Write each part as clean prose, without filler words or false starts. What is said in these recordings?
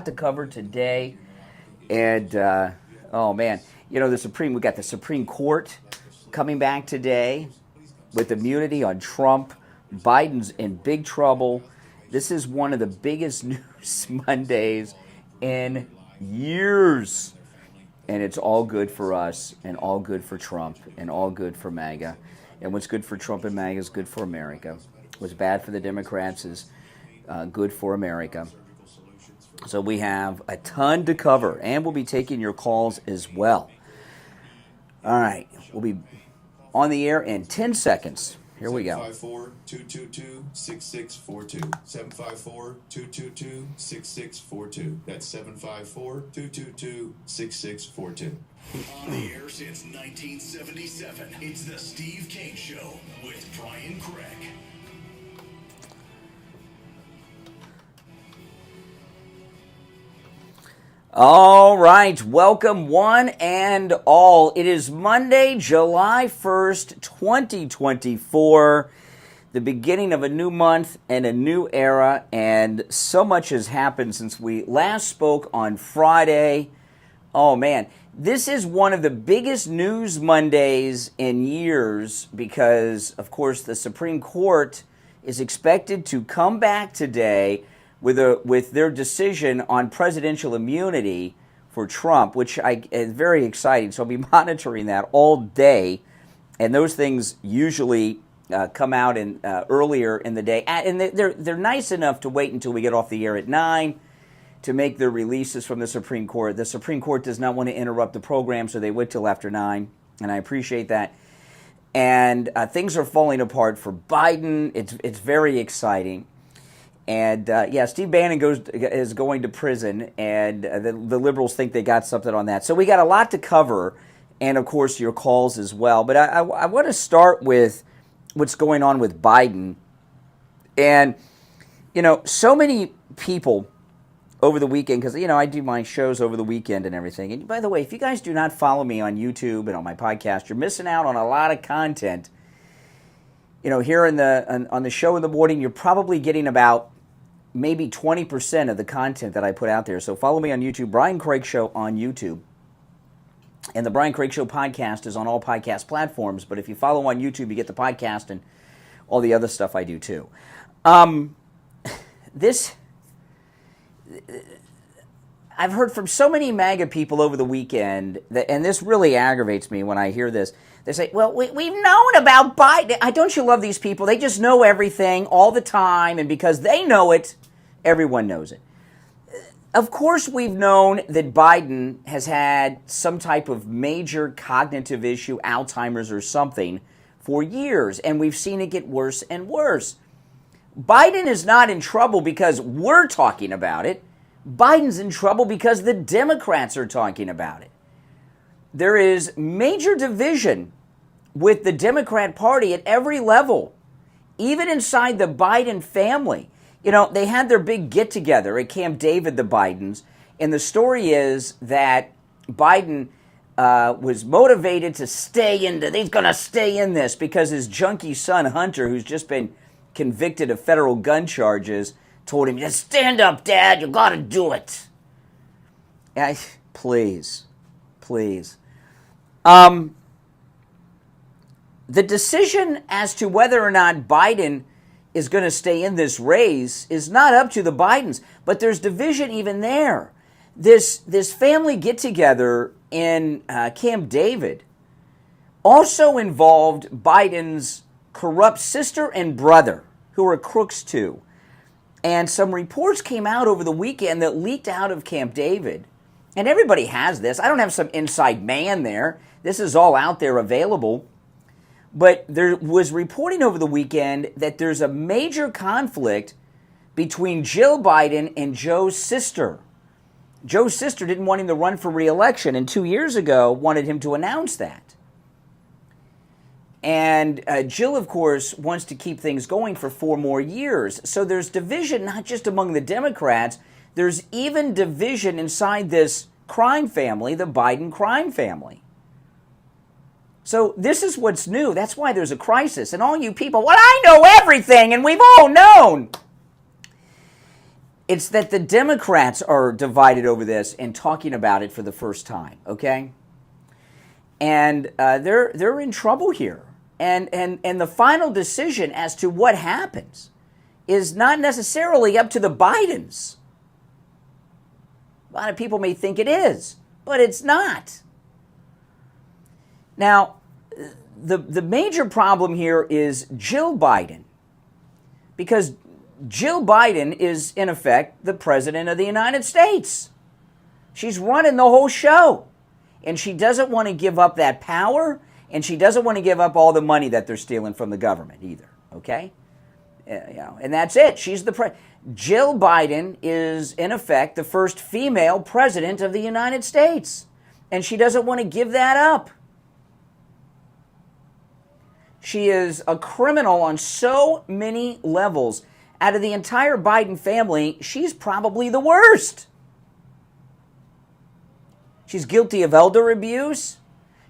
to cover today, and oh man, we got the Supreme Court coming back today with immunity on Trump. Biden's in big trouble. This is one of the biggest news Mondays in years, and it's all good for us, and all good for Trump, and all good for MAGA. And what's good for Trump and MAGA is good for America. What's bad for the Democrats is good for America. So we have a ton to cover, and we'll be taking your calls as well. All right, we'll be on the air in 10 seconds. Here we go. 754-222-6642. 754-222-6642. That's 754-222-6642. On the air since 1977, it's the Steve Kane Show with Brian Craig. All right, welcome one and all. It is Monday, July 1st, 2024, the beginning of a new month and a new era, and so much has happened since we last spoke on Friday. Oh man, this is one of the biggest news Mondays in years because, of course, the Supreme Court is expected to come back today with their decision on presidential immunity for Trump, which is very exciting. So I'll be monitoring that all day, and those things usually come out earlier in the day, and they're nice enough to wait until we get off the air at 9 to make their releases from the Supreme Court. The Supreme Court does not want to interrupt the program, so they wait till after 9, and I appreciate that. And things are falling apart for Biden. It's very exciting. And, Steve Bannon is going to prison, and the liberals think they got something on that. So we got a lot to cover, and, of course, your calls as well. But I want to start with what's going on with Biden. And, so many people over the weekend, because, I do my shows over the weekend and everything. And, by the way, if you guys do not follow me on YouTube and on my podcast, you're missing out on a lot of content. Here on the show in the morning, you're probably getting about maybe 20% of the content that I put out there. So follow me on YouTube, Brian Craig Show on YouTube. And the Brian Craig Show podcast is on all podcast platforms. But if you follow on YouTube, you get the podcast and all the other stuff I do too. I've heard from so many MAGA people over the weekend, and this really aggravates me when I hear this. They say, well, we've known about Biden. Don't you love these people? They just know everything all the time, and because they know it, everyone knows it. Of course, we've known that Biden has had some type of major cognitive issue, Alzheimer's or something, for years, and we've seen it get worse and worse. Biden is not in trouble because we're talking about it. Biden's in trouble because the Democrats are talking about it. There is major division with the Democrat Party at every level, even inside the Biden family. They had their big get-together at Camp David, the Bidens, and the story is that Biden was motivated to he's going to stay in this because his junkie son, Hunter, who's just been convicted of federal gun charges, told him, just stand up, Dad, you got to do it. Please. The decision as to whether or not Biden is going to stay in this race is not up to the Bidens, but there's division even there. This family get-together in Camp David also involved Biden's corrupt sister and brother, who are crooks too. And some reports came out over the weekend that leaked out of Camp David. And everybody has this. I don't have some inside man there. This is all out there available. But there was reporting over the weekend that there's a major conflict between Jill Biden and Joe's sister. Joe's sister didn't want him to run for re-election, and 2 years ago wanted him to announce that. And Jill, of course, wants to keep things going for 4 more years. So there's division not just among the Democrats, there's even division inside this crime family, the Biden crime family. So this is what's new. That's why there's a crisis. And all you people, well, I know everything, and we've all known. It's that the Democrats are divided over this and talking about it for the first time, okay? And they're in trouble here. And the final decision as to what happens is not necessarily up to the Bidens. A lot of people may think it is, but it's not. Now, the major problem here is Jill Biden, because Jill Biden is, in effect, the President of the United States. She's running the whole show, and she doesn't want to give up that power, and she doesn't want to give up all the money that they're stealing from the government either, okay? And that's it. She's the Jill Biden is, in effect, the first female president of the United States, and she doesn't want to give that up. She is a criminal on so many levels. Out of the entire Biden family, she's probably the worst. She's guilty of elder abuse.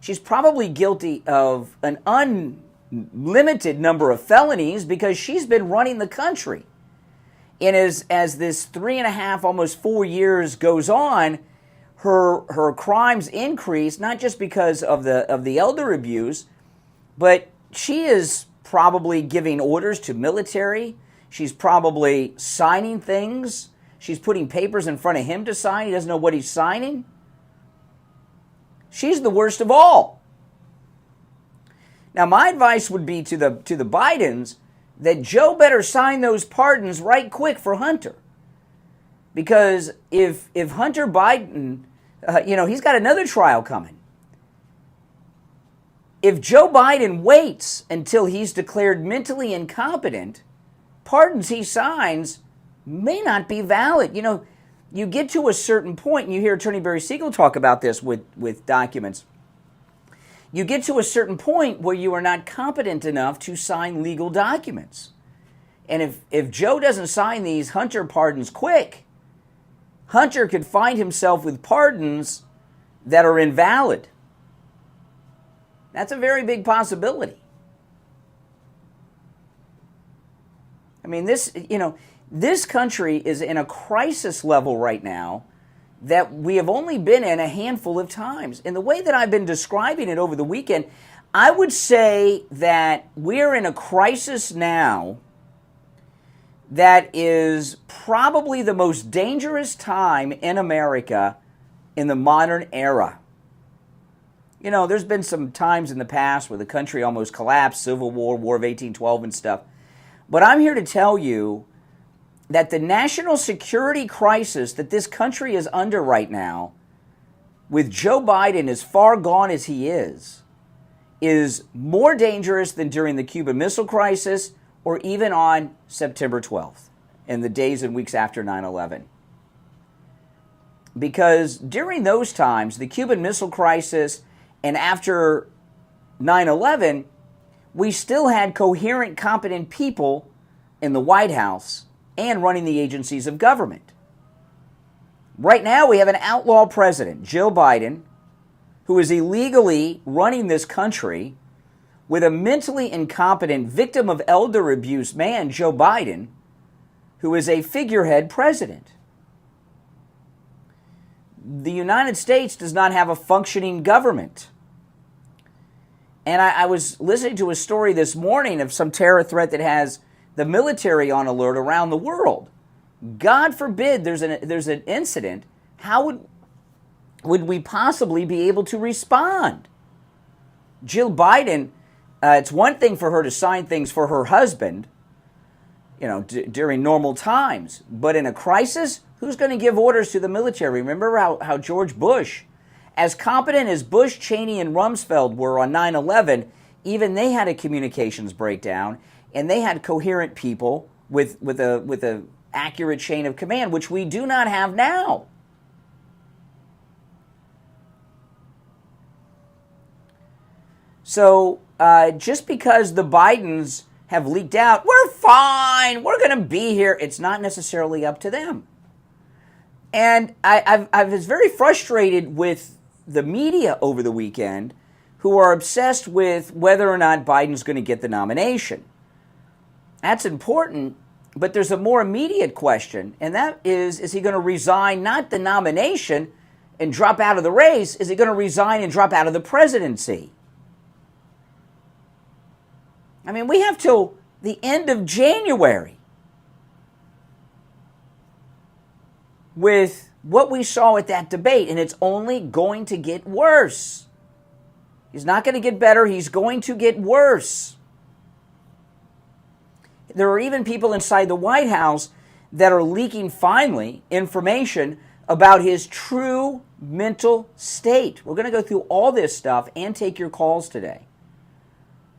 She's probably guilty of an unlimited number of felonies because she's been running the country. And as this 3.5, almost 4 years goes on, her crimes increase, not just because of the elder abuse, but she is probably giving orders to military. She's probably signing things. She's putting papers in front of him to sign. He doesn't know what he's signing. She's the worst of all. Now, my advice would be to the Bidens that Joe better sign those pardons right quick for Hunter. Because if Hunter Biden, he's got another trial coming. If Joe Biden waits until he's declared mentally incompetent, pardons he signs may not be valid. You get to a certain point, and you hear Attorney Barry Siegel talk about this with documents. You get to a certain point where you are not competent enough to sign legal documents. And if Joe doesn't sign these Hunter pardons quick, Hunter could find himself with pardons that are invalid. That's a very big possibility. I mean, this country is in a crisis level right now that we have only been in a handful of times. In the way that I've been describing it over the weekend, I would say that we're in a crisis now that is probably the most dangerous time in America in the modern era. There's been some times in the past where the country almost collapsed, Civil War, War of 1812 and stuff. But I'm here to tell you that the national security crisis that this country is under right now, with Joe Biden as far gone as he is more dangerous than during the Cuban Missile Crisis or even on September 12th and the days and weeks after 9/11. Because during those times, the Cuban Missile Crisis and after 9/11, we still had coherent, competent people in the White House and running the agencies of government. Right now, we have an outlaw president, Jill Biden, who is illegally running this country with a mentally incompetent victim of elder abuse man, Joe Biden, who is a figurehead president. The United States does not have a functioning government. And I was listening to a story this morning of some terror threat that has the military on alert around the world. God forbid there's an incident. How would we possibly be able to respond? Jill Biden, it's one thing for her to sign things for her husband, during normal times. But in a crisis, who's going to give orders to the military? Remember how George Bush, as competent as Bush, Cheney, and Rumsfeld were on 9/11, even they had a communications breakdown, and they had coherent people with a accurate chain of command, which we do not have now. So just because the Bidens have leaked out, we're fine, we're going to be here, it's not necessarily up to them. And I was very frustrated with the media over the weekend, who are obsessed with whether or not Biden's going to get the nomination. That's important, But there's a more immediate question, and that is he going to resign, not the nomination and drop out of the race? Is he going to resign and drop out of the presidency? I mean, we have till the end of January with what we saw at that debate, and it's only going to get worse. He's not going to get better. He's going to get worse. There are even people inside the White House that are leaking, finally, information about his true mental state. We're going to go through all this stuff and take your calls today.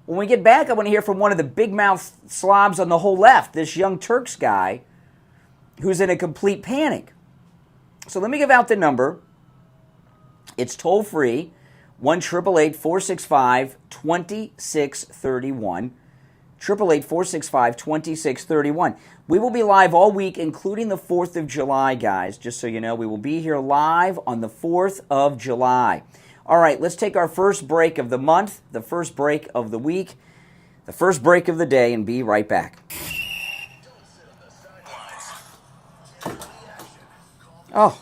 When we get back, I want to hear from one of the big mouth slobs on the whole left, this young Turks guy who's in a complete panic. So let me give out the number. It's toll free, 1-888-465-2631. 888-465-2631. We will be live all week, including the 4th of July, guys. Just so you know, we will be here live on the 4th of July. All right, let's take our first break of the month, the first break of the week, the first break of the day, and be right back. Oh.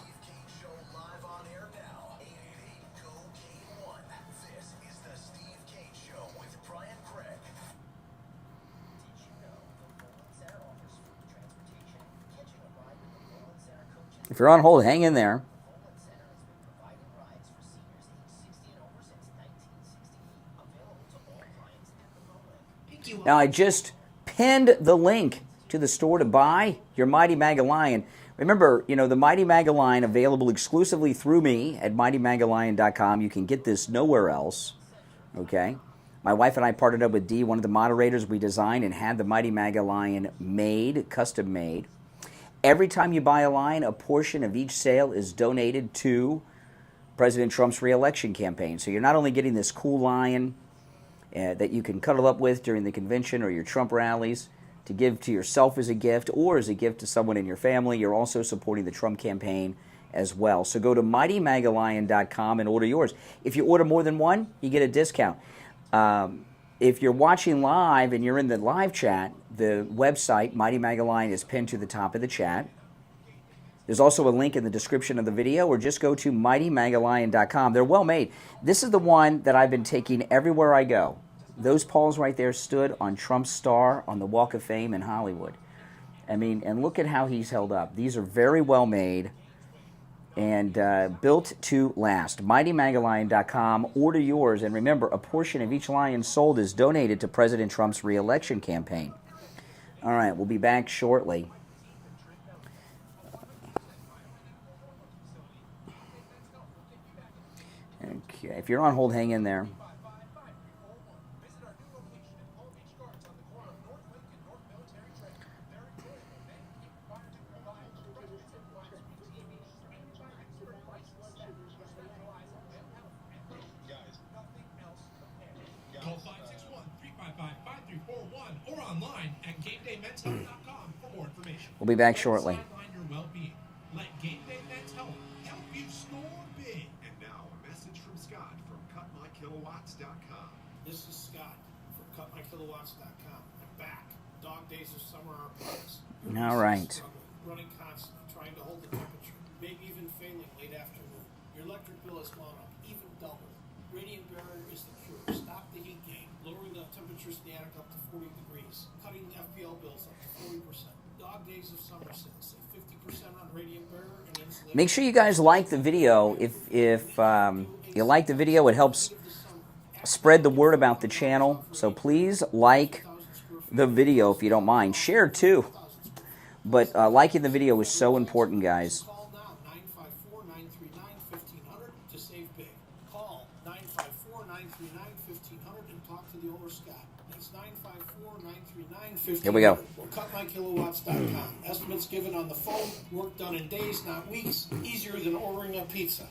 If you're on hold, hang in there. Now, I just pinned the link to the store to buy your Mighty Maga Lion. Remember, the Mighty Maga Lion, available exclusively through me at MightyMagaLion.com. You can get this nowhere else, okay? My wife and I partnered up with Dee, one of the moderators. We designed and had the Mighty Maga Lion made, custom made. Every time you buy a lion, a portion of each sale is donated to President Trump's re-election campaign. So you're not only getting this cool lion that you can cuddle up with during the convention or your Trump rallies to give to yourself as a gift or as a gift to someone in your family, you're also supporting the Trump campaign as well. So go to MightyMagaLion.com and order yours. If you order more than one, you get a discount. If you're watching live and you're in the live chat, the website, Mighty Maga Lion, is pinned to the top of the chat. There's also a link in the description of the video, or just go to MightyMagaLion.com. They're well made. This is the one that I've been taking everywhere I go. Those paws right there stood on Trump's star on the Walk of Fame in Hollywood. I mean, and look at how he's held up. These are very well made and built to last. MightyMagaLion.com. Order yours. And remember, a portion of each lion sold is donated to President Trump's re-election campaign. All right, we'll be back shortly. Okay, if you're on hold, hang in there. Call 561-355-5341 or online at GameDayMen'sHealth.com for more information. We'll be back shortly. Let Game Day Men's Health help you score big. And now a message from Scott from CutMyKilowatts.com. This is Scott from CutMyKilowatts.com. I'm back. Dog days of summer are upon us. All right. Running constantly, trying to hold the temperature, maybe even failing late afternoon. Your electric bill has gone up, even double. Radiant Barrier is the cure. Stop the heat gain, lowering the temperatures in the attic up to 40 degrees, cutting the FPL bills up to 40%. Dog days of summer sales, save 50% on Radiant Barrier and insulation. Make sure you guys like the video. If you like the video, it helps spread the word about the channel. So please like the video if you don't mind. Share too. But liking the video is so important, guys. Call now, 954-939-1500 to save big. Call 954-939-1500 and talk to the owner, Scott. That's 954-939-1500. Here we go. Or CutMyKilowatts.com. Estimates given on the phone. Work done in days, not weeks. Easier than ordering a pizza.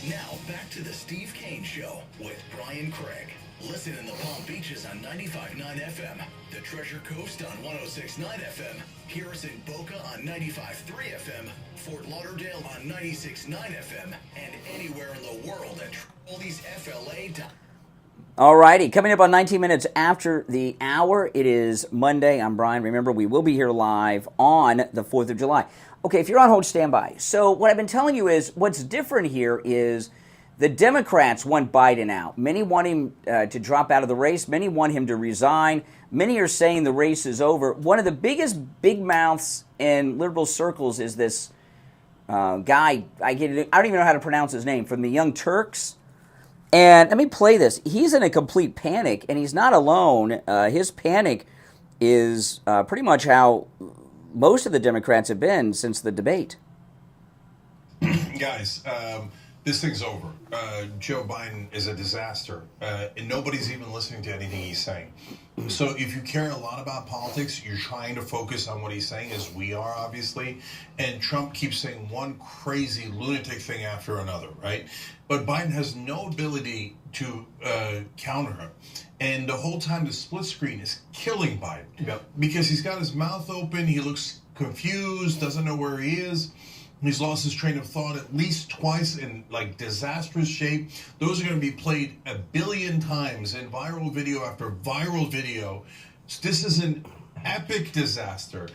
Now back to the Steve Kane Show with Brian Craig. Listen in the Palm Beaches on 95.9 FM, the Treasure Coast on 106.9 FM, hear us in Boca on 95.3 FM, Fort Lauderdale on 96.9 FM, and anywhere in the world at oldiesfla.com. All righty, coming up on 19 minutes after the hour, it is Monday. I'm Brian. Remember, we will be here live on the 4th of July. Okay, if you're on hold, stand by. So what I've been telling you is what's different here is the Democrats want Biden out. Many want him to drop out of the race. Many want him to resign. Many are saying the race is over. One of the biggest big mouths in liberal circles is this guy. I don't even know how to pronounce his name, from the Young Turks. And let me play this. He's in a complete panic, and he's not alone. His panic is pretty much how most of the Democrats have been since the debate. Guys, this thing's over. Joe Biden is a disaster, and nobody's even listening to anything he's saying. So if you care a lot about politics, you're trying to focus on what he's saying, as we are, obviously. And Trump keeps saying one crazy lunatic thing after another, right? But Biden has no ability to counter him. And the whole time the split screen is killing Biden. Yep. Because he's got his mouth open, he looks confused, doesn't know where he is. He's lost his train of thought at least twice in like disastrous shape. Those are going to be played 1 billion times in viral video after viral video. This is an epic disaster.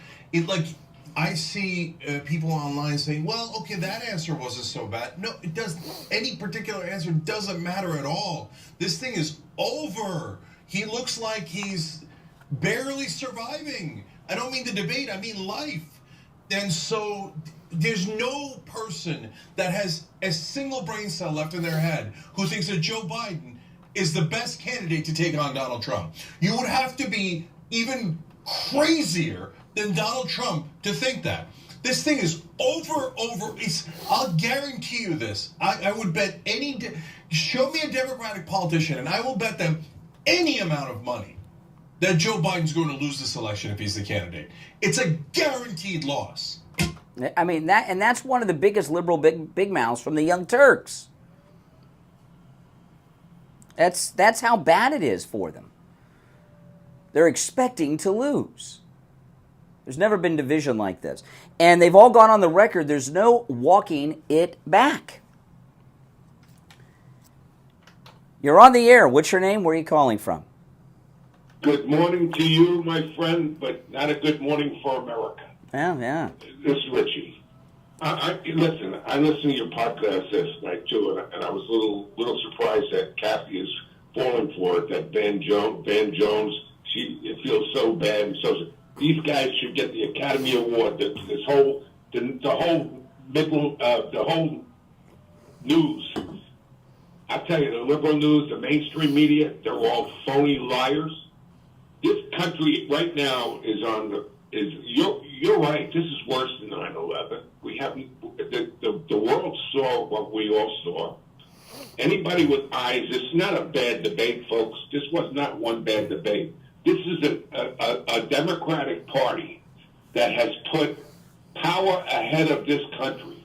I see people online saying, well, okay, that answer wasn't so bad. No, it doesn't. Any particular answer doesn't matter at all. This thing is over. He looks like he's barely surviving. I don't mean the debate, I mean life. And so there's no person that has a single brain cell left in their head who thinks that Joe Biden is the best candidate to take on Donald Trump. You would have to be even crazier than Donald Trump to think that. This thing is over. I'll guarantee you this. I would bet show me a Democratic politician and I will bet them any amount of money that Joe Biden's going to lose this election if he's the candidate. It's a guaranteed loss. I mean, that's one of the biggest liberal big mouths from the Young Turks. That's how bad it is for them. They're expecting to lose. There's never been division like this. And they've all gone on the record, there's no walking it back. You're on the air. What's your name? Where are you calling from? Good morning to you, my friend, but not a good morning for America. Yeah. This is Richie. I listened to your podcast last night too, and I was a little surprised that Kathy is falling for it. That Van Jones, it feels so bad. And so these guys should get the Academy Award. The whole news. I tell you, the liberal news, the mainstream media, they're all phony liars. This country right now you're right. This is worse than 9/11. We haven't. The world saw what we all saw. Anybody with eyes, it's not a bad debate, folks. This was not one bad debate. This is a Democratic Party that has put power ahead of this country.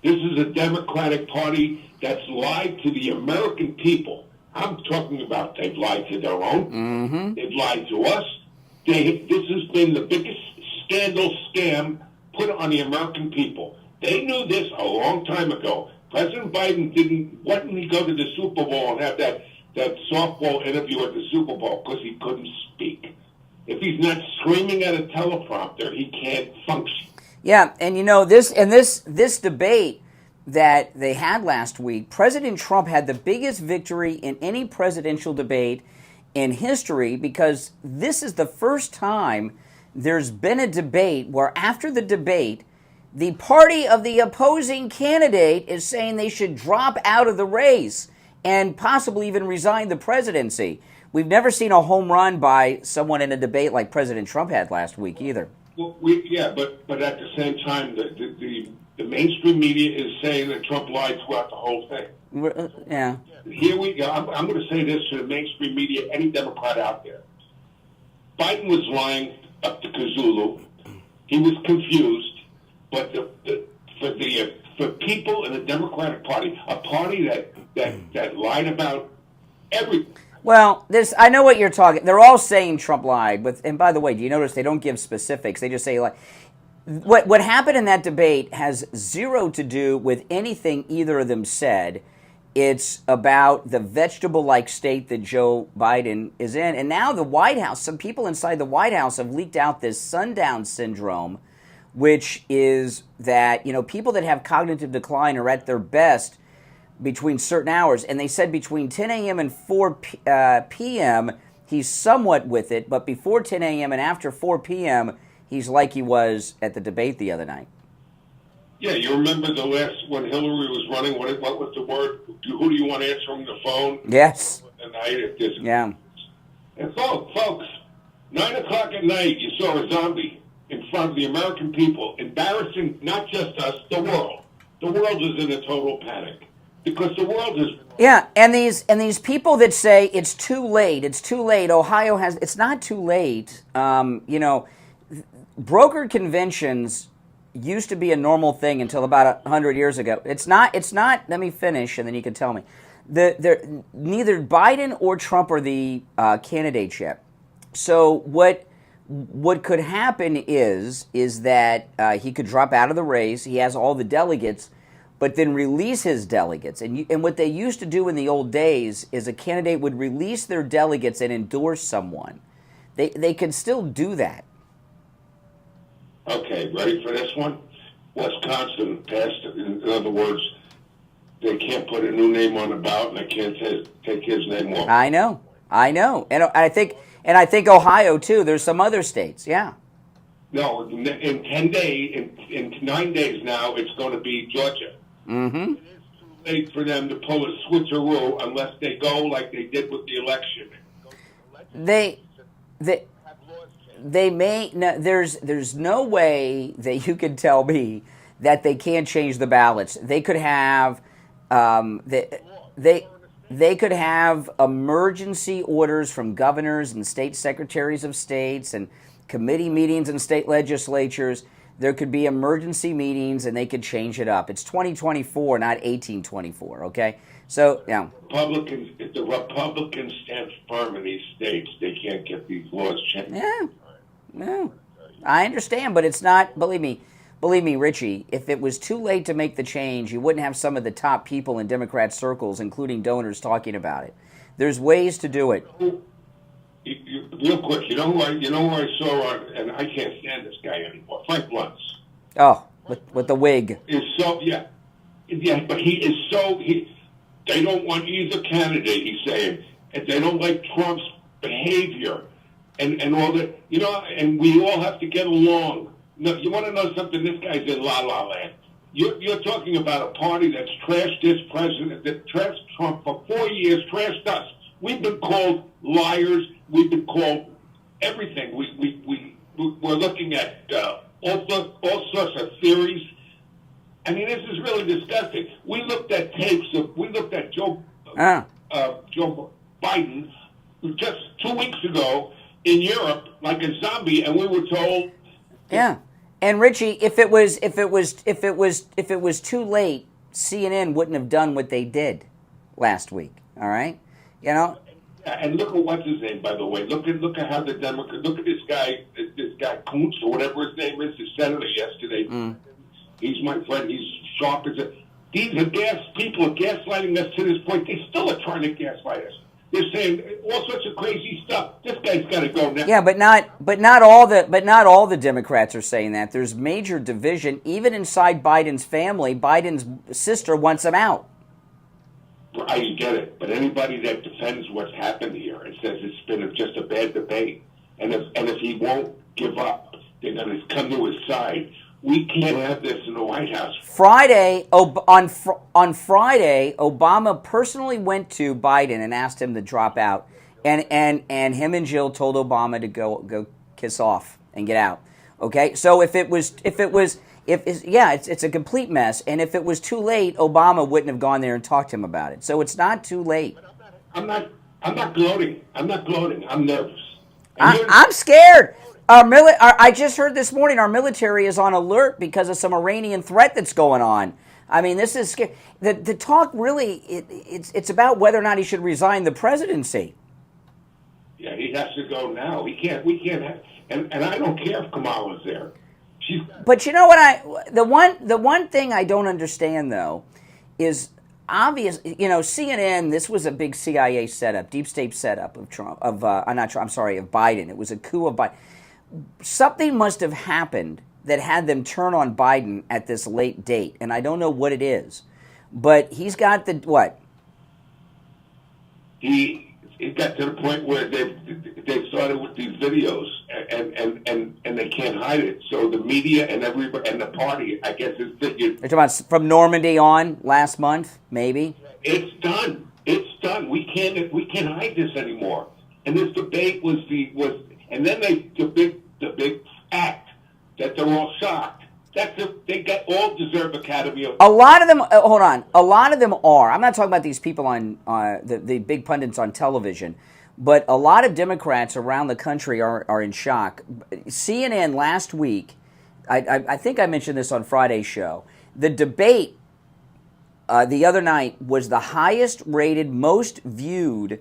This is a Democratic Party that's lied to the American people. I'm talking about they've lied to their own. Mm-hmm. They've lied to us. This has been the biggest scam put on the American people. They knew this a long time ago. President Biden why didn't he go to the Super Bowl and have that softball interview at the Super Bowl? Because he couldn't speak. If he's not screaming at a teleprompter, he can't function. Yeah, and this debate that they had last week, President Trump had the biggest victory in any presidential debate in history, because this is the first time there's been a debate where after the debate, the party of the opposing candidate is saying they should drop out of the race and possibly even resign the presidency. We've never seen a home run by someone in a debate like President Trump had last week either. Well, but at the same time, the mainstream media is saying that Trump lied throughout the whole thing. Yeah. Here we go. I'm going to say this to the mainstream media, any Democrat out there. Biden was lying up to Kazulu. He was confused, but for people in the Democratic Party, a party that lied about everything. Well, I know what you're talking. They're all saying Trump lied, and by the way, do you notice they don't give specifics? They just say like, what happened in that debate has zero to do with anything either of them said. It's about the vegetable-like state that Joe Biden is in. And now the White House, some people inside the White House have leaked out this sundown syndrome, which is that, people that have cognitive decline are at their best between certain hours. And they said between 10 a.m. and 4 p.m., he's somewhat with it, but before 10 a.m. and after 4 p.m., he's like he was at the debate the other night. Yeah, you remember the last, when Hillary was running, what was the word? Who do you want answering the phone? Yes. At night, at this. Yeah. And folks, 9 o'clock at night, you saw a zombie in front of the American people, embarrassing not just us, the world. The world is in a total panic because the world is. Yeah, and these people that say it's too late, Ohio has, it's not too late. Brokered conventions used to be a normal thing until about 100 years ago. It's not, let me finish and then you can tell me. Neither Biden or Trump are the candidates yet. So what could happen is that he could drop out of the race. He has all the delegates, but then release his delegates. And what they used to do in the old days is a candidate would release their delegates and endorse someone. They could still do that. Okay, ready for this one? Wisconsin passed, in other words, they can't put a new name on the ballot and they can't take his name off. I know. And I think Ohio too. There's some other states, yeah. No, in 10 days, in 9 days now, it's going to be Georgia. Mm-hmm. It is too late for them to pull a switcheroo unless they go like they did with the election. They may. No, there's no way that you can tell me that they can't change the ballots. They could have they could have emergency orders from governors and state secretaries of states and committee meetings in state legislatures. There could be emergency meetings and they could change it up. It's 2024, not 1824. Okay, so yeah. If the Republicans stand firm in these states, they can't get these laws changed. Yeah. No, I understand, but it's not, believe me, Richie, if it was too late to make the change, you wouldn't have some of the top people in Democrat circles, including donors, talking about it. There's ways to do it. Real quick, you know who I saw on, and I can't stand this guy anymore, Frank Luntz. Oh, with the wig. Is so, yeah, but he is so, they don't want either candidate, he's saying, and they don't like Trump's behavior. And all that, and we all have to get along. No, you want to know something? This guy's in la-la land. You're talking about a party that's trashed this president, that trashed Trump for 4 years, trashed us. We've been called liars. We've been called everything. We're looking at all sorts of theories. I mean, this is really disgusting. We looked at tapes we looked at Joe Biden just 2 weeks ago in Europe like a zombie, and we were told. Yeah, and Richie, if it was too late, CNN wouldn't have done what they did last week. All right, And look at what's his name, by the way. Look at how the Democrats. Look at this guy Kuntz or whatever his name is, the senator yesterday. He's my friend. He's sharp as a. These are people are gaslighting us to this point. They still are trying to gaslight us. They're saying all sorts of crazy stuff. This guy's got to go now. Yeah, but not all the Democrats are saying that. There's major division even inside Biden's family. Biden's sister wants him out. I get it, but anybody that defends what's happened here and says it's been just a bad debate, and if he won't give up, they're going to come to his side. We can't have this in the White House. On Friday, Obama personally went to Biden and asked him to drop out, and him and Jill told Obama to go kiss off and get out. Okay, so it's a complete mess, and if it was too late, Obama wouldn't have gone there and talked to him about it. So it's not too late. I'm not gloating. I'm nervous. I'm scared. I just heard this morning our military is on alert because of some Iranian threat that's going on. I mean, this is scary. The talk really it's about whether or not he should resign the presidency. Yeah, he has to go now. We can't have, and I don't care if Kamala's there. But you know what? The one thing I don't understand though is obvious, CNN, this was a big CIA setup, deep state setup of Trump, of Biden. It was a coup of Biden. Something must have happened that had them turn on Biden at this late date, and I don't know what it is. But he's got the, what? It got to the point where they've started with these videos and they can't hide it. So the media and everybody and the party, I guess, is figured. You're talking about from Normandy on last month, maybe? It's done. It's done. We can't hide this anymore. And this debate was and then the big act that they're all shocked. They got all deserve Academy of. A lot of them. Hold on. A lot of them are. I'm not talking about these people on the big pundits on television, but a lot of Democrats around the country are in shock. CNN last week, I think I mentioned this on Friday's show. The debate the other night was the highest rated, most viewed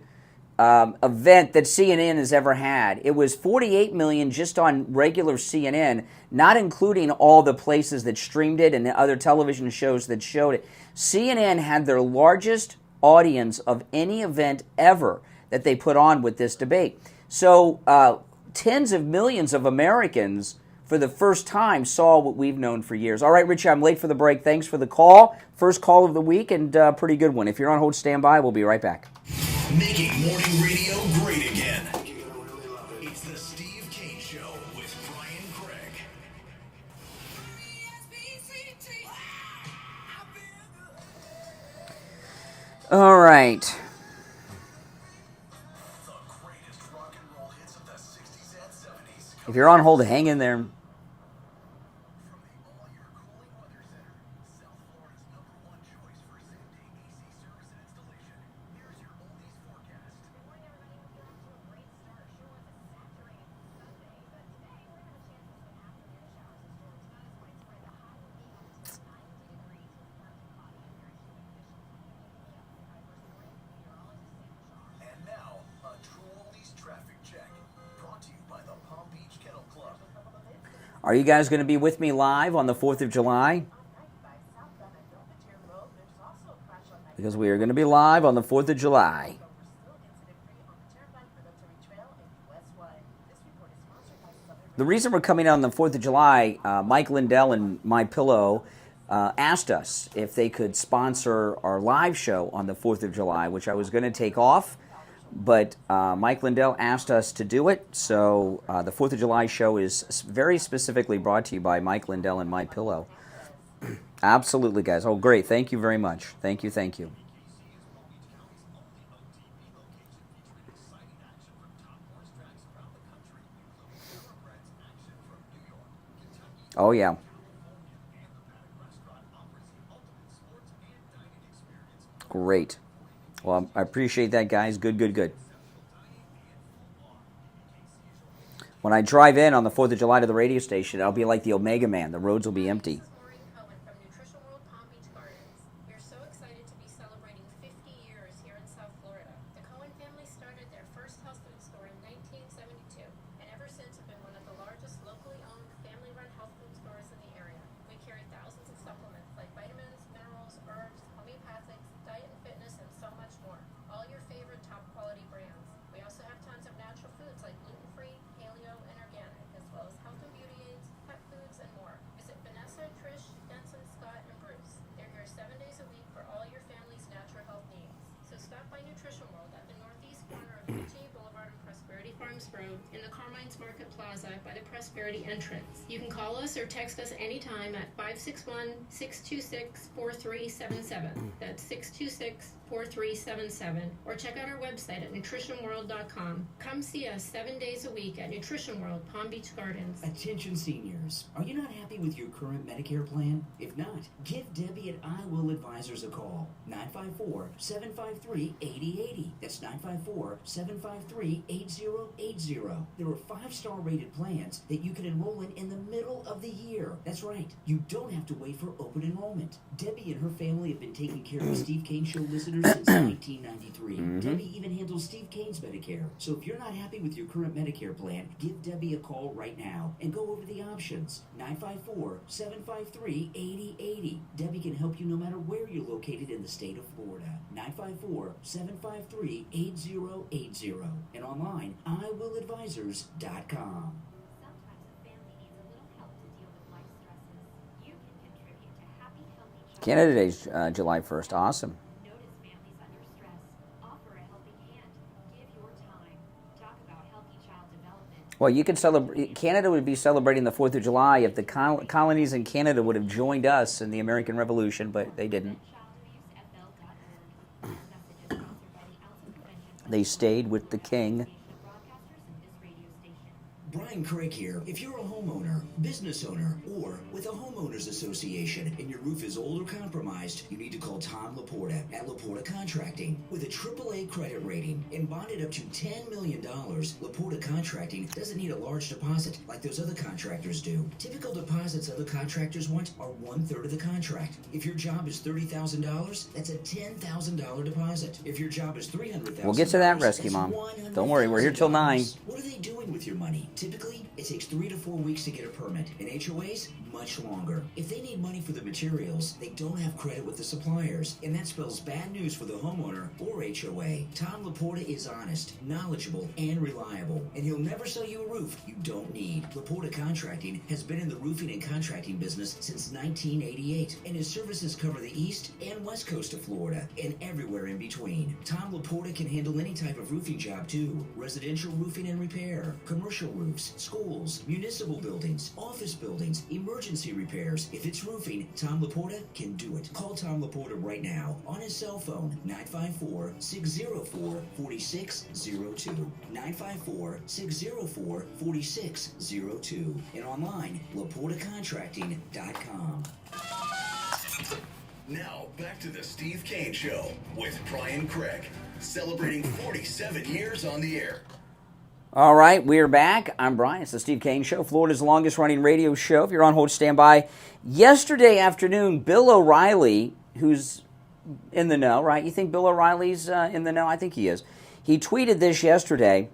event that CNN has ever had. It was 48 million just on regular CNN, not including all the places that streamed it and the other television shows that showed it. CNN had their largest audience of any event ever that they put on with this debate. So tens of millions of Americans for the first time saw what we've known for years. All right, Richie, I'm late for the break. Thanks for the call. First call of the week and pretty good one. If you're on hold, stand by. We'll be right back. Making morning radio great again. It's the Steve Kane Show with Brian Craig. All right. If you're on hold, hang in there. Are you guys going to be with me live on the 4th of July? Because we are going to be live on the 4th of July. The reason we're coming out on the 4th of July, Mike Lindell and MyPillow asked us if they could sponsor our live show on the 4th of July, which I was going to take off. But Mike Lindell asked us to do it, so the 4th of July show is very specifically brought to you by Mike Lindell and MyPillow. Absolutely, guys. Oh, great. Thank you very much. Thank you, thank you. Oh, yeah. Great. Well, I appreciate that, guys. Good, good, good. When I drive in on the 4th of July to the radio station, I'll be like the Omega Man. The roads will be empty. In the Carmine's Market Plaza by the Prosperity entrance. You can call us or text us anytime at 561-626-4377. That's 626-4377. Or check out our website at nutritionworld.com. Come see us 7 days a week at Nutrition World, Palm Beach Gardens. Attention seniors, are you not happy with your current Medicare plan? If not, give Debbie at I Will Advisors a call. 954-753-8080. That's 954-753-8080. There are 5-star rated plans that you can enroll in the middle of the year. That's right. You don't have to wait for open enrollment. Debbie and her family have been taking care of Steve Kane Show listeners since 1993. Debbie even handles Steve Kane's Medicare. So if you're not happy with your current Medicare plan, give Debbie a call right now and go over the options. 954-753-8080. Debbie can can help you no matter where you're located in the state of Florida. 954-753-8080 and online, iwilladvisors.com. Canada Day's July 1st. Awesome. Well, you could celebrate. Canada would be celebrating the 4th of July if the colonies in Canada would have joined us in the American Revolution, but they didn't. They stayed with the king. Brian Craig here. If you're a homeowner, business owner, or with a homeowners association and your roof is old or compromised, you need to call Tom Laporta at Laporta Contracting. With a AAA credit rating and bonded up to $10 million, Laporta Contracting doesn't need a large deposit like those other contractors do. Typical deposits other contractors want are 1/3 of the contract. If your job is $30,000, that's a $10,000 deposit. If your job is $300,000, We'll get to that, Rescue Mom. Don't worry, we're here till 9. What are they doing with your money? Typically, it takes 3 to 4 weeks to get a permit, and HOAs, much longer. If they need money for the materials, they don't have credit with the suppliers, and that spells bad news for the homeowner or HOA. Tom Laporta is honest, knowledgeable, and reliable, and he'll never sell you a roof you don't need. Laporta Contracting has been in the roofing and contracting business since 1988, and his services cover the east and west coast of Florida, and everywhere in between. Tom Laporta can handle any type of roofing job, too. Residential roofing and repair, commercial roofs, schools, municipal buildings, office buildings, emergency repairs. If it's roofing, Tom Laporta can do it. Call Tom Laporta right now on his cell phone, 954-604-4602. 954-604-4602. And online, LaportaContracting.com. Now, back to the Steve Kane Show with Brian Craig, celebrating 47 years on the air. All right, we're back. I'm Brian. It's the Steve Kane Show, Florida's longest-running radio show. If you're on hold, stand by. Yesterday afternoon, Bill O'Reilly, who's in the know, right? You think Bill O'Reilly's in the know? I think he is. He tweeted this yesterday,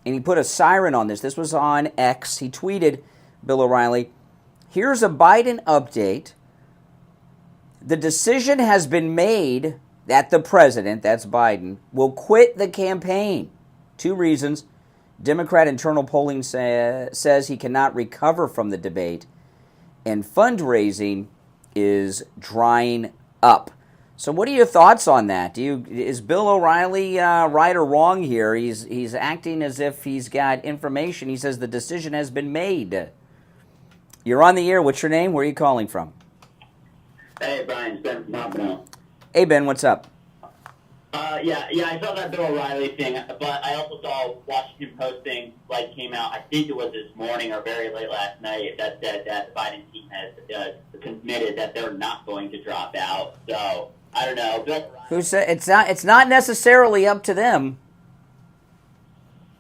and he put a siren on this. This was on X. He tweeted, Bill O'Reilly, "Here's a Biden update. The decision has been made that the president," that's Biden, "will quit the campaign. 2 reasons. Democrat internal polling says he cannot recover from the debate, and fundraising is drying up." So what are your thoughts on that? Is Bill O'Reilly right or wrong here? He's acting as if he's got information. He says the decision has been made. You're on the air. What's your name? Where are you calling from? Hey, Brian, it's Ben from Pompano. Hey, Ben, what's up? Yeah, I saw that Bill O'Reilly thing, but I also saw Washington Post thing, came out, I think it was this morning or very late last night, that said that the Biden team has committed that they're not going to drop out. So, I don't know. Bill O'Reilly, Who said it's not necessarily up to them?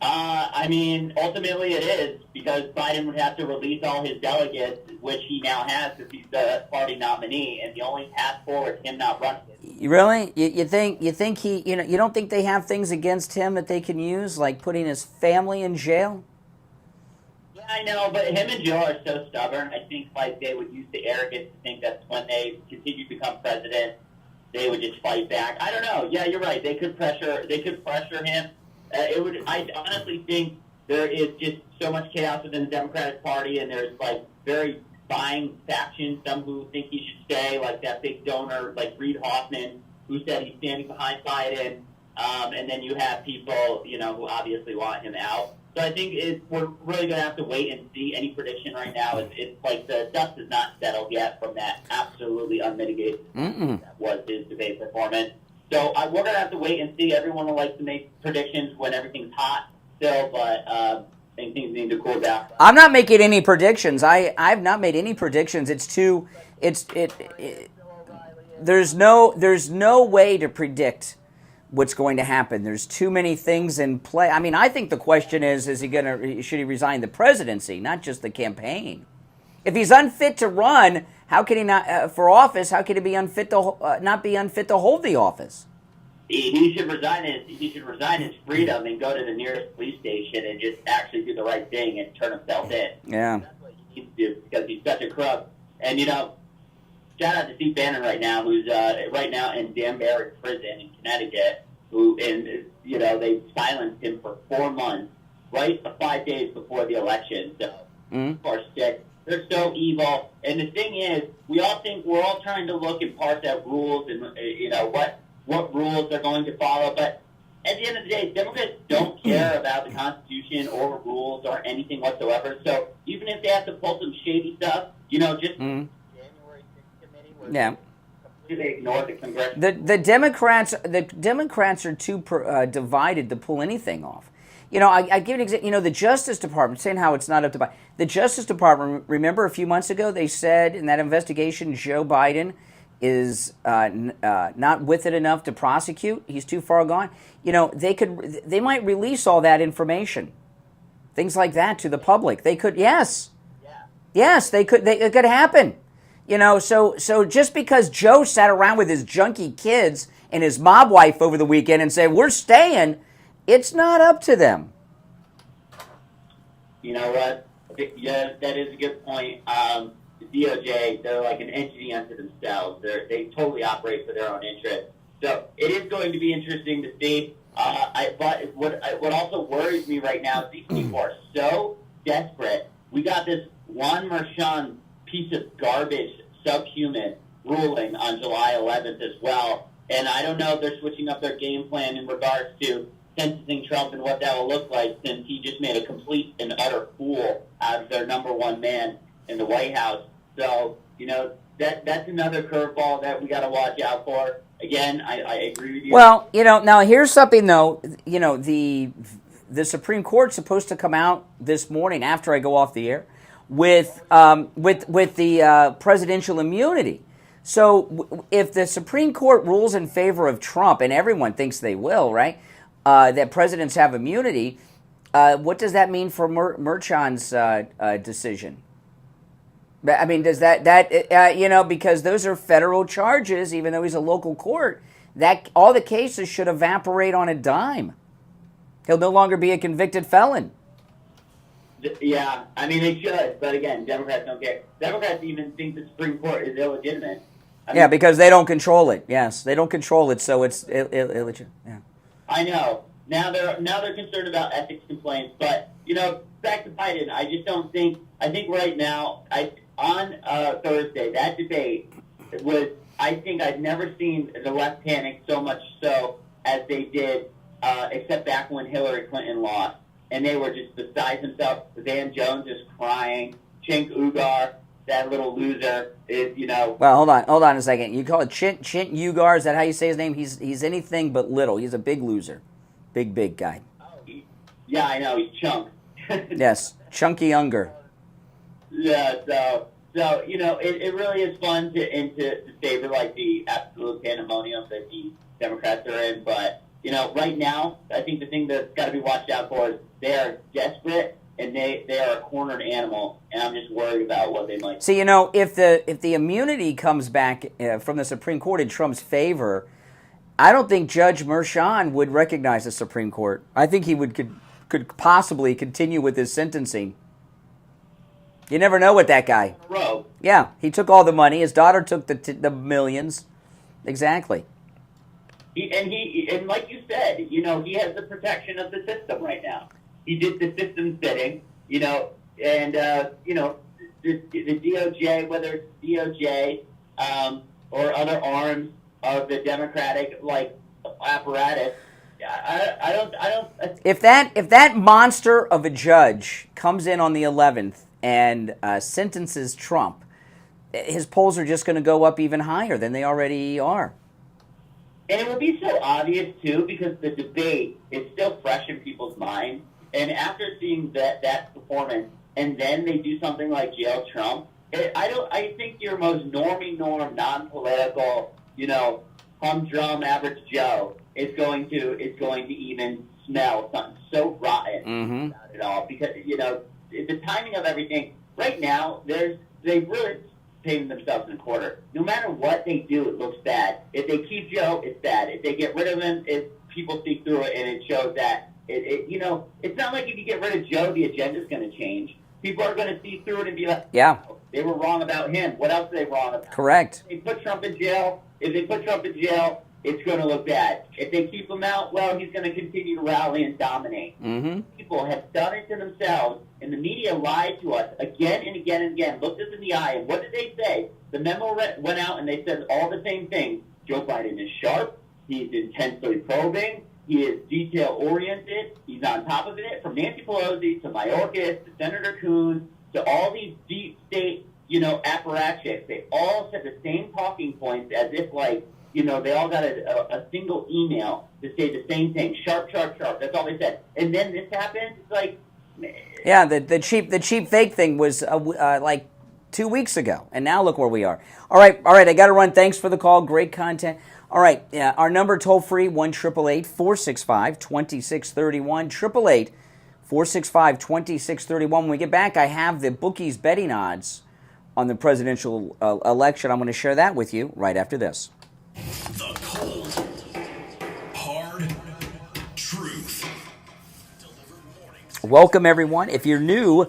I mean, ultimately it is, because Biden would have to release all his delegates, which he now has because he's the party nominee, and the only path forward is him not running. Really? You think he, you don't think they have things against him that they can use, like putting his family in jail? Yeah, I know, but him and Joe are so stubborn. I think they would use the arrogance to think that when they continue to become president, they would just fight back. I don't know. Yeah, you're right. They could pressure him. I honestly think there is just so much chaos within the Democratic Party, and there's very buying factions. Some who think he should stay, like that big donor, like Reid Hoffman, who said he's standing behind Biden. And then you have people, who obviously want him out. So I think we're really going to have to wait and see. Any prediction right now it's like the dust is not settled yet from that absolutely unmitigated that was his debate performance. So we're going to have to wait and see. Everyone will like to make predictions when everything's hot still, but I think things need to cool down. I'm not making any predictions. I've not made any predictions. There's no way to predict what's going to happen. There's too many things in play. I mean, I think the question should he resign the presidency, not just the campaign? If he's unfit to run, how can he not for office? How can he be unfit to not be unfit to hold the office? He should resign his freedom and go to the nearest police station and just actually do the right thing and turn himself in. Yeah, that's what he needs to do because he's such a crook. And shout out to Steve Bannon right now, who's right now in Danbury Prison in Connecticut, they silenced him for 4 months, right 5 days before the election. So, people are sick. They're so evil. And the thing is, we all think we're all trying to look and parse out rules and, what rules they're going to follow. But at the end of the day, Democrats don't care about the Constitution or rules or anything whatsoever. So even if they have to pull some shady stuff, just January 6th committee was completely ignored the congressional. The Democrats are too divided to pull anything off. I give an example. The Justice Department, saying how it's not up to Biden. The Justice Department, remember a few months ago, they said in that investigation Joe Biden is not with it enough to prosecute. He's too far gone. They might release all that information, things like that, to the public. They could, yes, they could. It could happen. So just because Joe sat around with his junkie kids and his mob wife over the weekend and said we're staying, it's not up to them. You know what? Yeah, that is a good point. The DOJ, they're like an entity unto themselves. They totally operate for their own interest. So it is going to be interesting to see. But what also worries me right now is these people are so desperate. We got this Juan Merchan piece of garbage, subhuman ruling on July 11th as well. And I don't know if they're switching up their game plan in regards to sentencing Trump and what that will look like, since he just made a complete and utter fool out of their number one man in the White House. So, that's another curveball that we got to watch out for. Again, I agree with you. Well, now here's something though. The Supreme Court's supposed to come out this morning after I go off the air with the presidential immunity. So if the Supreme Court rules in favor of Trump, and everyone thinks they will, right? That presidents have immunity. What does that mean for Merchan's decision? I mean, does that because those are federal charges, even though he's a local court, that all the cases should evaporate on a dime. He'll no longer be a convicted felon. Yeah, I mean, they should, but again, Democrats don't care. Democrats even think the Supreme Court is illegitimate. Because they don't control it. Yes, they don't control it, so it's illegitimate. Yeah. I know. Now they're concerned about ethics complaints, but back to Biden. I just don't think. I think right now, on Thursday, that debate was. I think I've never seen the left panic so much so as they did, except back when Hillary Clinton lost, and they were just beside themselves. Van Jones is crying. Cenk Uygur, that little loser, is Well, hold on a second. You call it Cenk Uygur? Is that how you say his name? He's anything but little. He's a big loser, big guy. Oh, yeah, I know. He's chunk. Yes, Chunky Unger. Yeah, so it really is fun to savor like the absolute pandemonium that the Democrats are in. But right now, I think the thing that's got to be watched out for is they are desperate and they are a cornered animal, and I'm just worried about what they might. See, if the immunity comes back from the Supreme Court in Trump's favor, I don't think Judge Merchan would recognize the Supreme Court. I think he could possibly continue with his sentencing. You never know with that guy. Rogue. Yeah, he took all the money. His daughter took the millions. Exactly. And like you said, he has the protection of the system right now. He did the system's bidding, and the DOJ, whether it's DOJ or other arms of the Democratic apparatus. I don't. If that monster of a judge comes in on the 11th and sentences Trump, his polls are just going to go up even higher than they already are. And it will be so obvious too, because the debate is still fresh in people's minds. And after seeing that performance, and then they do something like jail Trump, I think your most non-political, humdrum average Joe is going to even smell something so rotten about it all, because the timing of everything right now. They really painted themselves in a quarter. No matter what they do, it looks bad. If they keep Joe, it's bad. If they get rid of him, people see through it, and it shows that. It's not like if you get rid of Joe, the agenda's going to change. People are going to see through it and be like, yeah, They were wrong about him. What else are they wrong about? Correct. If they put Trump in jail, it's going to look bad. If they keep him out, well, he's going to continue to rally and dominate. Mm-hmm. People have done it to themselves, and the media lied to us again and again and again, looked us in the eye, and what did they say? The memo went out, and they said all the same things. Joe Biden is sharp. He's intensely probing. He is detail-oriented. He's on top of it. From Nancy Pelosi to Mayorkas to Senator Coons to all these deep state, apparatchiks, they all said the same talking points as if, they all got a single email to say the same thing. Sharp, sharp, sharp. That's all they said. And then this happens. It's like... Yeah, the cheap fake thing was 2 weeks ago, and now look where we are. All right, I got to run. Thanks for the call. Great content. All right, our number toll-free, 1-888-465-2631, 888-465-2631. When we get back, I have the bookies betting odds on the presidential election. I'm going to share that with you right after this. The cold, hard truth. Welcome, everyone. If you're new,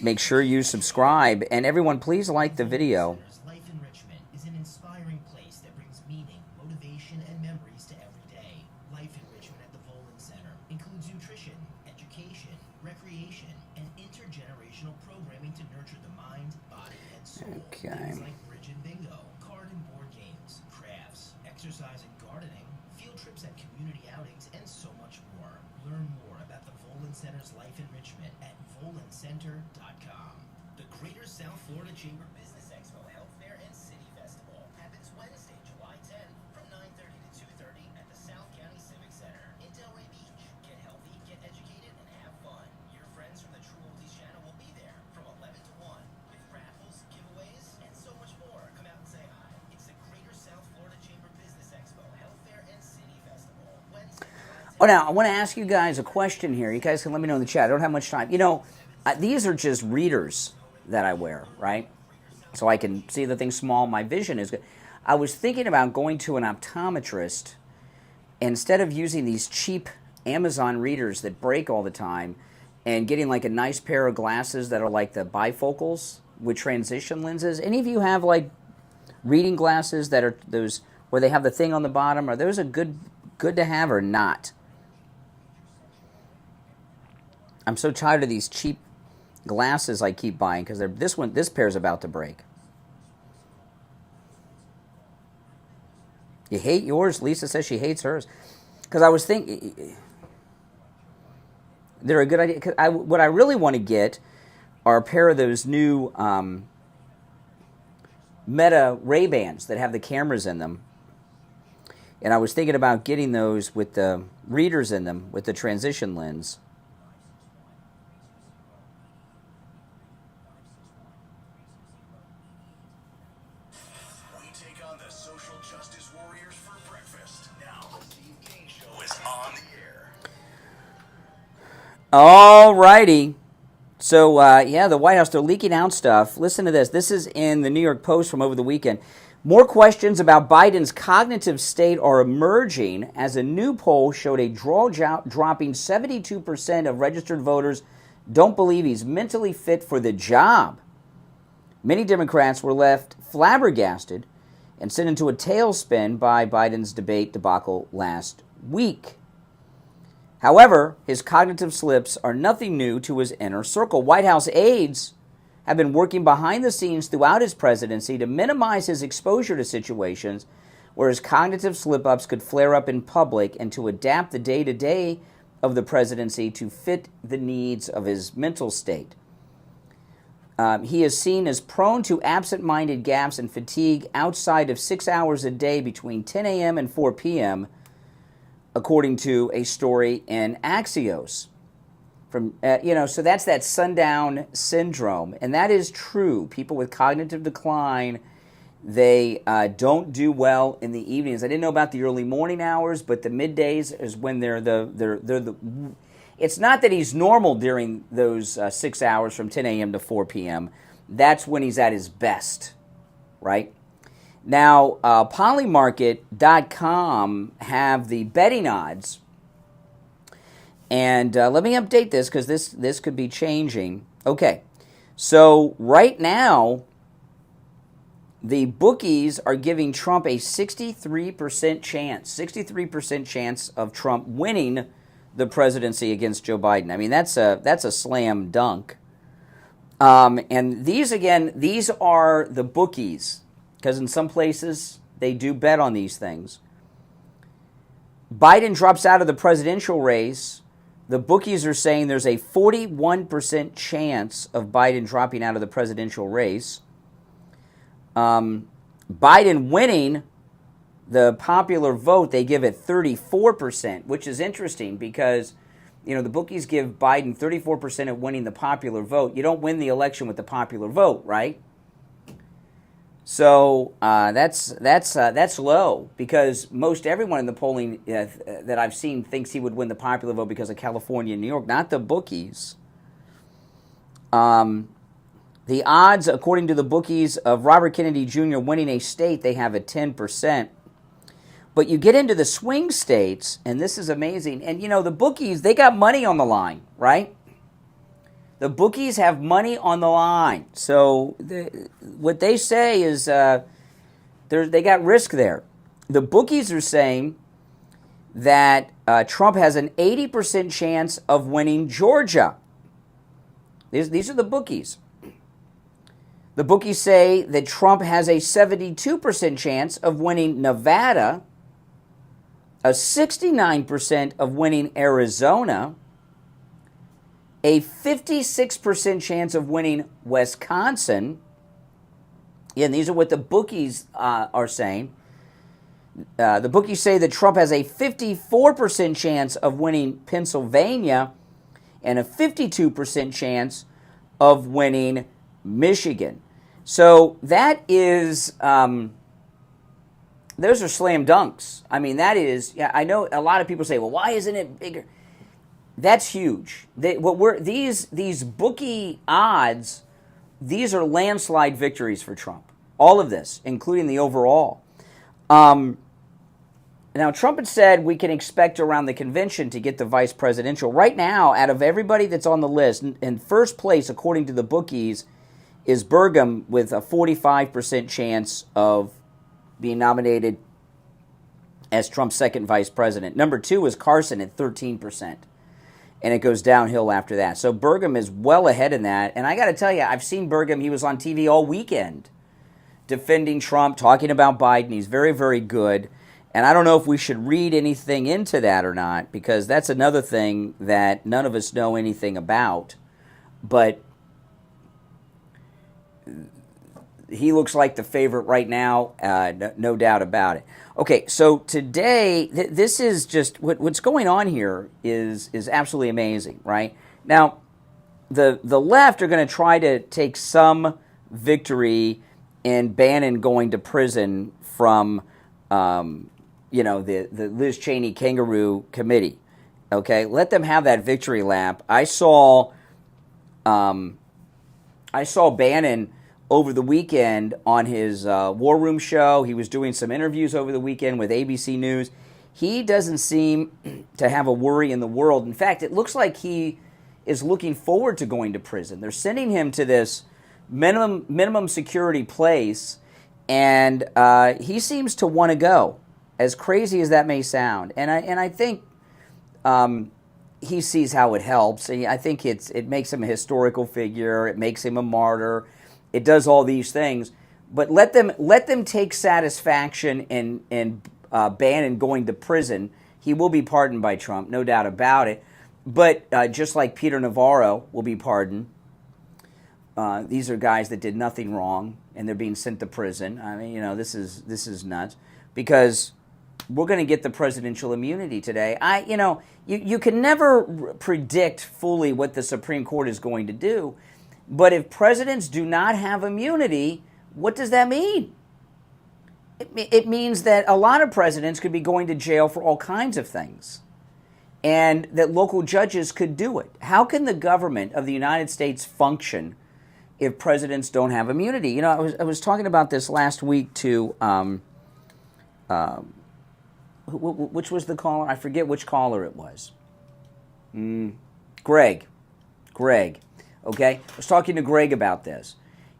make sure you subscribe. And everyone, please like the video. Life Enrichment is an inspiring place that brings meaning, motivation, and memories to every day. Life Enrichment at the Volin Center includes nutrition, education, recreation, and intergenerational programming to nurture the mind, body, and soul. Okay. Things like bridge and bingo, card and board games, crafts, exercise and gardening, field trips at community outings, and so much more. Learn more about the Volin Center's Life Enrichment at volincenter.com. The Greater South Florida Chamber Business Expo Health Fair and City Festival happens Wednesday, July 10th from 9:30 to 2:30 at the South County Civic Center in Delray Beach. Get healthy, get educated, and have fun. Your friends from the True Oldies channel will be there from 11 to 1 with raffles, giveaways, and so much more. Come out and say hi. It's the Greater South Florida Chamber Business Expo Health Fair and City Festival. Wednesday, July 10th. Oh, now, I want to ask you guys a question here. You guys can let me know in the chat. I don't have much time. These are just readers that I wear, right? So I can see the thing small. My vision is good. I was thinking about going to an optometrist. Instead of using these cheap Amazon readers that break all the time and getting like a nice pair of glasses that are like the bifocals with transition lenses. Any of you have like reading glasses that are those where they have the thing on the bottom? Are those a good to have or not? I'm so tired of these cheap glasses I keep buying because this pair's about to break. You hate yours? Lisa says she hates hers. Because I was thinking, they're a good idea. Cause what I really want to get are a pair of those new Meta Ray-Bans that have the cameras in them. And I was thinking about getting those with the readers in them, with the transition lens. We take on the social justice warriors for breakfast. Now, the Steve Kane Show is on the air. All righty. So, the White House, they're leaking out stuff. Listen to this. This is in the New York Post from over the weekend. More questions about Biden's cognitive state are emerging as a new poll showed a dropping 72% of registered voters don't believe he's mentally fit for the job. Many Democrats were left flabbergasted and sent into a tailspin by Biden's debate debacle last week. However, his cognitive slips are nothing new to his inner circle. White House aides have been working behind the scenes throughout his presidency to minimize his exposure to situations where his cognitive slip-ups could flare up in public and to adapt the day-to-day of the presidency to fit the needs of his mental state. He is seen as prone to absent-minded gaps and fatigue outside of 6 hours a day between 10 a.m. and 4 p.m., according to a story in Axios. So that's that sundown syndrome, and that is true. People with cognitive decline, they don't do well in the evenings. I didn't know about the early morning hours, but the middays is when they're the. It's not that he's normal during those 6 hours from 10 a.m. to 4 p.m. That's when he's at his best, right? Now, Polymarket.com have the betting odds. And let me update this because this could be changing. Okay, So right now, the bookies are giving Trump a 63% chance of Trump winning the presidency against Joe Biden. I mean, that's a slam dunk. And these are the bookies, because in some places they do bet on these things. Biden drops out of the presidential race. The bookies are saying there's a 41% chance of Biden dropping out of the presidential race. Biden winning the popular vote, they give it 34%, which is interesting because, the bookies give Biden 34% of winning the popular vote. You don't win the election with the popular vote, right? So that's low, because most everyone in the polling that I've seen thinks he would win the popular vote because of California and New York, not the bookies. The odds, according to the bookies, of Robert Kennedy Jr. winning a state, they have at 10%. But you get into the swing states, and this is amazing. And, the bookies, they got money on the line, right? The bookies have money on the line. So what they say is they got risk there. The bookies are saying that Trump has an 80% chance of winning Georgia. These are the bookies. The bookies say that Trump has a 72% chance of winning Nevada, a 69% of winning Arizona, a 56% chance of winning Wisconsin. And these are what the bookies are saying. The bookies say that Trump has a 54% chance of winning Pennsylvania and a 52% chance of winning Michigan. So that is, those are slam dunks. I mean, that is, I know a lot of people say, well, why isn't it bigger? That's huge. These bookie odds, these are landslide victories for Trump. All of this, including the overall. Now, Trump had said we can expect around the convention to get the vice presidential. Right now, out of everybody that's on the list, in first place, according to the bookies, is Burgum with a 45% chance of being nominated as Trump's second vice president. Number 2 is Carson at 13%. And it goes downhill after that. So Burgum is well ahead in that. And I got to tell you, I've seen Burgum. He was on TV all weekend defending Trump, talking about Biden. He's very, very good. And I don't know if we should read anything into that or not, because that's another thing that none of us know anything about. But he looks like the favorite right now, no doubt about it. Okay, so today, this is just, what's going on here is absolutely amazing, right? Now, the left are going to try to take some victory in Bannon going to prison from, the Liz Cheney Kangaroo Committee. Okay, let them have that victory lap. I saw Bannon over the weekend on his War Room show. He was doing some interviews over the weekend with ABC News. He doesn't seem to have a worry in the world. In fact, it looks like he is looking forward to going to prison. They're sending him to this minimum security place, and he seems to want to go, as crazy as that may sound. And I think he sees how it helps. I think it makes him a historical figure. It makes him a martyr. It does all these things, but let them take satisfaction in Bannon going to prison. He will be pardoned by Trump, no doubt about it. But just like Peter Navarro will be pardoned, these are guys that did nothing wrong, and they're being sent to prison. I mean, this is nuts, because we're going to get the presidential immunity today. You can never predict fully what the Supreme Court is going to do. But if presidents do not have immunity, what does that mean? It means that a lot of presidents could be going to jail for all kinds of things, and that local judges could do it. How can the government of the United States function if presidents don't have immunity? I was talking about this last week to, which was the caller? I forget which caller it was. Greg. Okay? I was talking to Greg about this.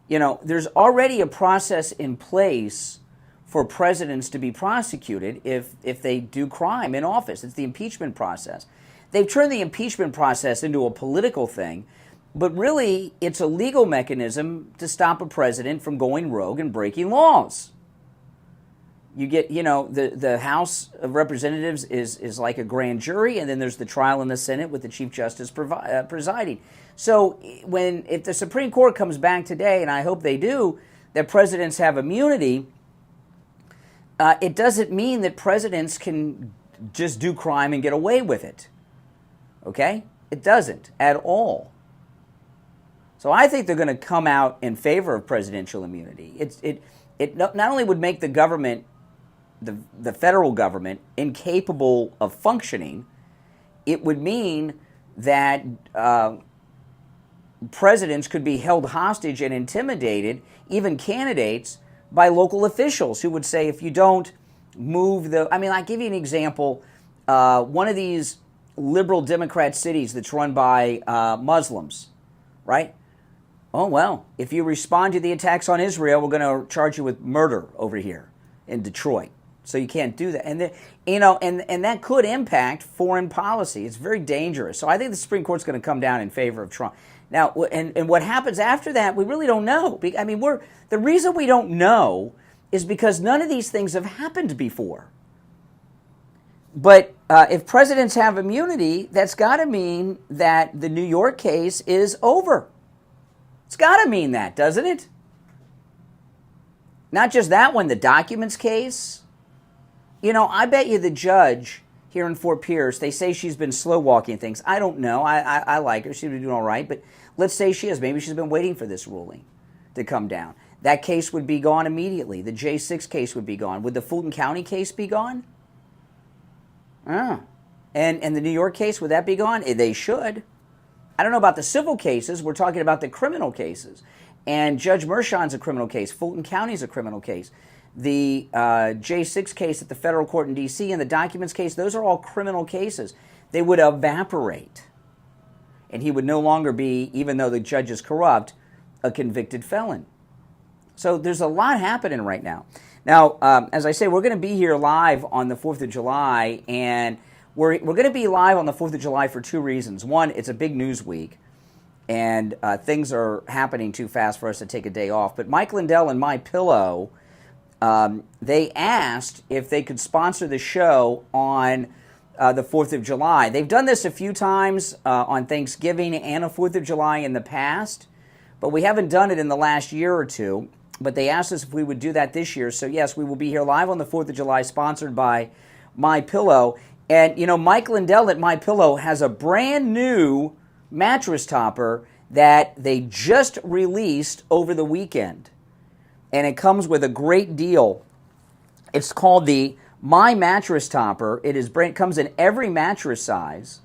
You know, there's already a process in place for presidents to be prosecuted if they do crime in office. It's the impeachment process. They've turned the impeachment process into a political thing, but really it's a legal mechanism to stop a president from going rogue and breaking laws. You get, you know, the House of Representatives is like a grand jury, and then there's the trial in the Senate with the Chief Justice presiding. So if the Supreme Court comes back today, and I hope they do, that presidents have immunity, it doesn't mean that presidents can just do crime and get away with it. Okay? It doesn't at all. So I think they're going to come out in favor of presidential immunity. It not only would make the government, the federal government, incapable of functioning, it would mean that presidents could be held hostage and intimidated, even candidates, by local officials who would say, if you don't move the... I mean, I'll give you an example. One of these liberal Democrat cities that's run by Muslims, right? Oh, well, if you respond to the attacks on Israel, we're going to charge you with murder over here in Detroit. So you can't do that. And, and that could impact foreign policy. It's very dangerous. So I think the Supreme Court's going to come down in favor of Trump. Now, and what happens after that, we really don't know. I mean, the reason we don't know is because none of these things have happened before. But if presidents have immunity, that's got to mean that the New York case is over. It's got to mean that, doesn't it? Not just that one, the documents case. You know, I bet you the judge here in Fort Pierce, they say she's been slow walking things. I don't know. I like her. She's been doing all right. But let's say she is. Maybe she's been waiting for this ruling to come down. That case would be gone immediately. The J6 case would be gone. Would the Fulton County case be gone? And the New York case, would that be gone? They should. I don't know about the civil cases. We're talking about the criminal cases. And Judge Mershon's a criminal case. Fulton County's a criminal case. The J6 case at the federal court in D.C. and the documents case, those are all criminal cases. They would evaporate. And he would no longer be, even though the judge is corrupt, a convicted felon. So there's a lot happening right now. Now, as I say, we're going to be here live on the 4th of July, and we're going to be live on the 4th of July for two reasons. One, it's a big news week, and things are happening too fast for us to take a day off. But Mike Lindell and MyPillow, they asked if they could sponsor the show on the 4th of July. They've done this a few times on Thanksgiving and the 4th of July in the past, but we haven't done it in the last year or two. But they asked us if we would do that this year. So, yes, we will be here live on the 4th of July, sponsored by MyPillow. And, you know, Mike Lindell at MyPillow has a brand new mattress topper that they just released over the weekend. And it comes with a great deal. It's called the My Mattress Topper. It comes in every mattress size,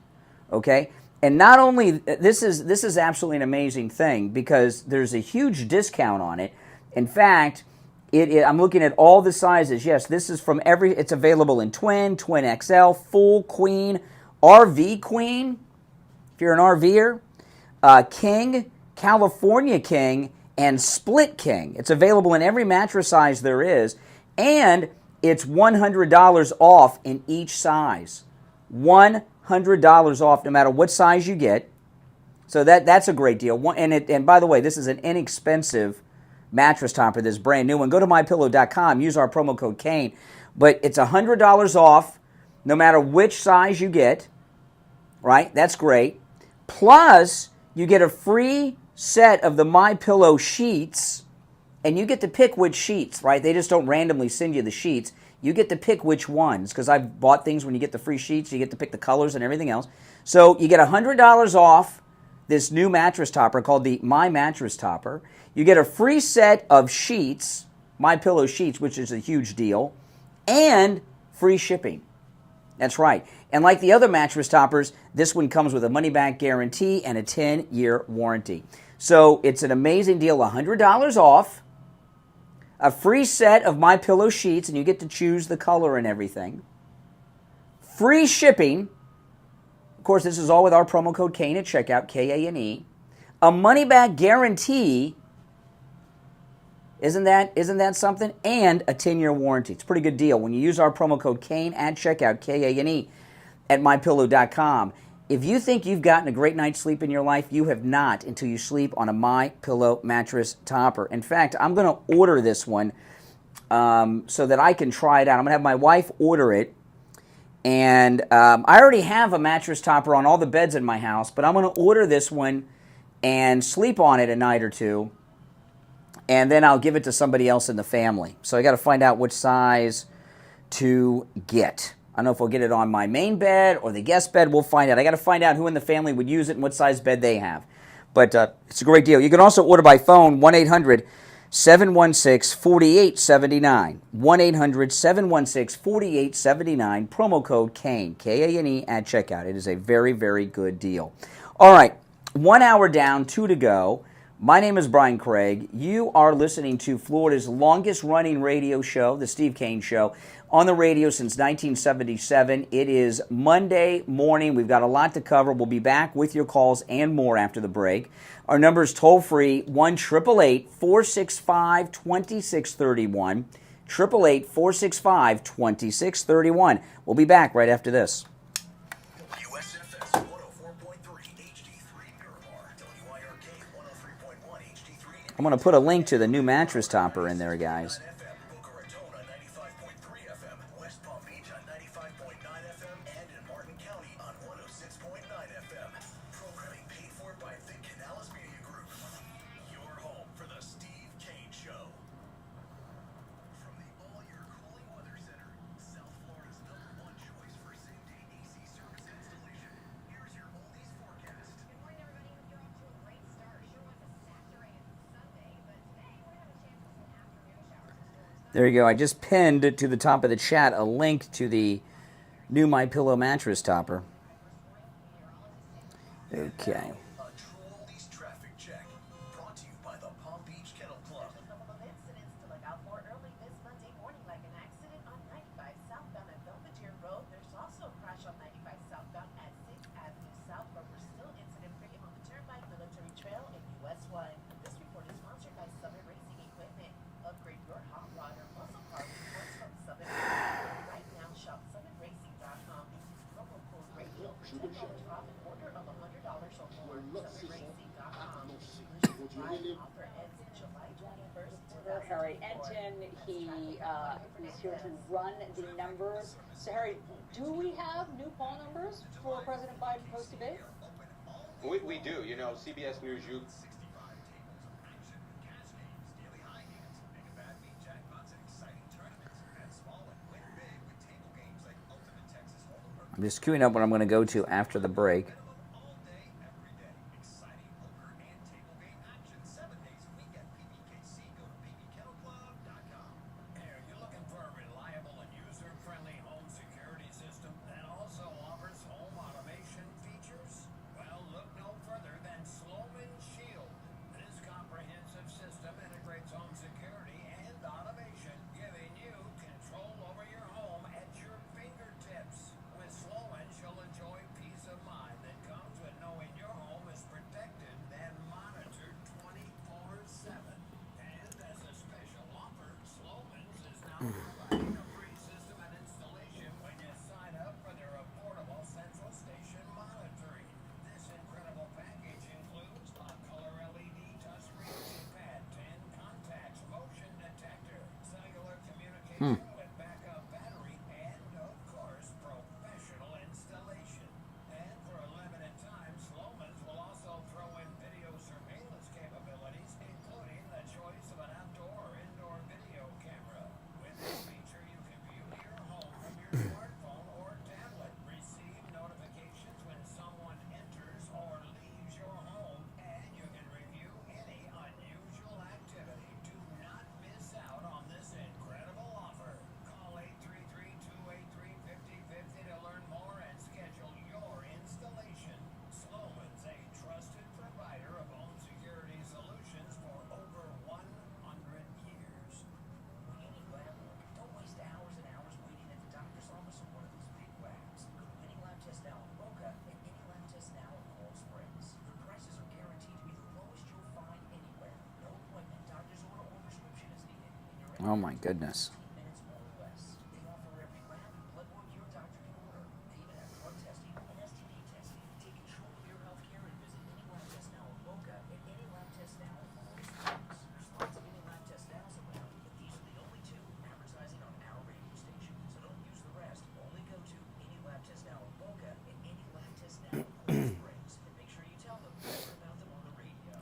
okay? And not only, this is absolutely an amazing thing because there's a huge discount on it. In fact, I'm looking at all the sizes. Yes, this is from it's available in twin, twin XL, full queen, RV queen, if you're an RVer, king, California king, and split king. It's available in every mattress size there is, and it's $100 off in each size. $100 off no matter what size you get. So that's a great deal. And by the way, this is an inexpensive mattress topper, this brand new one. Go to mypillow.com, use our promo code Kane. But it's $100 off no matter which size you get, right? That's great. Plus, you get a free set of the MyPillow sheets, and you get to pick which sheets, right? They just don't randomly send you the sheets. You get to pick which ones, because I've bought things when you get the free sheets, you get to pick the colors and everything else. So you get $100 off this new mattress topper called the My Mattress Topper. You get a free set of sheets, MyPillow sheets, which is a huge deal, and free shipping. That's right. And like the other mattress toppers, this one comes with a money-back guarantee and a 10-year warranty. So it's an amazing deal, $100 off, a free set of MyPillow sheets, and you get to choose the color and everything. Free shipping. Of course, this is all with our promo code Kane at checkout, Kane. a money-back guarantee. Isn't that something? And a 10-year warranty. It's a pretty good deal. When you use our promo code KANE at checkout, KANE, at MyPillow.com, if you think you've gotten a great night's sleep in your life, you have not until you sleep on a MyPillow mattress topper. In fact, I'm going to order this one so that I can try it out. I'm going to have my wife order it. And I already have a mattress topper on all the beds in my house, but I'm going to order this one and sleep on it a night or two. And then I'll give it to somebody else in the family. So I got to find out which size to get. I don't know if we'll get it on my main bed or the guest bed. We'll find out. I got to find out who in the family would use it and what size bed they have. But it's a great deal. You can also order by phone, 1-800-716-4879. 1-800-716-4879. Promo code KANE, K-A-N-E, at checkout. It is a very, very good deal. All right, 1 hour down, 2 to go. My name is Brian Craig. You are listening to Florida's longest-running radio show, The Steve Kane Show, on the radio since 1977. It is Monday morning. We've got a lot to cover. We'll be back with your calls and more after the break. Our number is toll-free, 1-888-465-2631, 888-465-2631. We'll be back right after this. I'm going to put a link to the new mattress topper in there, guys. There you go. I just pinned to the top of the chat a link to the new MyPillow mattress topper. Okay. Harry Enton, he's here to run the numbers. So Harry, do we have new poll numbers for President Biden post-debate? We do. You know, CBS News, I'm just queuing up what I'm going to go to after the break. Oh, my goodness.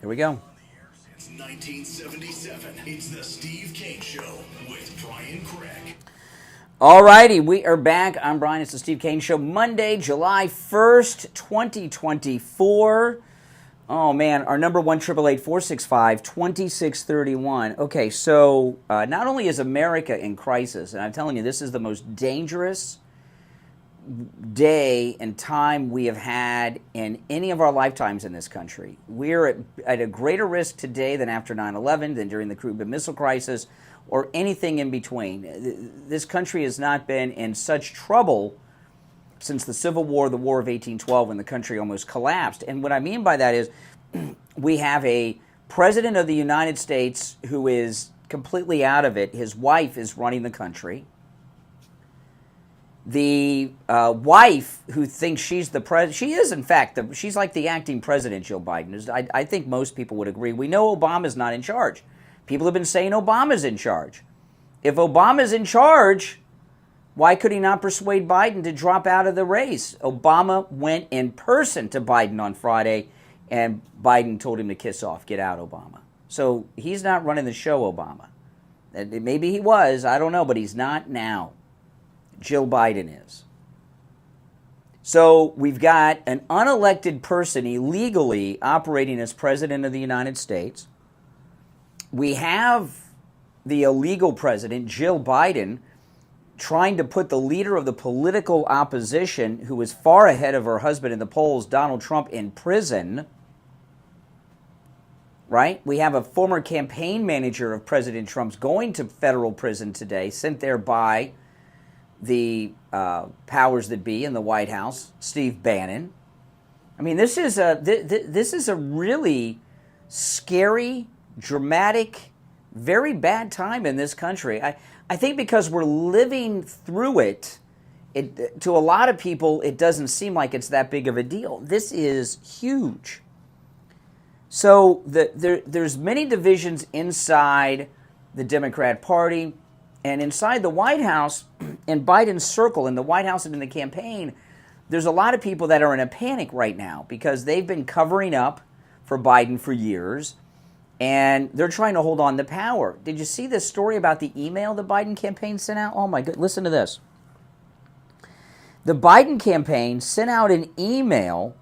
Here we go. Since 1977, it's the Steve Kane Show with Brian Craig. All righty, we are back. I'm Brian. It's the Steve Kane Show. Monday, July 1st, 2024. Oh, man. Our number 1-888-465-2631. Okay, so not only is America in crisis, and I'm telling you, this is the most dangerous day and time we have had in any of our lifetimes in this country. We're at a greater risk today than after 9/11, than during the Cuban Missile Crisis, or anything in between. This country has not been in such trouble since the Civil War, the War of 1812, when the country almost collapsed. And what I mean by that is we have a president of the United States who is completely out of it. His wife is running the country. The wife who thinks she's the president, she is in fact, she's like the acting president, Jill Biden. I think most people would agree. We know Obama's not in charge. People have been saying Obama's in charge. If Obama's in charge, why could he not persuade Biden to drop out of the race? Obama went in person to Biden on Friday, and Biden told him to kiss off. Get out, Obama. So he's not running the show, Obama. Maybe he was, I don't know, but he's not now. Jill Biden is. So we've got an unelected person illegally operating as president of the United States. We have the illegal president, Jill Biden, trying to put the leader of the political opposition, who is far ahead of her husband in the polls, Donald Trump, in prison. Right? We have a former campaign manager of President Trump's going to federal prison today, sent there by the powers that be in the White House, Steve Bannon. I mean, this is a really scary, dramatic, very bad time in this country. I think because we're living through it, to a lot of people, it doesn't seem like it's that big of a deal. This is huge. So there's many divisions inside the Democrat Party. And inside the White House, in Biden's circle, in the White House and in the campaign, there's a lot of people that are in a panic right now because they've been covering up for Biden for years, and they're trying to hold on to power. Did you see this story about the email the Biden campaign sent out? Oh, my God. Listen to this. The Biden campaign sent out an email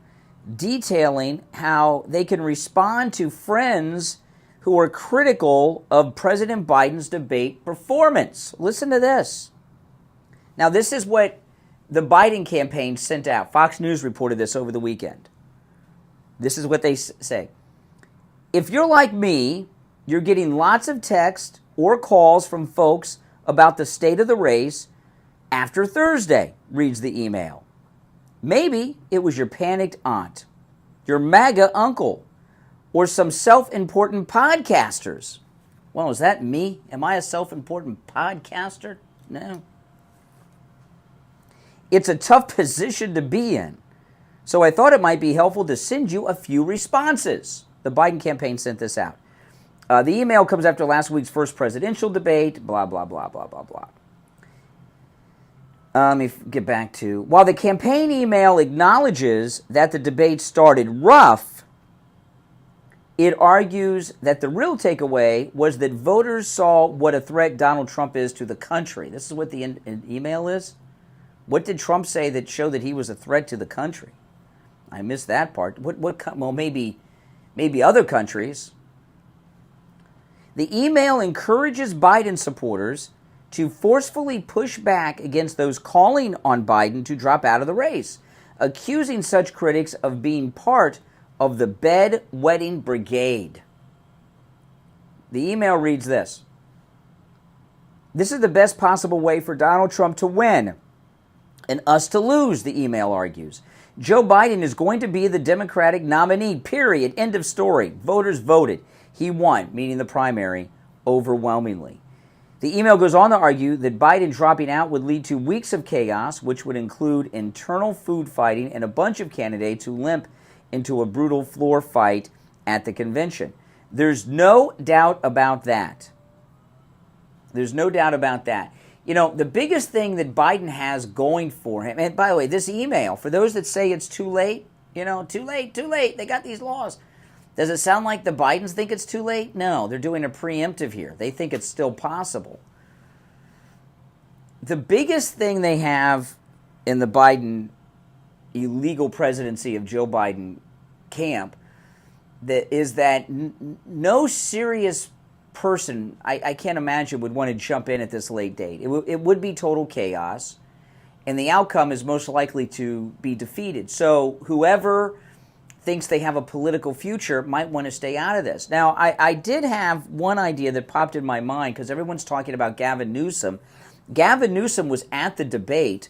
detailing how they can respond to friends who are critical of President Biden's debate performance. Listen to this. Now, this is what the Biden campaign sent out. Fox News reported this over the weekend. This is what they say. If you're like me, you're getting lots of text or calls from folks about the state of the race after Thursday, reads the email. Maybe it was your panicked aunt, your MAGA uncle, or some self-important podcasters. Well, is that me? Am I a self-important podcaster? No. It's a tough position to be in. So I thought it might be helpful to send you a few responses. The Biden campaign sent this out. The email comes after last week's first presidential debate, blah, blah, blah, blah, blah, blah. Let me get back to, while the campaign email acknowledges that the debate started rough, it argues that the real takeaway was that voters saw what a threat Donald Trump is to the country. This is what the email is. What did Trump say that showed that he was a threat to the country? I missed that part. Well, maybe other countries. The email encourages Biden supporters to forcefully push back against those calling on Biden to drop out of the race, accusing such critics of being part of the bedwetting brigade. The email reads this. This is the best possible way for Donald Trump to win and us to lose, the email argues. Joe Biden is going to be the Democratic nominee, period. End of story. Voters voted. He won, meaning the primary, overwhelmingly. The email goes on to argue that Biden dropping out would lead to weeks of chaos, which would include internal food fighting and a bunch of candidates who limp into a brutal floor fight at the convention. There's no doubt about that. There's no doubt about that. You know, the biggest thing that Biden has going for him, and by the way, this email, for those that say it's too late, you know, too late, they got these laws. Does it sound like the Bidens think it's too late? No, they're doing a preemptive here. They think it's still possible. The biggest thing they have in the Biden illegal presidency of Joe Biden camp is that no serious person, I can't imagine, would want to jump in at this late date. It would be total chaos, and the outcome is most likely to be defeated. So whoever thinks they have a political future might want to stay out of this. Now, I did have one idea that popped in my mind because everyone's talking about Gavin Newsom. Gavin Newsom was at the debate,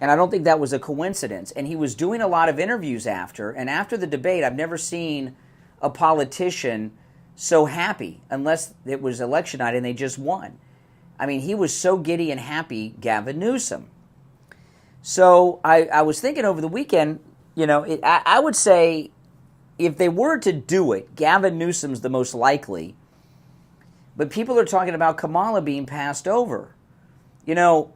and I don't think that was a coincidence. And he was doing a lot of interviews after. And after the debate, I've never seen a politician so happy, unless it was election night and they just won. I mean, he was so giddy and happy, Gavin Newsom. So I was thinking over the weekend, you know, I would say if they were to do it, Gavin Newsom's the most likely. But people are talking about Kamala being passed over. You know,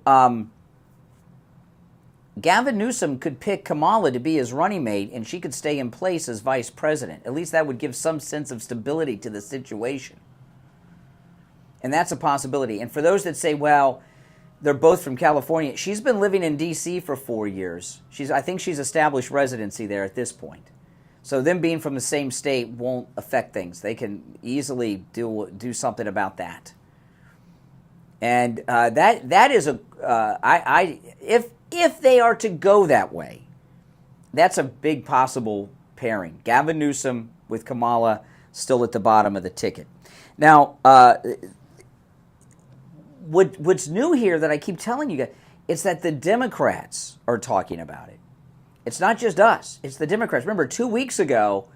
Gavin Newsom could pick Kamala to be his running mate, and she could stay in place as vice president. At least that would give some sense of stability to the situation. And that's a possibility. And for those that say, well, they're both from California, she's been living in D.C. for 4 years. I think she's established residency there at this point. So them being from the same state won't affect things. They can easily do something about that. And that is if they are to go that way, that's a big possible pairing. Gavin Newsom with Kamala still at the bottom of the ticket. Now, what's new here that I keep telling you guys, it's that the Democrats are talking about it. It's not just us. It's the Democrats. Remember, 2 weeks ago,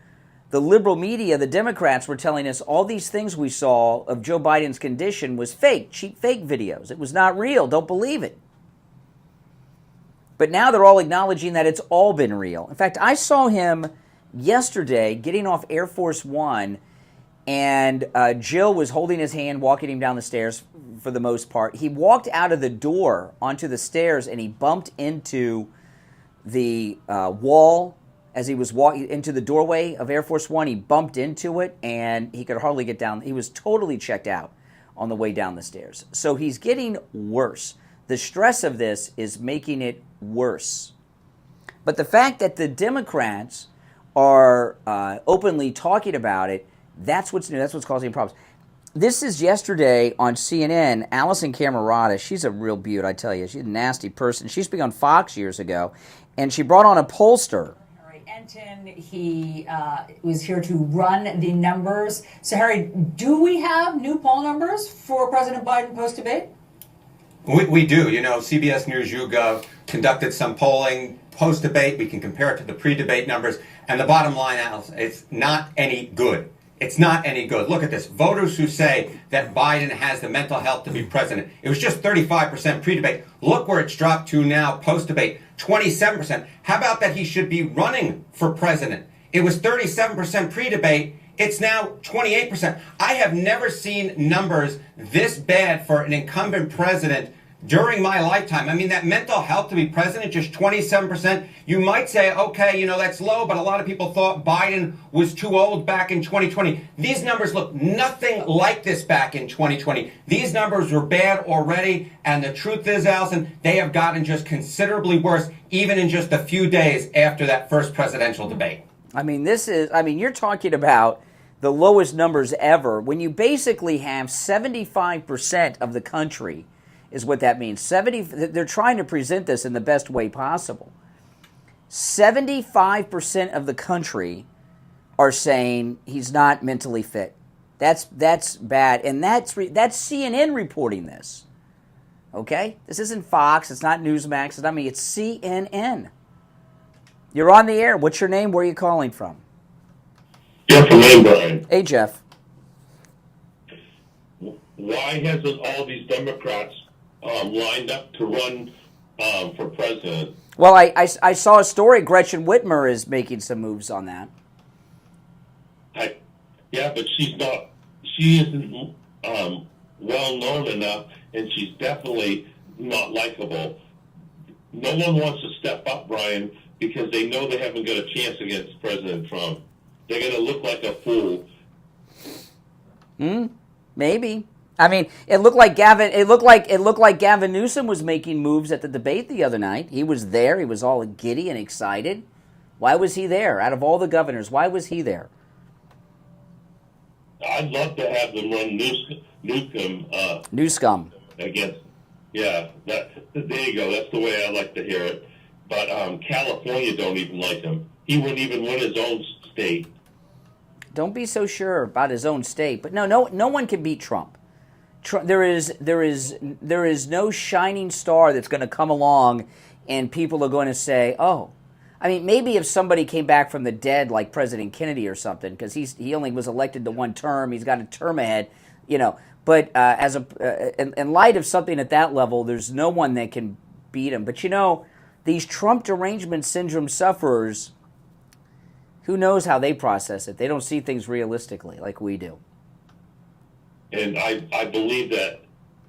the liberal media, the Democrats, were telling us all these things we saw of Joe Biden's condition was fake, cheap fake videos. It was not real. Don't believe it. But now they're all acknowledging that it's all been real. In fact, I saw him yesterday getting off Air Force One, and Jill was holding his hand, walking him down the stairs for the most part. He walked out of the door onto the stairs, and he bumped into the wall as he was walking into the doorway of Air Force One. He bumped into it, and he could hardly get down. He was totally checked out on the way down the stairs. So he's getting worse. The stress of this is making it worse. But the fact that the Democrats are openly talking about it, that's what's new. That's what's causing problems. This is yesterday on CNN. Allison Camerata, she's a real beaut, I tell you. She's a nasty person. She used to be on Fox years ago, and she brought on a pollster. Enton, he was here to run the numbers. So, Harry, do we have new poll numbers for President Biden post-debate? We do. You know, CBS News YouGov conducted some polling post-debate. We can compare it to the pre-debate numbers. And the bottom line, Alice, it's not any good. It's not any good. Look at this. Voters who say that Biden has the mental health to be president. It was just 35% pre-debate. Look where it's dropped to now post-debate, 27%. How about that he should be running for president? It was 37% pre-debate. It's now 28%. I have never seen numbers this bad for an incumbent president during my lifetime. I mean, that mental health to be president, just 27%. You might say, okay, you know, that's low, but a lot of people thought Biden was too old back in 2020. These numbers look nothing like this back in 2020. These numbers were bad already, and the truth is, Allison, they have gotten just considerably worse, even in just a few days after that first presidential debate. I mean, you're talking about the lowest numbers ever when you basically have 75% of the country is what that means. They're trying to present this in the best way possible. 75% of the country are saying he's not mentally fit. That's bad, and that's CNN reporting this. Okay, this isn't Fox. It's not Newsmax. It's not me. It's CNN. You're on the air. What's your name? Where are you calling from? Jeff from Maine, Brian. Hey, Jeff. why hasn't all these Democrats lined up to run for president? Well, I saw a story. Gretchen Whitmer is making some moves on that. Yeah, but she's not. She isn't well known enough, and she's definitely not likable. No one wants to step up, Brian, because they know they haven't got a chance against President Trump. They're going to look like a fool. Maybe. I mean, it looked like Gavin Newsom was making moves at the debate the other night. He was there. He was all giddy and excited. Why was he there? Out of all the governors, why was he there? I'd love to have them run Newscomb against. Yeah, there you go. That's the way I like to hear it. But California don't even like him. He wouldn't even win his own state. Don't be so sure about his own state. But no one can beat Trump. There is no shining star that's going to come along, and people are going to say, "Oh." I mean, maybe if somebody came back from the dead, like President Kennedy or something, because he only was elected to one term. He's got a term ahead, you know. But in light of something at that level, there's no one that can beat him. But you know, these Trump derangement syndrome sufferers, who knows how they process it? They don't see things realistically like we do. And I believe that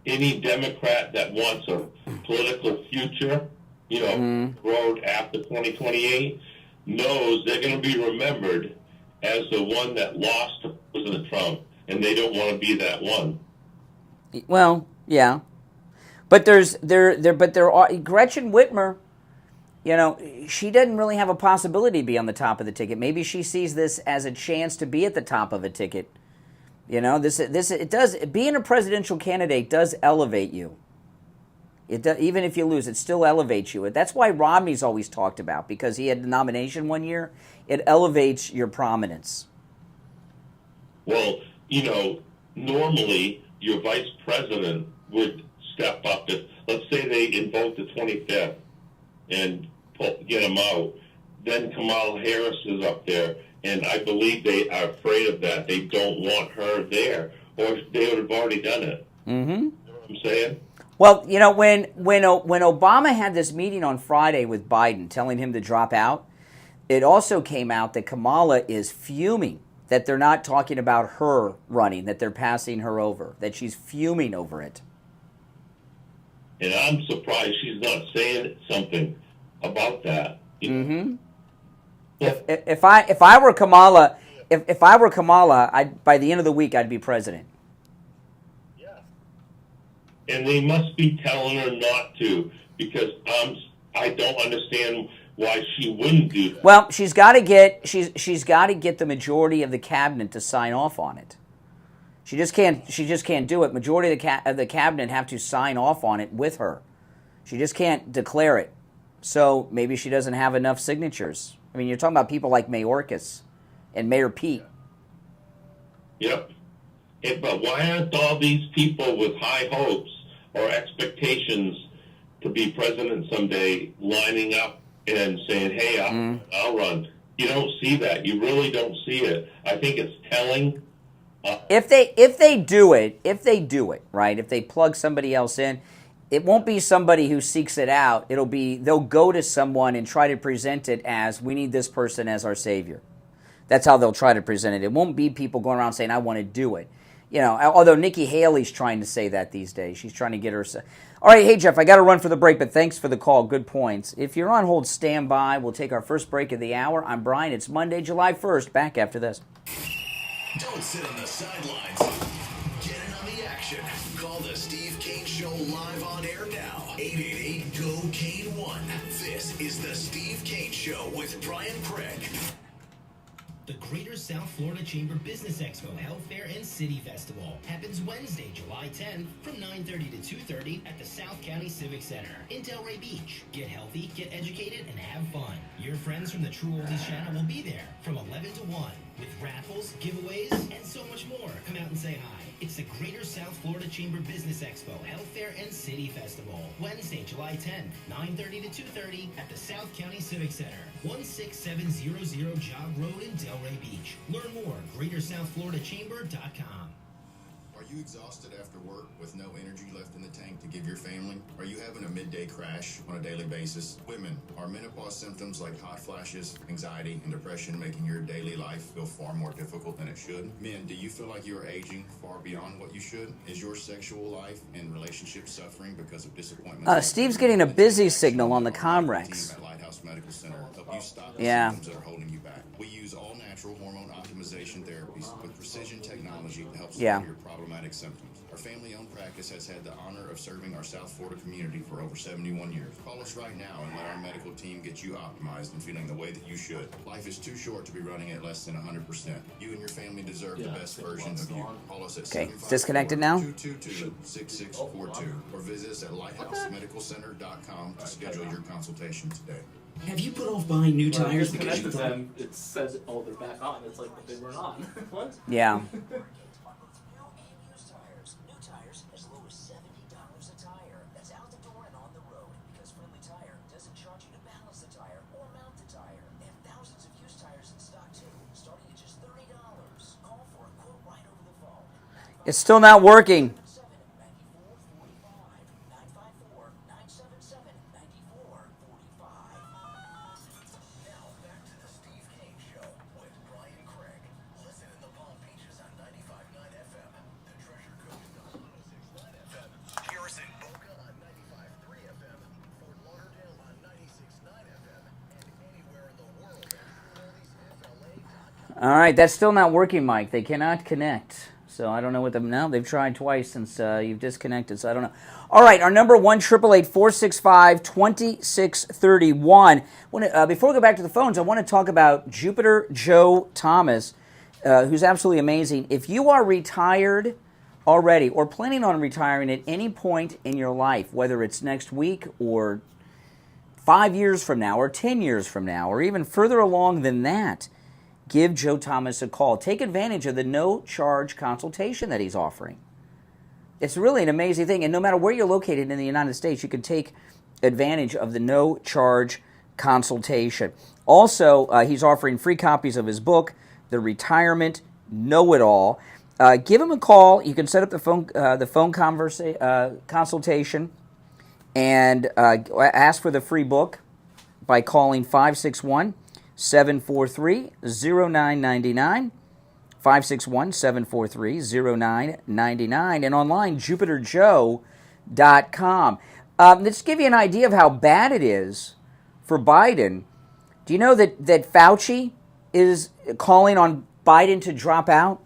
any Democrat that wants a political future, you know, road after 2028, knows they're going to be remembered as the one that lost to President Trump, and they don't want to be that one. Well, yeah, but there are Gretchen Whitmer. You know, she doesn't really have a possibility to be on the top of the ticket. Maybe she sees this as a chance to be at the top of a ticket. You know, it does. Being a presidential candidate does elevate you. It does, even if you lose, it still elevates you. That's why Romney's always talked about, because he had the nomination one year. It elevates your prominence. Well, you know, normally your vice president would step up. If, let's say they invoke the 25th and get him out, then Kamala Harris is up there, and I believe they are afraid of that. They don't want her there, or they would have already done it. Mm-hmm. You know what I'm saying? Well, you know, when Obama had this meeting on Friday with Biden telling him to drop out, it also came out that Kamala is fuming that they're not talking about her running, that they're passing her over, that she's fuming over it. And I'm surprised she's not saying something about that. Mm-hmm. If I were Kamala, by the end of the week I'd be president. And they must be telling her not to, because I don't understand why she wouldn't do that. Well, she's got to get the majority of the cabinet to sign off on it. She just can't do it. Majority of the cabinet have to sign off on it with her. She just can't declare it. So maybe she doesn't have enough signatures. I mean, you're talking about people like Mayorkas and Mayor Pete. Yep. But why aren't all these people with high hopes or expectations to be president someday lining up and saying, hey, I'll run? You don't see that. You really don't see it. I think it's telling. If they do it, right, if they plug somebody else in, it won't be somebody who seeks it out. They'll go to someone and try to present it as, we need this person as our savior. That's how they'll try to present it. It won't be people going around saying, I want to do it. You know, although Nikki Haley's trying to say that these days. She's trying to get her... All right, hey, Jeff, I got to run for the break, but thanks for the call. Good points. If you're on hold, stand by. We'll take our first break of the hour. I'm Brian. It's Monday, July 1st. Back after this. Don't sit on the sidelines. Get in on the action. Call the Steve Kane Show live on air now. 888-GO-KANE-1. This is the Steve Kane Show with Brian Craig. The Greater South Florida Chamber Business Expo Health Fair and City Festival happens Wednesday, July 10th from 9:30 to 2:30 at the South County Civic Center in Delray Beach. Get healthy, get educated, and have fun. Your friends from the True Oldies channel will be there from 11 to 1 with raffles, giveaways, and so much more. Come out and say hi. It's the Greater South Florida Chamber Business Expo Health Fair and City Festival. Wednesday, July 10th, 9:30 to 2:30 at the South County Civic Center, 16700 Jog Road in Delray Beach. Learn more at GreaterSouthFloridaChamber.com. Are you exhausted after work with no energy left in the tank to give your family? Are you having a midday crash on a daily basis? Women, are menopause symptoms like hot flashes, anxiety, and depression making your daily life feel far more difficult than it should? Men, do you feel like you are aging far beyond what you should? Is your sexual life and relationship suffering because of disappointment? Steve's getting a busy signal on the Comrex. Medical Center help you stop the Yeah. symptoms that are holding you back. We use all natural hormone optimization therapies with precision technology to help solve your problematic symptoms. Our family-owned practice has had the honor of serving our South Florida community for over 71 years. Call us right now and let our medical team get you optimized and feeling the way that you should. Life is too short to be running at less than 100%. You and your family deserve the best version of you. Call us at It's disconnected now? 222-6642 or visit us at lighthousemedicalcenter.com to schedule your consultation today. Have you put off buying new tires because you thought... It says, oh, they're back on. It's like they weren't on. What? Yeah. It's still not working. All right, that's still not working, Mike. They cannot connect. So I don't know what them now. They've tried twice since you've disconnected, so I don't know. All right, our number 1-888-465-2631. Before we go back to the phones, I want to talk about Jupiter Joe Thomas, who's absolutely amazing. If you are retired already or planning on retiring at any point in your life, whether it's next week or 5 years from now or 10 years from now or even further along than that, give Joe Thomas a call. Take advantage of the no-charge consultation that he's offering. It's really an amazing thing, and no matter where you're located in the United States, you can take advantage of the no-charge consultation. Also, he's offering free copies of his book, The Retirement Know-It-All. Give him a call. You can set up the phone consultation and ask for the free book by calling 561-743-0999, 561-743-0999, and online, jupiterjoe.com. Let's give you an idea of how bad it is for Biden. Do you know that Fauci is calling on Biden to drop out?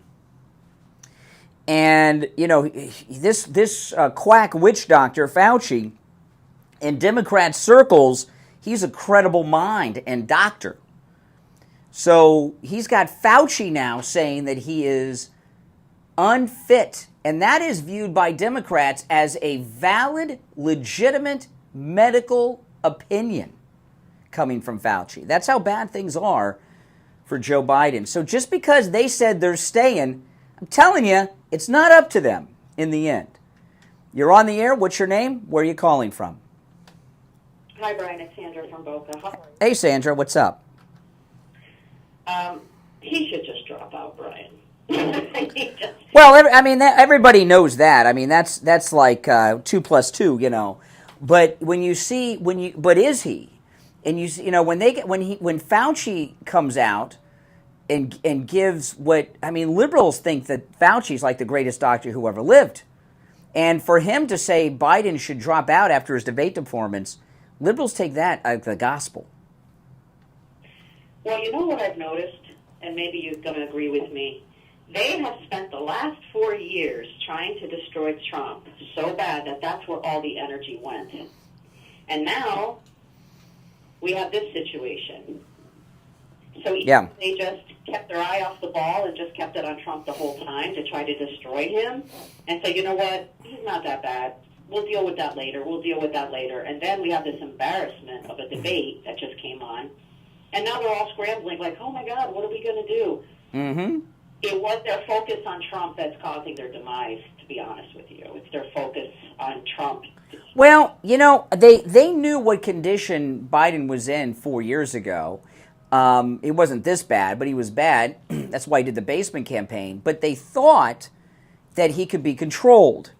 And, you know, this quack witch doctor, Fauci, in Democrat circles, he's a credible mind and doctor. So he's got Fauci now saying that he is unfit, and that is viewed by Democrats as a valid, legitimate medical opinion coming from Fauci. That's how bad things are for Joe Biden. So just because they said they're staying, I'm telling you, it's not up to them in the end. You're on the air. What's your name? Where are you calling from? Hi, Brian. It's Sandra from Boca. How are you? Hey, Sandra. What's up? He should just drop out, Brian. Well, I mean, everybody knows that. I mean, that's like 2 + 2, you know. But when you see but is he? And you know when Fauci comes out and gives liberals think that Fauci's like the greatest doctor who ever lived, and for him to say Biden should drop out after his debate performance, liberals take that as the gospel. Well, you know what I've noticed, and maybe you're going to agree with me. They have spent the last 4 years trying to destroy Trump so bad that that's where all the energy went. And now we have this situation. So they just kept their eye off the ball and just kept it on Trump the whole time to try to destroy him and say, you know what, he's not that bad. We'll deal with that later. And then we have this embarrassment of a debate that just came on. And now they're all scrambling like, oh, my God, what are we going to do? Mm-hmm. It was their focus on Trump that's causing their demise, to be honest with you. It's their focus on Trump. Well, you know, they knew what condition Biden was in 4 years ago. It wasn't this bad, but he was bad. That's why he did the basement campaign. But they thought that he could be controlled,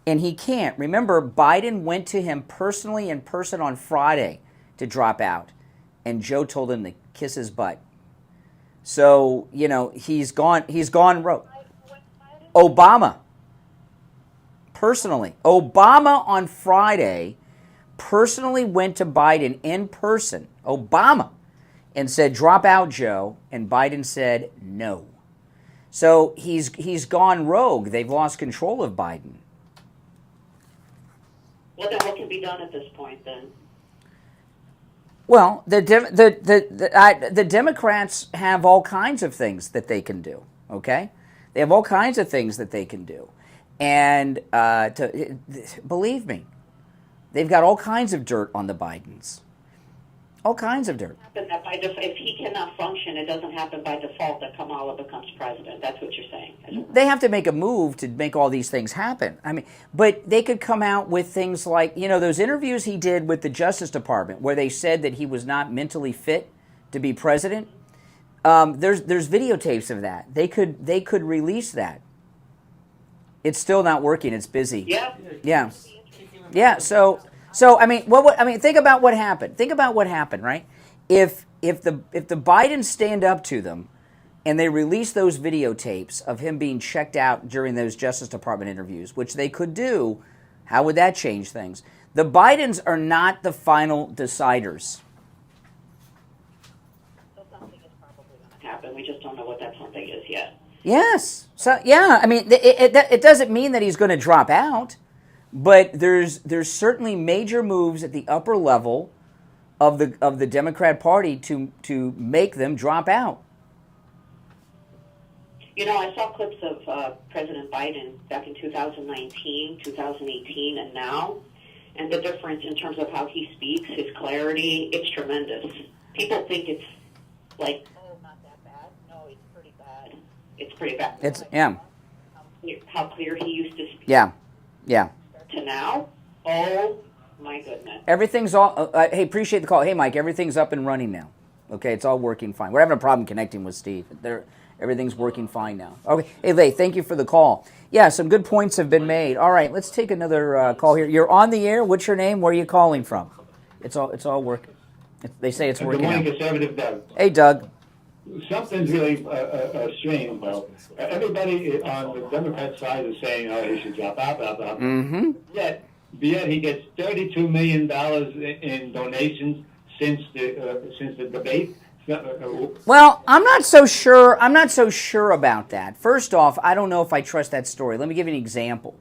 and he can't. Remember, Biden went to him personally in person on Friday to drop out, and Joe told him to kiss his butt. So, you know, he's gone rogue. Obama, personally. Obama on Friday personally went to Biden in person, Obama, and said, drop out, Joe, and Biden said no. So he's gone rogue. They've lost control of Biden. Well, then what can be done at this point, then? Well, the Democrats have all kinds of things that they can do, okay? They have all kinds of things that they can do. And believe me, they've got all kinds of dirt on the Bidens. All kinds of dirt. If he cannot function, it doesn't happen by default that Kamala becomes president. That's what you're saying. They have to make a move to make all these things happen. I mean, but they could come out with things like, you know, those interviews he did with the Justice Department where they said that he was not mentally fit to be president. There's videotapes of that. They could release that. It's still not working. It's busy. Yeah. So I mean, think about what happened. Think about what happened, right? If the Bidens stand up to them, and they release those videotapes of him being checked out during those Justice Department interviews, which they could do, how would that change things? The Bidens are not the final deciders. So something is probably going to happen. We just don't know what that something is yet. Yes. So yeah, I mean, it doesn't mean that he's going to drop out. But there's certainly major moves at the upper level of the Democrat Party to make them drop out. You know, I saw clips of President Biden back in 2019, 2018, and now, and the difference in terms of how he speaks, his clarity, it's tremendous. People think it's like, oh, not that bad. No, it's pretty bad. It's pretty bad. How clear he used to speak. Yeah. To now, oh my goodness. Everything's all, hey, appreciate the call. Hey, Mike, everything's up and running now. Okay, it's all working fine. We're having a problem connecting with Steve. Everything's working fine now. Okay, hey, Leigh, thank you for the call. Yeah, some good points have been made. All right, let's take another call here. You're on the air. What's your name? Where are you calling from? It's all working. They say it's working. Good morning, out. Conservative Doug. Hey, Doug. Something's really strange. Well, everybody on the Democrat side is saying, "Oh, he should drop out." Mm-hmm. Yet he gets $32 million in donations since the debate. Well, I'm not so sure. I'm not so sure about that. First off, I don't know if I trust that story. Let me give you an example.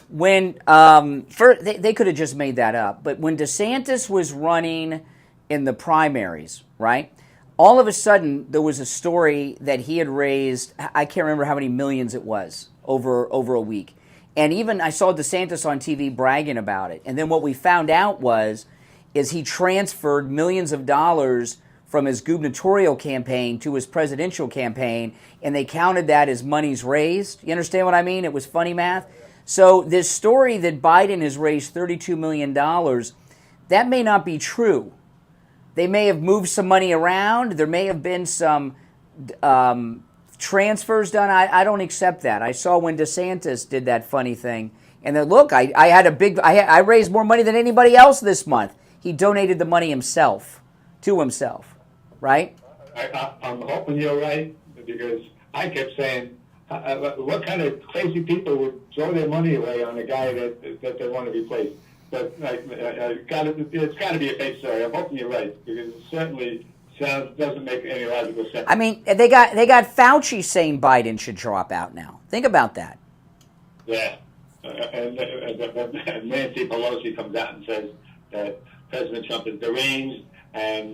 When they could have just made that up, but when DeSantis was running in the primaries, right? All of a sudden, there was a story that he had raised, I can't remember how many millions it was, over a week. And even I saw DeSantis on TV bragging about it. And then what we found out is he transferred millions of dollars from his gubernatorial campaign to his presidential campaign, and they counted that as monies raised. You understand what I mean? It was funny math. So this story that Biden has raised $32 million, that may not be true. They may have moved some money around. There may have been some transfers done. I don't accept that. I saw when DeSantis did that funny thing. And then, look, I raised more money than anybody else this month. He donated the money to himself, right? I'm hoping you're right, because I kept saying, what kind of crazy people would throw their money away on a guy that they want to replace? But it's got to be a fake story. I'm hoping you're right, because it certainly doesn't make any logical sense. I mean, they got Fauci saying Biden should drop out now. Think about that. Yeah, and Nancy Pelosi comes out and says that President Trump is deranged and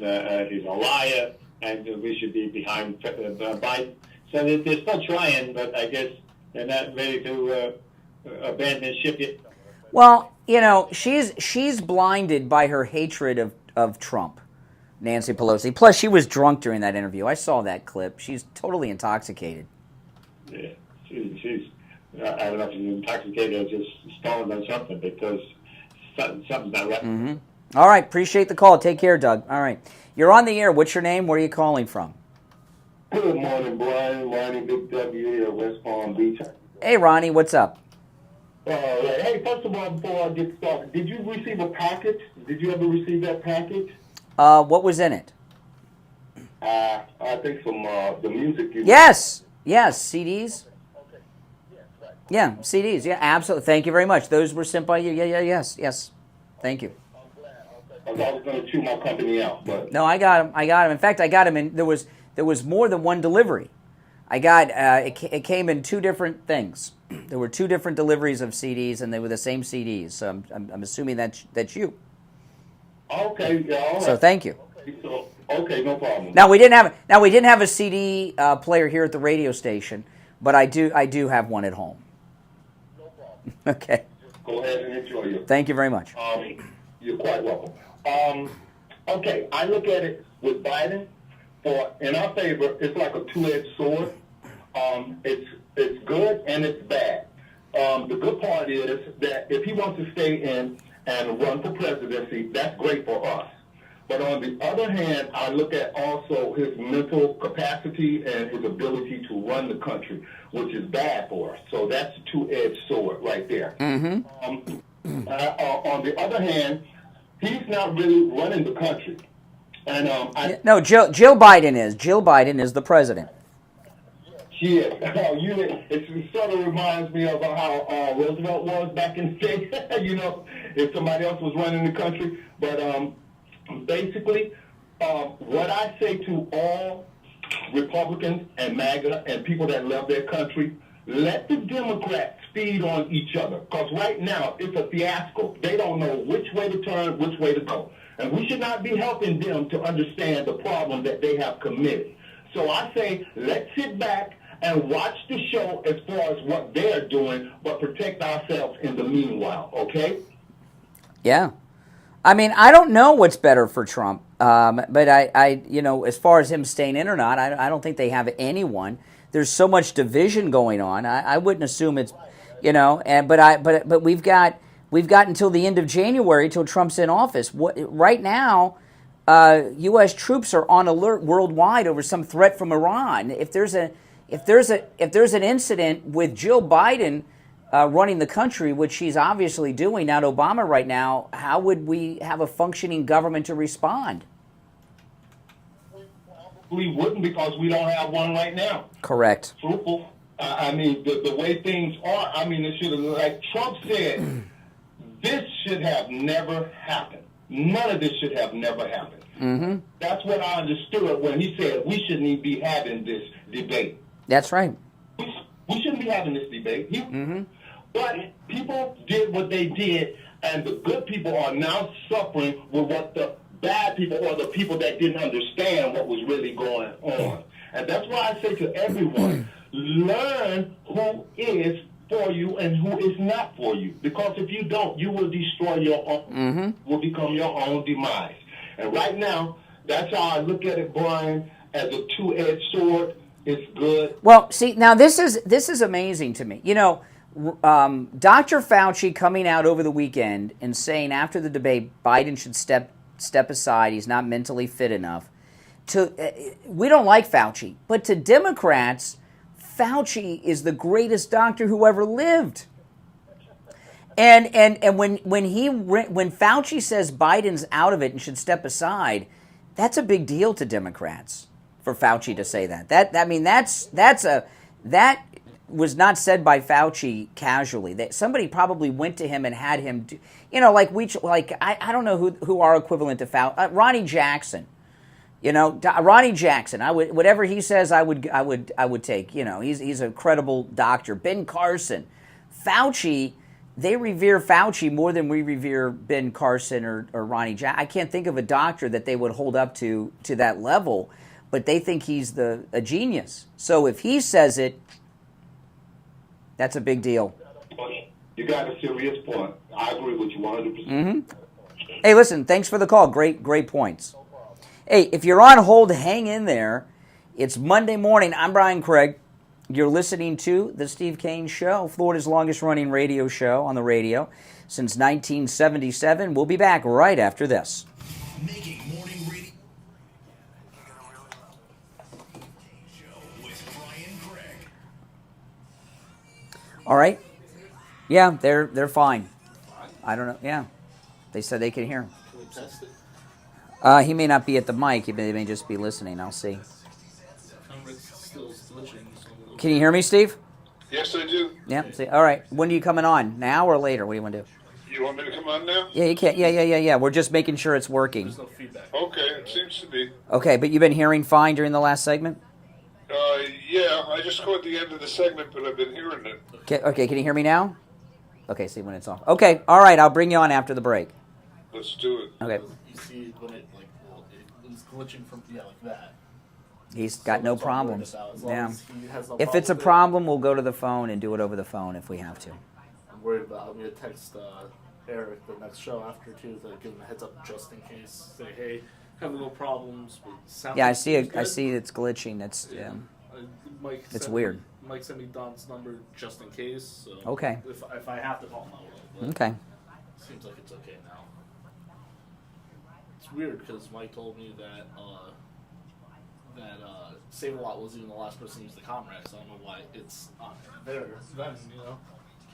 he's a liar, and we should be behind Biden. So they're still trying, but I guess they're not ready to abandon ship yet. Well, you know, she's blinded by her hatred of Trump, Nancy Pelosi. Plus, she was drunk during that interview. I saw that clip. She's totally intoxicated. Yeah, she's I don't know if she's intoxicated or just stoned on something, because something's not right. Mm-hmm. All right, appreciate the call. Take care, Doug. All right. You're on the air. What's your name? Where are you calling from? Good morning, Brian. Ronnie Big W here, West Palm Beach. Hey, Ronnie, what's up? Hey, first of all, before I get started, did you receive a package? Did you ever receive that package? What was in it? I think some the music. Yes, CDs. Yeah, CDs. Yeah, absolutely. Thank you very much. Those were sent by you. Yeah, yes. Thank you. I was going to chew my company out, but no, I got them. In fact, I got them in. There was more than one delivery. I got it came in two different things. There were two different deliveries of CDs, and they were the same CDs. So I'm assuming that's you. Okay. Yeah. All right. So thank you. Okay, no problem. Now we didn't have a CD player here at the radio station, but I do have one at home. No problem. Okay. Go ahead and enjoy it. Thank you very much. You're quite welcome. Okay, I look at it with Biden. In our favor, it's like a two-edged sword. It's good and it's bad. The good part is that if he wants to stay in and run for presidency, that's great for us. But on the other hand, I look at also his mental capacity and his ability to run the country, which is bad for us. So that's a two-edged sword right there. Mm-hmm. On the other hand, he's not really running the country. And no, Jill Biden is. Jill Biden is the president. She is. It sort of reminds me of how Roosevelt was back in the day. If somebody else was running the country. But basically, what I say to all Republicans and MAGA and people that love their country, let the Democrats feed on each other. Because right now, it's a fiasco. They don't know which way to turn, which way to go. And we should not be helping them to understand the problem that they have committed. So I say, let's sit back and watch the show as far as what they're doing, but protect ourselves in the meanwhile, okay? Yeah. I mean, I don't know what's better for Trump, but I as far as him staying in or not, I don't think they have anyone. There's so much division going on. I wouldn't assume it's, but we've got until the end of January till Trump's in office. Right now, U.S. troops are on alert worldwide over some threat from Iran. If there's an incident with Jill Biden running the country, which she's obviously doing, not Obama right now, how would we have a functioning government to respond? We wouldn't, because we don't have one right now. Correct. Truthful. I mean, the way things are, it should have, like Trump said, this should have never happened. None of this should have never happened. Mm-hmm. That's what I understood when he said we shouldn't even be having this debate. That's right. We shouldn't be having this debate. But people did what they did, and the good people are now suffering with what the bad people or the people that didn't understand what was really going on. And that's why I say to everyone, learn who is for you and who is not for you. Because if you don't, you will destroy your own, will become your own demise. And right now, that's how I look at it, Brian, as a two-edged sword. It's good. Well, see, now this is amazing to me. Dr. Fauci coming out over the weekend and saying after the debate, Biden should step aside. He's not mentally fit enough. We don't like Fauci, but to Democrats, Fauci is the greatest doctor who ever lived. And when Fauci says Biden's out of it and should step aside, that's a big deal to Democrats for Fauci to say that. That was not said by Fauci casually. That somebody probably went to him and had him do, I don't know who our equivalent to Fauci, Ronnie Jackson. Ronnie Jackson. Whatever he says, I would take. He's a credible doctor. Ben Carson, Fauci. They revere Fauci more than we revere Ben Carson or Ronnie Jackson. I can't think of a doctor that they would hold up to that level, but they think he's a genius. So if he says it, that's a big deal. You got a serious point. I agree with you 100%. Mm-hmm. Hey, listen, thanks for the call. Great points. Hey, if you're on hold, hang in there. It's Monday morning. I'm Brian Craig. You're listening to The Steve Kane Show, Florida's longest-running radio show on the radio since 1977. We'll be back right after this. Making morning radio show with Brian Craig. All right. Yeah, they're fine. I don't know. Yeah, they said they can hear him. Can we test it? He may not be at the mic. He may just be listening. I'll see. Still glitching. Can you hear me, Steve? Yes, I do. Yeah. See. All right. When are you coming on? Now or later? What do you want to do? You want me to come on now? Yeah, you can. Yeah. We're just making sure it's working. There's no feedback. Okay, it seems to be. Okay, but you've been hearing fine during the last segment? Yeah, I just caught the end of the segment, but I've been hearing it. Okay, can you hear me now? Okay, see when it's off. Okay, all right, I'll bring you on after the break. Let's do it. Okay. You see when it's glitching from like that. He's got no problems. Yeah. Has no If it's a problem, we'll go to the phone and do it over the phone if we have to. I'm worried about. I'm gonna text Eric the next show after too to give him a heads up just in case. Say, hey, having no problems with sound. Yeah, I see it. I see it's glitching. It's it's weird. Mike sent me Don's number just in case. So Okay. If I have to call him, I will. Okay. Seems like it's okay now. It's weird because Mike told me that Save-A-Lot was even the last person to use the Comrex. I don't know why it's on there then, you know.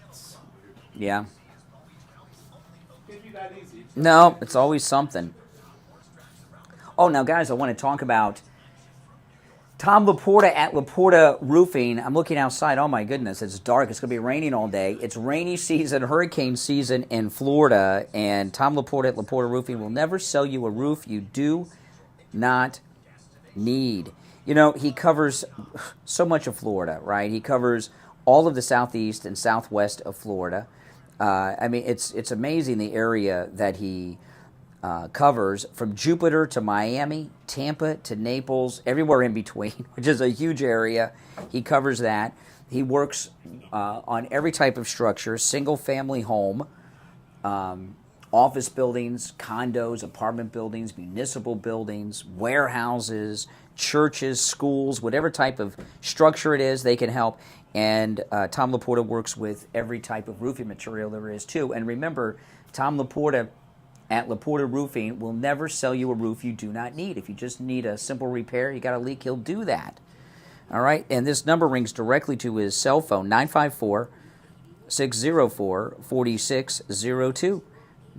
It's weird. Yeah. Can't be that easy. No, it's always something. Oh, now, guys, I want to talk about Tom Laporta at Laporta Roofing. I'm looking outside. Oh, my goodness. It's dark. It's going to be raining all day. It's rainy season, hurricane season in Florida. And Tom Laporta at Laporta Roofing will never sell you a roof you do not need. You know, he covers so much of Florida, right? He covers all of the southeast and southwest of Florida. I mean, it's amazing the area that he covers, from Jupiter to Miami, Tampa to Naples, everywhere in between, which is a huge area. He covers that. He works on every type of structure, single-family home, office buildings, condos, apartment buildings, municipal buildings, warehouses, churches, schools, whatever type of structure it is, they can help. And Tom Laporta works with every type of roofing material there is, too. And remember, Tom Laporta at Laporta Roofing will never sell you a roof you do not need. If you just need a simple repair, you got a leak, he'll do that. All right? And this number rings directly to his cell phone, 954-604-4602.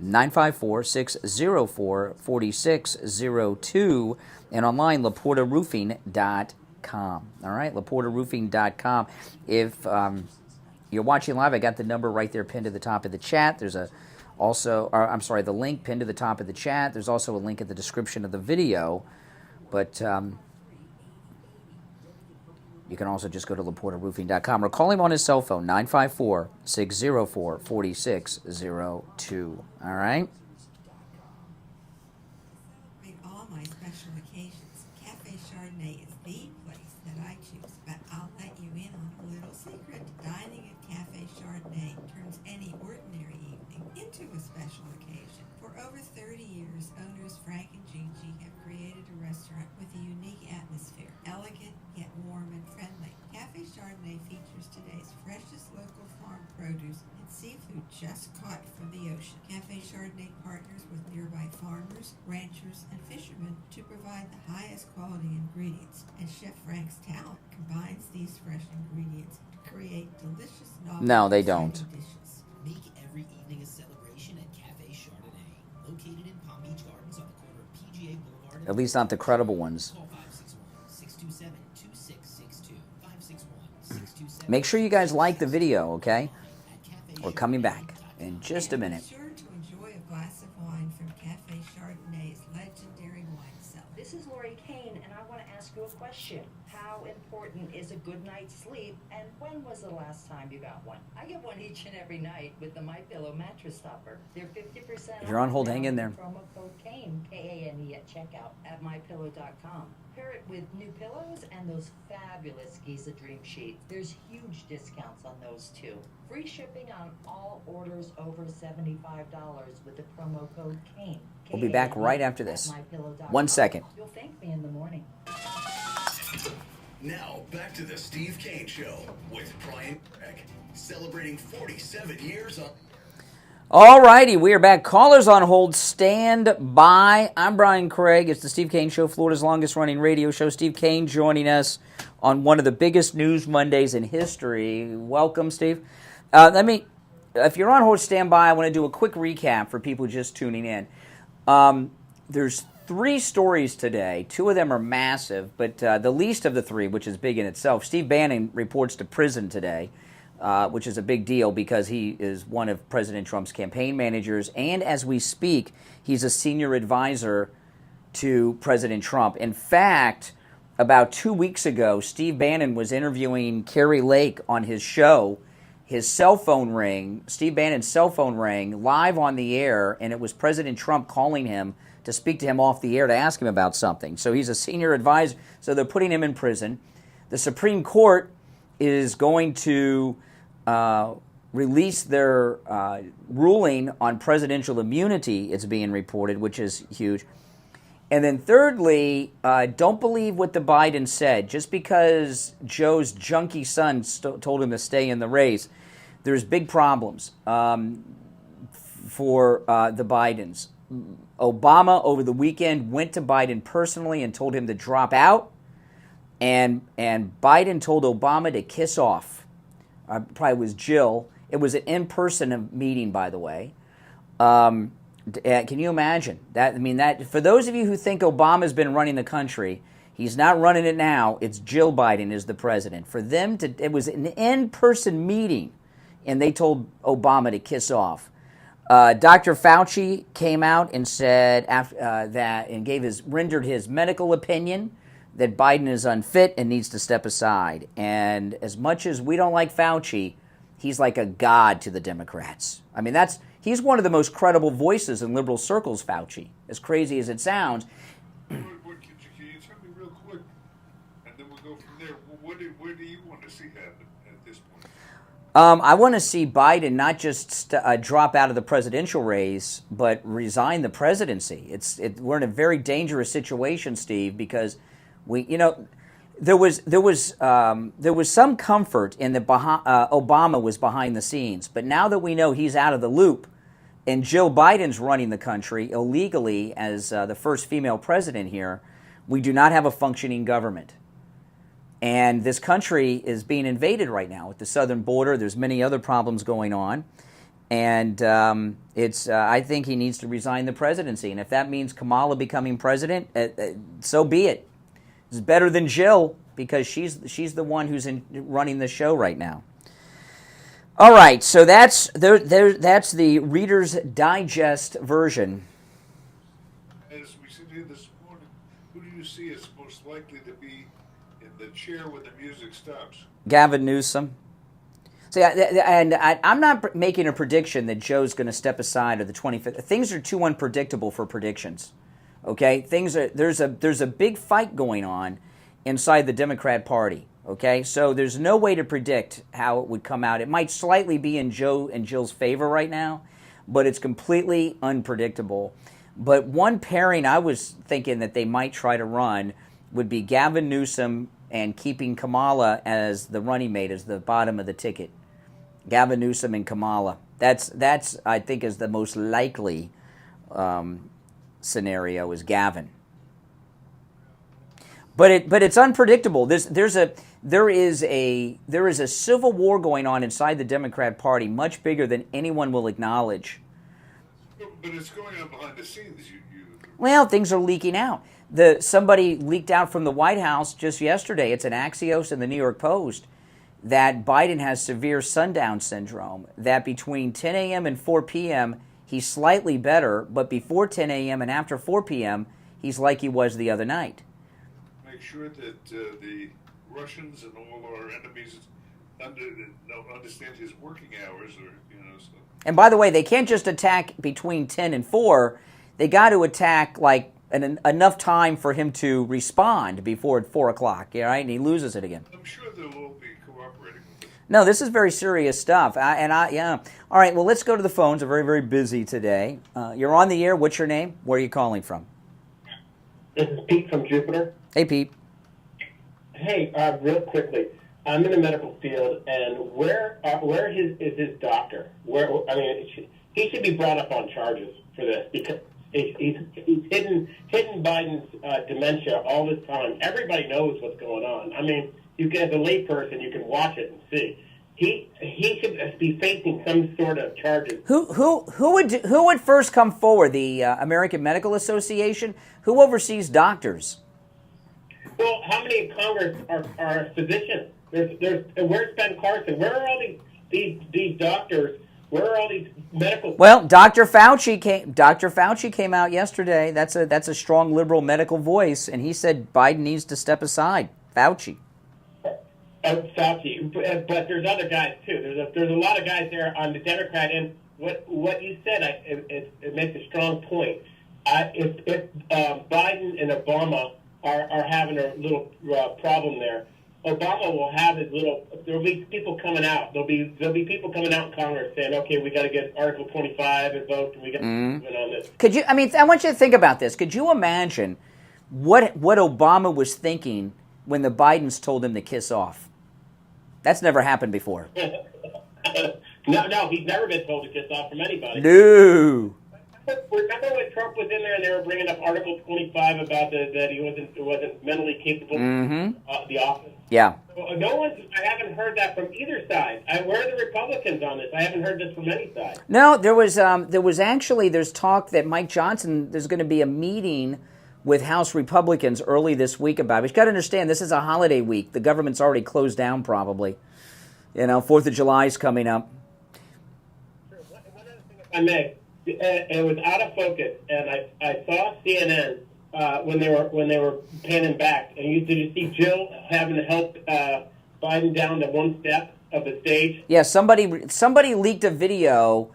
954-604-4602. And online, LaportaRoofing.com. All right, LaportaRoofing.com. If you're watching live, I got the number right there pinned to the top of the chat. There's the link pinned to the top of the chat. There's also a link in the description of the video. But you can also just go to LaportaRoofing.com or call him on his cell phone, 954-604-4602. All right? All my special occasions. Cafe Chardonnay is the place that I choose, but I'll let you in on a little secret. Dining at Cafe Chardonnay turns any ordinary evening into a special occasion. For over 30 years, owners Frank and Gigi have created a restaurant with a unique atmosphere, elegant yet warm and friendly. Cafe Chardonnay features today's freshest local farm produce and seafood just caught from the ocean. Cafe Chardonnay partners with nearby farmers, ranchers, and fishermen to provide the highest quality ingredients. And Chef Frank's talent combines these fresh ingredients to create delicious, novel, No, they don't. dishes. Make every evening a celebration at Cafe Chardonnay, located in Palm Beach Gardens on the corner of PGA Boulevard. At least not the credible ones. Call 561-627-2662. 561-627. Make sure you guys like the video, okay? We're coming back in just a minute. Be sure to enjoy a glass of wine from Cafe Chardonnay's legendary wine cellar. This is Lori Kane, and I want to ask you a question. How important is a good night's sleep, and when was the last time you got one? I get one each and every night with the MyPillow mattress topper. They're 50% If you're on hold, off hang now in with there. Promo code KANE, K-A-N-E, at checkout at MyPillow.com. Pair it with new pillows and those fabulous Giza Dream Sheets. There's huge discounts on those too. Free shipping on all orders over $75 with the promo code KANE. We'll be back right after this. 1 second. You'll thank me in the morning. Now, back to the Steve Kane Show with Brian Craig, celebrating 47 years on... All righty, we are back. Callers on hold, stand by. I'm Brian Craig. It's the Steve Kane Show, Florida's longest-running radio show. Steve Kane joining us on one of the biggest news Mondays in history. Welcome, Steve. If you're on hold, stand by. I want to do a quick recap for people just tuning in. There's 3 stories today. 2 of them are massive, but the least of the 3, which is big in itself, Steve Bannon reports to prison today. Which is a big deal because he is one of President Trump's campaign managers, and as we speak, he's a senior advisor to President Trump. In fact, about 2 weeks ago, Steve Bannon was interviewing Carrie Lake on his show. His cell phone rang, Steve Bannon's cell phone rang live on the air, and it was President Trump calling him to speak to him off the air to ask him about something. So he's a senior advisor, so they're putting him in prison. The Supreme Court is going to release their ruling on presidential immunity, it's being reported, which is huge. And then thirdly, don't believe what the Biden said. Just because Joe's junkie son told him to stay in the race, there's big problems for the Bidens. Obama over the weekend went to Biden personally and told him to drop out, and Biden told Obama to kiss off. Probably was Jill. It was an in-person meeting, by the way. Can you imagine that? I mean, that for those of you who think Obama's been running the country, he's not running it now. It's Jill Biden is the president. For them to, it was an in-person meeting, and they told Obama to kiss off. Dr. Fauci came out and said and rendered his medical opinion that Biden is unfit and needs to step aside. And as much as we don't like Fauci, he's like a god to the Democrats. I mean, he's one of the most credible voices in liberal circles, Fauci, as crazy as it sounds. Can you tell me real quick, and then we'll go from there. Where do you want to see happen at this point? I want to see Biden not just drop out of the presidential race, but resign the presidency. We're in a very dangerous situation, Steve, because there was some comfort in that Obama was behind the scenes, but now that we know he's out of the loop, and Jill Biden's running the country illegally as the first female president here, we do not have a functioning government. And this country is being invaded right now at the southern border. There's many other problems going on. And I think he needs to resign the presidency. And if that means Kamala becoming president, so be it. It's better than Jill because she's the one who's running the show right now. All right, so that's the Reader's Digest version. As we sit here this morning, who do you see as most likely to be in the chair when the music stops? Gavin Newsom. So, and I'm not making a prediction that Joe's going to step aside of the 25th. Things are too unpredictable for predictions. Okay, there's a big fight going on inside the Democrat Party. Okay, so there's no way to predict how it would come out. It might slightly be in Joe and Jill's favor right now, but it's completely unpredictable. But one pairing I was thinking that they might try to run would be Gavin Newsom and keeping Kamala as the running mate, as the bottom of the ticket. Gavin Newsom and Kamala. That's I think is the most likely scenario is Gavin. But it's unpredictable. There is a civil war going on inside the Democrat Party, much bigger than anyone will acknowledge. But it's going on behind the scenes. Well, things are leaking out. Somebody leaked out from the White House just yesterday. It's an Axios in the New York Post that Biden has severe sundown syndrome. That between 10 a.m. and 4 p.m. he's slightly better, but before 10 a.m. and after 4 p.m. he's like he was the other night. Make sure that the Russians and all our enemies understand his working hours, So. And by the way, they can't just attack between 10 and 4. They got to attack like enough time for him to respond before 4 o'clock, right? And he loses it again. I'm sure they'll all be cooperating with it. No, this is very serious stuff. Yeah. All right, well, let's go to the phones. We're very, very busy today. You're on the air. What's your name? Where are you calling from? This is Pete from Jupiter. Hey, Pete. Hey, real quickly, I'm in the medical field, and where is his doctor? he should be brought up on charges for this because he's hidden Biden's dementia all this time. Everybody knows what's going on. I mean, you can, as a layperson, you can watch it and see. He should be facing some sort of charges. Who would first come forward? The American Medical Association? Who oversees doctors? Well, how many in Congress are physicians? Where's Ben Carson? Where are all these doctors? Where are all these medical? Well, Dr. Fauci came out yesterday. That's a strong liberal medical voice, and he said Biden needs to step aside. Fauci. Fauci, but there's other guys too. There's a lot of guys there on the Democrat, and what you said, it makes a strong point. If Biden and Obama are having a little problem there, Obama will have his little. There'll be people coming out. There'll be people coming out in Congress saying, "Okay, we got to get Article 25 and vote, and we got to move on this." Could you? I mean, I want you to think about this. Could you imagine what Obama was thinking when the Bidens told him to kiss off? That's never happened before. No, he's never been told to kiss off from anybody. No. Remember when Trump was in there and they were bringing up Article 25 about that he wasn't mentally capable of the office? Yeah. Well, I haven't heard that from either side. Where are the Republicans on this? I haven't heard this from any side. No, there's talk that Mike Johnson, there's going to be a meeting with House Republicans early this week about it. You've got to understand, this is a holiday week. The government's already closed down probably. 4th of July is coming up. Sure. One other thing, if I may. It was out of focus, and I saw CNN when they were panning back. And did you see Jill having to help Biden down to one step of the stage? Yeah, somebody leaked a video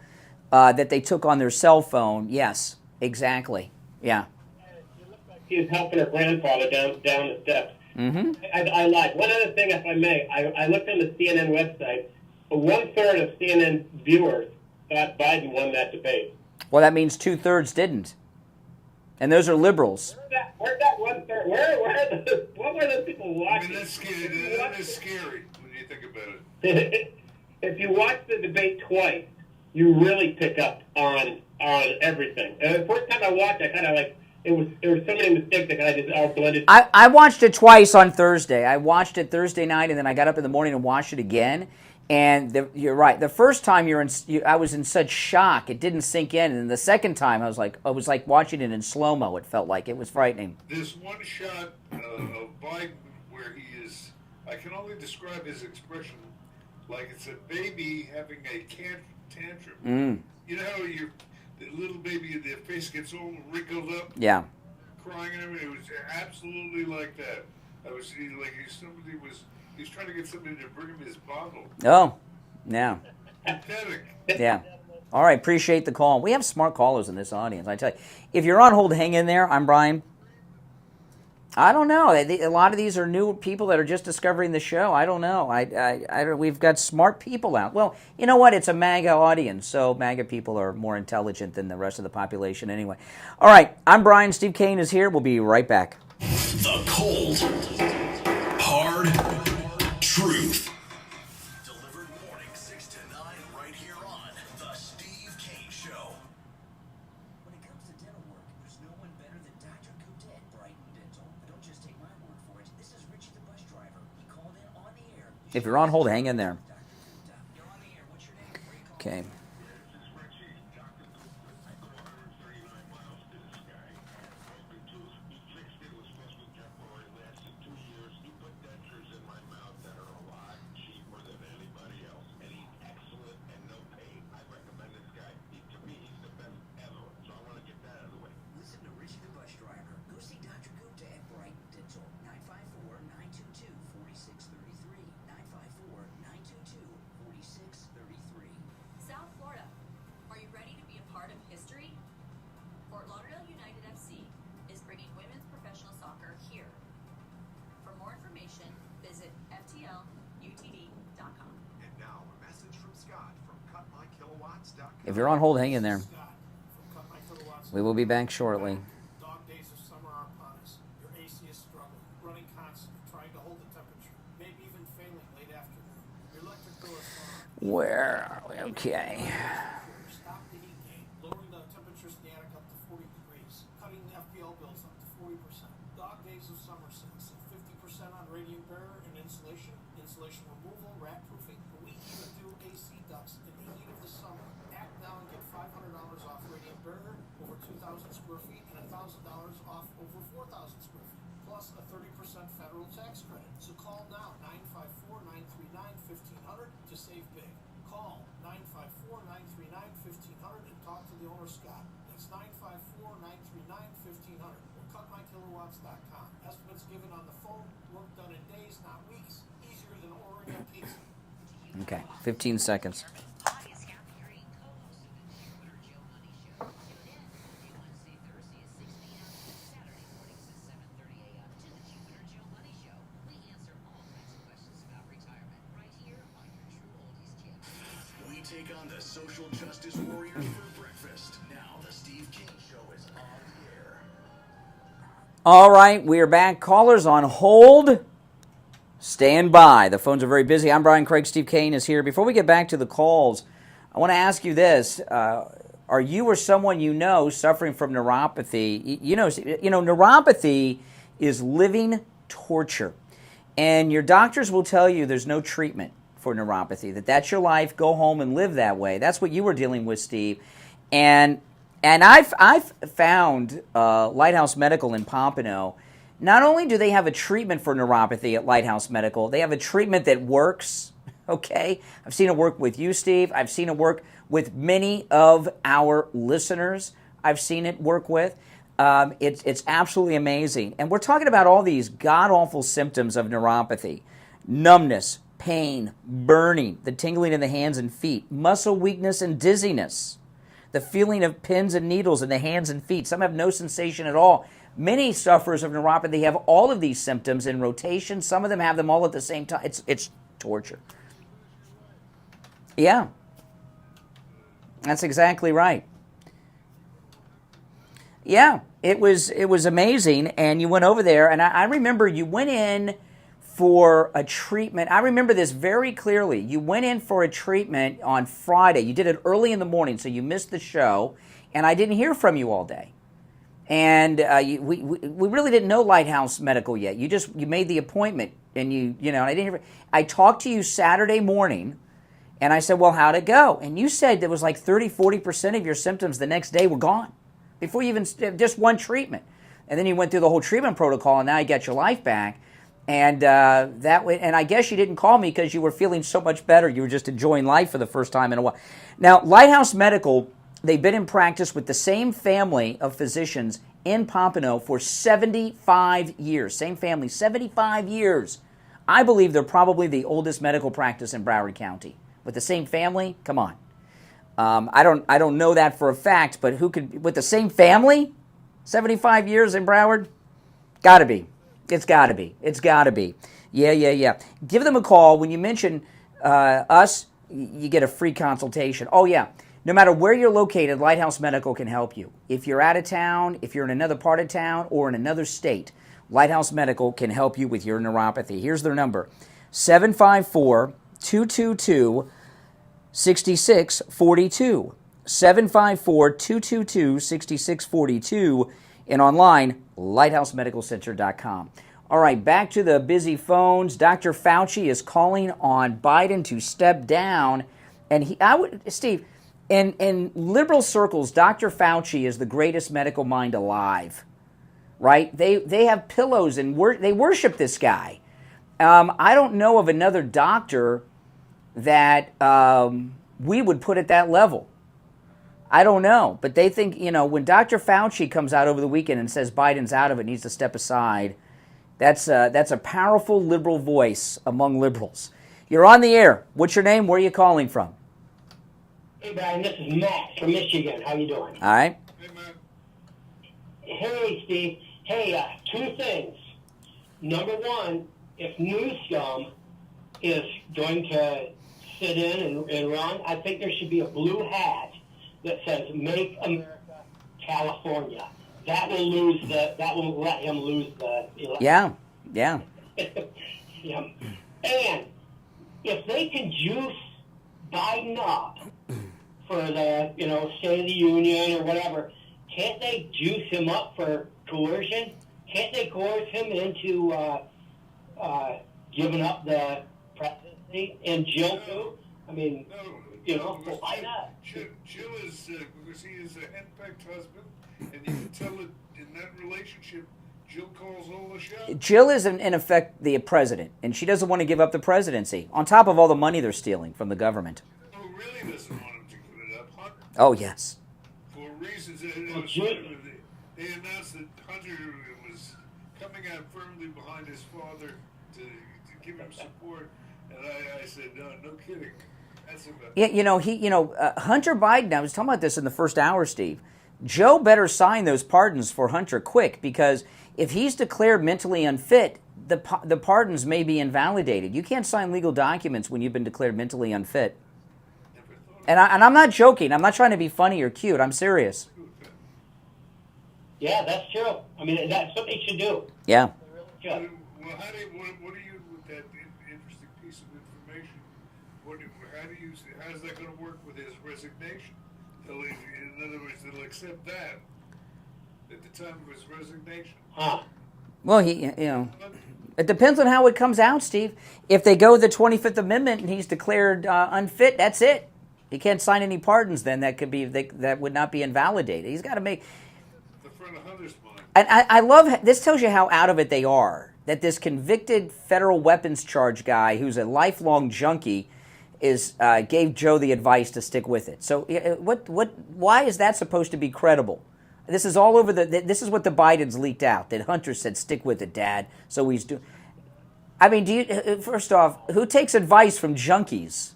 that they took on their cell phone. Yes, exactly. Yeah. She was helping her grandfather down the steps. Mm-hmm. I lied. One other thing, if I may, I looked on the CNN website. 1/3 of CNN viewers thought Biden won that debate. Well, that means 2/3 didn't, and those are liberals. Where's that 1/3? What were those people watching? I mean, that's scary. That is scary when you think about it. If you watch the debate twice, you really pick up on everything. And the first time I watched, I kind of like. There was so many mistakes that I just all blended. I watched it twice on Thursday. I watched it Thursday night, and then I got up in the morning and watched it again. And you're right. The first time I was in such shock, it didn't sink in. And the second time, I was like watching it in slow mo. It felt like it was frightening. This one shot of Biden where he is, I can only describe his expression like it's a baby having a tantrum. You know how the little baby, their face gets all wrinkled up? Yeah. Crying and everything. It was absolutely like that. He's trying to get somebody to bring him his bottle. Oh, yeah. Pathetic. Yeah. All right, appreciate the call. We have smart callers in this audience, I tell you. If you're on hold, hang in there. I'm Brian. I don't know. A lot of these are new people that are just discovering the show. I don't know. We've got smart people out. Well, you know what? It's a MAGA audience, so MAGA people are more intelligent than the rest of the population anyway. All right, I'm Brian. Steve Kane is here. We'll be right back. The cold, hard truth. Delivered morning 6 to 9 right here on The Steve Kane Show. When it comes to dental work, there's no one better than Dr. Gupta at Brighton Dental. Don't just take my word for it. This is Richie the bus driver. He called in on the air. If you're on hold, hang in there. Okay. If you're on hold, hang in there. We will be back shortly. Dog days of summer are upon us. Your AC is struggling, running constant, trying to hold the temperature, maybe even failing late afternoon. Your electric bill is on. Where are we? Okay. Stop the heat dog days of summer sales. 50% on radiant barrier and insulation removal, rat proofing. We even do AC ducts in the heat of the summer. Act now and get $500 off radiant barrier over 2,000 square feet and $1,000 off over 4,000 square feet, plus a 30% federal tax credit. So call now, 954-939-1500 to save big. Call 954-939-1500 and talk to the owner, Scott. That's 954-939-1500 or cutmykilowatts.com. Estimates given on the phone, work done in days, not weeks. Easier than ordering a pizza. Okay, 15 seconds. Take on the social justice warriors for breakfast. Now the Steve Kane Show is on the air. All right, we are back. Callers on hold. Stand by. The phones are very busy. I'm Brian Craig. Steve Kane is here. Before we get back to the calls, I want to ask you this. Are you or someone you know suffering from neuropathy? You know, neuropathy is living torture. And your doctors will tell you there's no treatment for neuropathy, that's your life, go home and live that way. That's what you were dealing with, Steve. And I've found Lighthouse Medical in Pompano. Not only do they have a treatment for neuropathy at Lighthouse Medical, they have a treatment that works, okay? I've seen it work with you, Steve. I've seen it work with many of our listeners. I've seen it work with. It's absolutely amazing. And we're talking about all these god-awful symptoms of neuropathy. Numbness, pain, burning, the tingling in the hands and feet, muscle weakness and dizziness, the feeling of pins and needles in the hands and feet. Some have no sensation at all. Many sufferers of neuropathy have all of these symptoms in rotation. Some of them have them all at the same time. It's torture. Yeah. That's exactly right. Yeah, it was amazing, and you went over there, and I remember you went in for a treatment. I remember this very clearly. You went in for a treatment on Friday. You did it early in the morning, so you missed the show, and I didn't hear from you all day. And we really didn't know Lighthouse Medical yet. You made the appointment, and I didn't hear. I talked to you Saturday morning, and I said, well, how'd it go? And you said there was like 40% of your symptoms the next day were gone before you even just one treatment. And then you went through the whole treatment protocol, and now you got your life back. And and I guess you didn't call me because you were feeling so much better. You were just enjoying life for the first time in a while. Now, Lighthouse Medical, they've been in practice with the same family of physicians in Pompano for 75 years. Same family, 75 years. I believe they're probably the oldest medical practice in Broward County. With the same family, come on. I don't know that for a fact, but who could, with the same family, 75 years in Broward? Gotta be. It's got to be. It's got to be. Yeah. Give them a call. When you mention us, you get a free consultation. Oh, yeah. No matter where you're located, Lighthouse Medical can help you. If you're out of town, if you're in another part of town, or in another state, Lighthouse Medical can help you with your neuropathy. Here's their number, 754-222-6642. 754-222-6642. And online, lighthousemedicalcenter.com. All right, back to the busy phones. Dr. Fauci is calling on Biden to step down. And Steve, in liberal circles, Dr. Fauci is the greatest medical mind alive, right? They have pillows and they worship this guy. I don't know of another doctor that we would put at that level. I don't know, but they think, when Dr. Fauci comes out over the weekend and says Biden's out of it, needs to step aside, that's a powerful liberal voice among liberals. You're on the air. What's your name? Where are you calling from? Hey, Brian, this is Matt from Michigan. How you doing? All right. Hey, Steve. Hey, two things. Number one, if News Scum is going to sit in and run, I think there should be a blue hat that says "Make America California." That will let him lose the election. Yeah. Yeah. And if they can juice Biden up for the State of the Union or whatever, can't they juice him up for coercion? Can't they coerce him into giving up the presidency and Jill too? I mean, why not? Jill is because he is a henpecked husband, and you can tell that in that relationship, Jill calls all the shots. Jill is, in effect, the president, and she doesn't want to give up the presidency, on top of all the money they're stealing from the government. Who really doesn't want him to give it up? Hunter. Oh, yes. For reasons they announced that Hunter was coming out firmly behind his father to give him support, and I said, no kidding. That's about Yeah, Hunter Biden, I was talking about this in the first hour, Steve. Joe better sign those pardons for Hunter quick, because if he's declared mentally unfit, the pardons may be invalidated. You can't sign legal documents when you've been declared mentally unfit. And I'm not joking. I'm not trying to be funny or cute. I'm serious. Yeah, that's true. I mean, that's what they should do. Yeah. Well, what do you with that interesting piece of information? How is that going to work with his resignation? In other words, they'll accept that at the time of his resignation. Well, it depends on how it comes out, Steve. If they go with the 25th Amendment and he's declared unfit, that's it. He can't sign any pardons. Then that would not be invalidated. He's got to make. The front of Hunter's mind. And I love this. Tells you how out of it they are. That this convicted federal weapons charge guy, who's a lifelong junkie, gave Joe the advice to stick with it. So why is that supposed to be credible? This is all over this is what the Bidens leaked out, that Hunter said, stick with it, Dad. So he's doing. I mean, first off, who takes advice from junkies?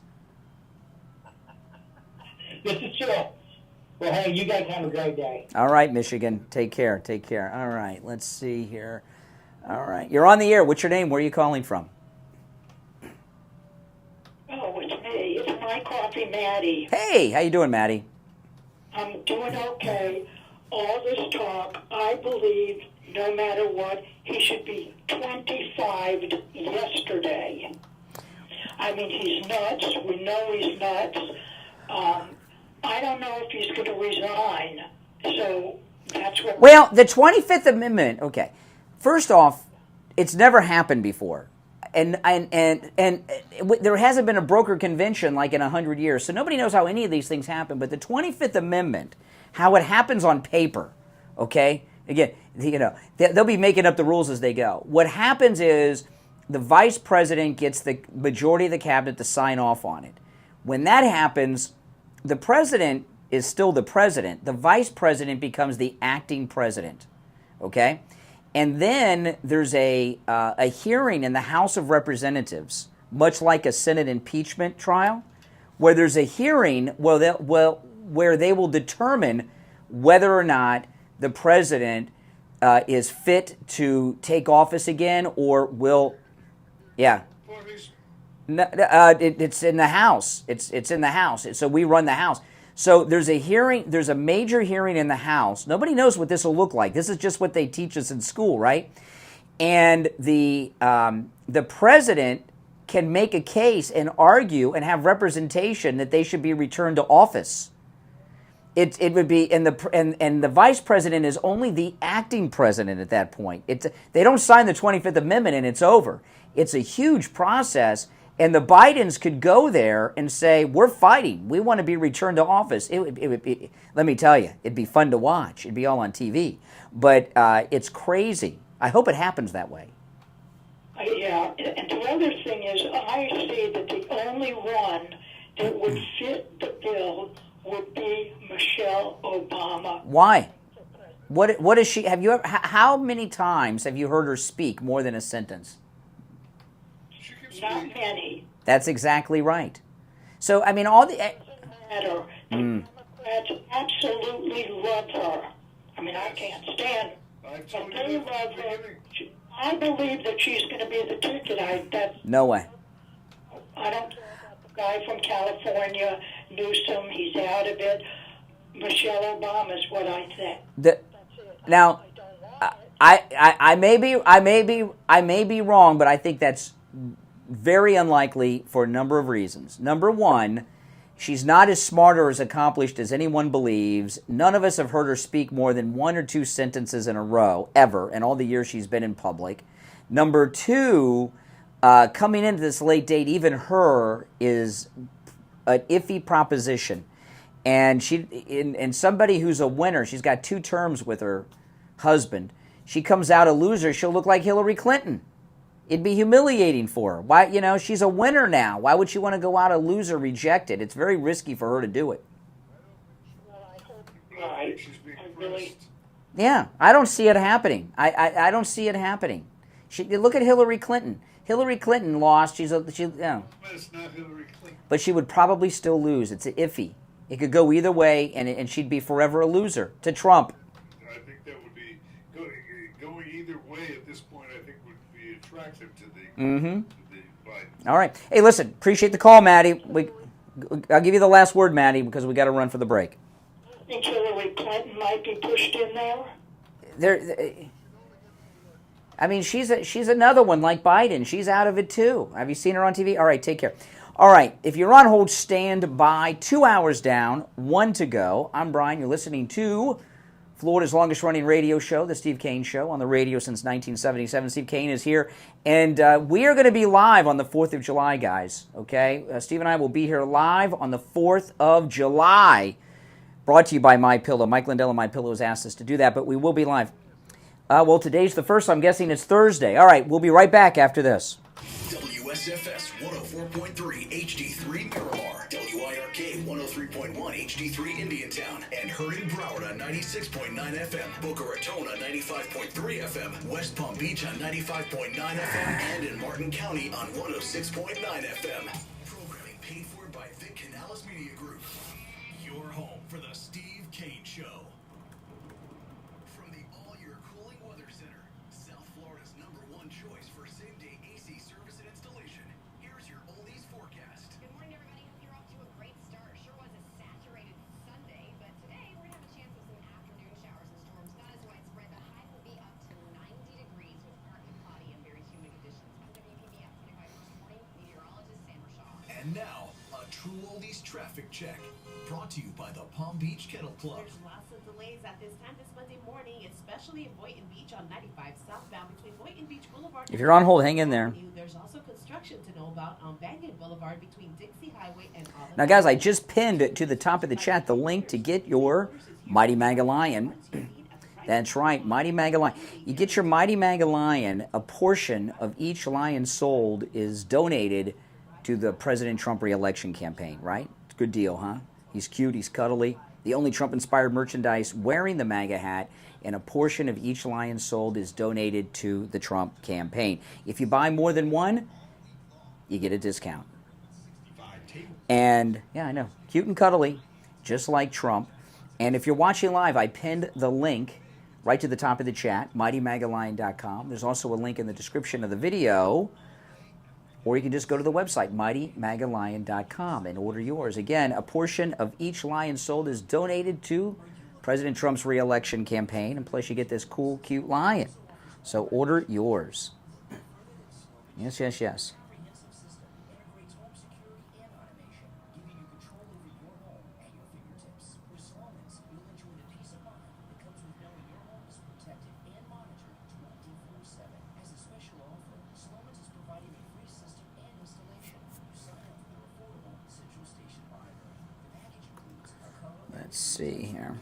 This is true. Well, hey, you guys have a great day. All right, Michigan. Take care. Take care. All right, let's see here. All right. You're on the air. What's your name? Where are you calling from? Oh, it's me. It's my coffee, Maddie. Hey, how you doing, Maddie? I'm doing okay. All this talk, I believe, no matter what, he should be 25'd yesterday. I mean, he's nuts. We know he's nuts. I don't know if he's going to resign. So that's what... Well, the 25th Amendment, okay. First off, it's never happened before. And there hasn't been a broker convention like in 100 years, so nobody knows how any of these things happen. But the 25th Amendment, how it happens on paper, okay? Again, they'll be making up the rules as they go. What happens is the vice president gets the majority of the cabinet to sign off on it. When that happens, the president is still the president. The vice president becomes the acting president, okay? And then there's a hearing in the House of Representatives, much like a Senate impeachment trial, where there's a hearing where they will determine whether or not the president is fit to take office again or will, yeah. No, it's in the House. It's in the House. So we run the House. So there's a hearing. There's a major hearing in the House. Nobody knows what this will look like. This is just what they teach us in school, right? And the president can make a case and argue and have representation that they should be returned to office. It would be and the vice president is only the acting president at that point. They don't sign the 25th Amendment and it's over. It's a huge process. And the Bidens could go there and say, we're fighting. We want to be returned to office. It would be, let me tell you, it'd be fun to watch. It'd be all on TV. But it's crazy. I hope it happens that way. Yeah, and the other thing is, I see that the only one that would fit the bill would be Michelle Obama. Why? What is she? Have you ever? How many times have you heard her speak more than a sentence? Not many. That's exactly right. So I mean, all the matter. Democrats absolutely love her. I mean, I can't stand her. But they love her. I believe that she's going to be the ticket. No way. I don't care about the guy from California, Newsom. He's out of it. Michelle Obama is what I think. Now, I may be wrong, but I think that's very unlikely for a number of reasons. Number one, She's not as smart or as accomplished as anyone believes. None of us have heard her speak more than 1 or 2 sentences in a row, ever, in all the years she's been in public. Number 2, coming into this late date, even her is an iffy proposition. And somebody who's a winner, she's got 2 terms with her husband. She comes out a loser, she'll look like Hillary Clinton. It'd be humiliating for her. Why? She's a winner now. Why would she want to go out a loser, rejected? It's very risky for her to do it. Yeah, I don't see it happening. I don't see it happening. Look at Hillary Clinton. Hillary Clinton lost. But it's not Hillary Clinton. But she would probably still lose. It's iffy. It could go either way, and she'd be forever a loser to Trump. I think that would be going either way at this point. I think would be attractive to the Biden. All right. Hey, listen. Appreciate the call, Maddie. I'll give you the last word, Maddie, because we got to run for the break. I think Hillary Clinton might be pushed in there. I mean, she's another one like Biden. She's out of it too. Have you seen her on TV? All right, take care. All right, if you're on hold, stand by. 2 hours down, 1 to go. I'm Brian. You're listening to Florida's longest-running radio show, The Steve Kane Show, on the radio since 1977. Steve Kane is here, and we are going to be live on the 4th of July, guys, okay? Steve and I will be here live on the 4th of July, brought to you by MyPillow. Mike Lindell of MyPillow has asked us to do that, but we will be live. Well, today's the 1st, so I'm guessing it's Thursday. All right, we'll be right back after this. WSFS 104.3 HD3 Miramar, WIRK 103.1 HD3 Indiantown, and heard in Broward on 96.9 FM, Boca Raton on 95.3 FM, West Palm Beach on 95.9 FM, and in Martin County on 106.9 FM. Programming paid for by Vic Canales Media Group. Your home for the Steve Kane Show. From the All-Year Cooling Weather Center, South Florida's #1 choice for same-day AC service and installation. Here's your oldies forecast. Good morning, everybody. Hope you're off to a great start. Sure was a saturated Sunday, but today we're going to have a chance of some afternoon showers and storms. Not as widespread. The high will be up to 90 degrees with partly cloudy and very humid conditions. I'm WPBF 25 First Morning meteorologist Sam Shaw. And now, a true oldies traffic check. Brought to you by the Palm Beach Kennel Club. There's lots of delays at this time this Monday morning, especially in Boynton Beach on 95 southbound between Boynton Beach Boulevard. If you're on hold, hang in there. There's also construction to know about on Banyan Boulevard between Dixie Highway and Auburn. Now, guys, I just pinned to the top of the chat the link to get your Mighty Maga Lion. That's right, Mighty Maga Lion. You get your Mighty Maga Lion, a portion of each lion sold is donated to the President Trump re-election campaign, right? It's a good deal, huh? He's cute, he's cuddly. The only Trump-inspired merchandise wearing the MAGA hat, and a portion of each lion sold is donated to the Trump campaign. If you buy more than one, you get a discount. And, yeah, I know, cute and cuddly, just like Trump. And if you're watching live, I pinned the link right to the top of the chat, MightyMagaLion.com. There's also a link in the description of the video. Or you can just go to the website, MightyMagaLion.com, and order yours. Again, a portion of each lion sold is donated to President Trump's re-election campaign, and plus you get this cool, cute lion. So order yours. Yes, yes, yes. Let's see here.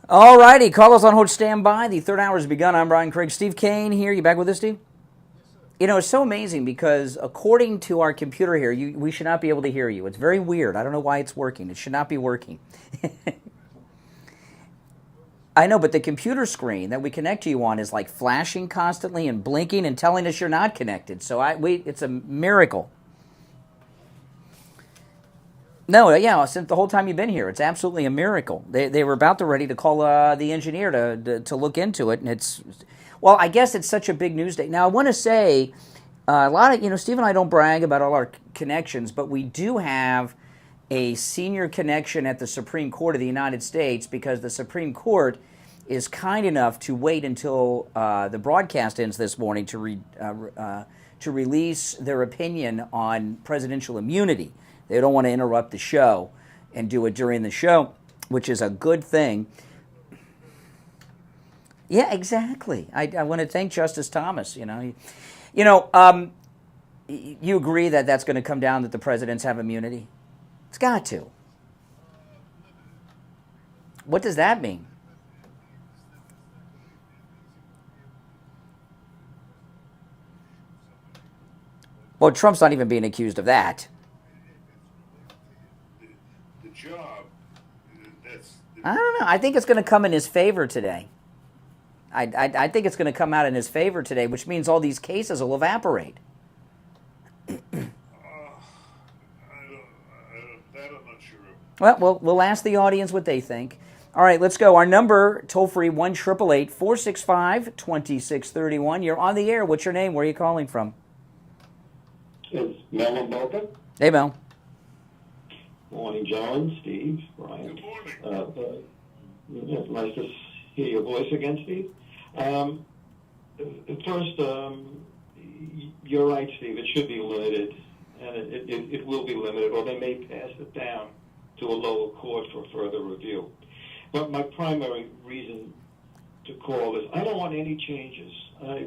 All righty, call us on hold, stand by. The third hour has begun. I'm Brian Craig. Steve Kane here. You back with us, Steve? You know, it's so amazing because according to our computer here, we should not be able to hear you. It's very weird. I don't know why it's working. It should not be working. I know, but the computer screen that we connect to you on is like flashing constantly and blinking and telling us you're not connected. So it's a miracle. No, yeah, since the whole time you've been here, it's absolutely a miracle. They were about to ready to call the engineer to look into it, and it's, well, I guess it's such a big news day. Now, I want to say a lot of, Steve and I don't brag about all our connections, but we do have a senior connection at the Supreme Court of the United States because the Supreme Court is kind enough to wait until the broadcast ends this morning to release their opinion on presidential immunity. They don't want to interrupt the show and do it during the show, which is a good thing. Yeah, exactly. I want to thank Justice Thomas. You agree that that's going to come down that the presidents have immunity? It's got to. What does that mean? Well, Trump's not even being accused of that. The job, I don't know. I think it's going to come in his favor today. I think it's going to come out in his favor today, which means all these cases will evaporate. that I'm not sure of. Well, we'll ask the audience what they think. All right, let's go. Our number, toll-free, 1-888-465-2631. You're on the air. What's your name? Where are you calling from? It's Mel and Boca. Hey, Mel. Morning, John, Steve, Brian. Good morning. Nice to hear your voice again, Steve. First, you're right, Steve. It should be limited, and it will be limited, or they may pass it down to a lower court for further review. But my primary reason to call is I don't want any changes.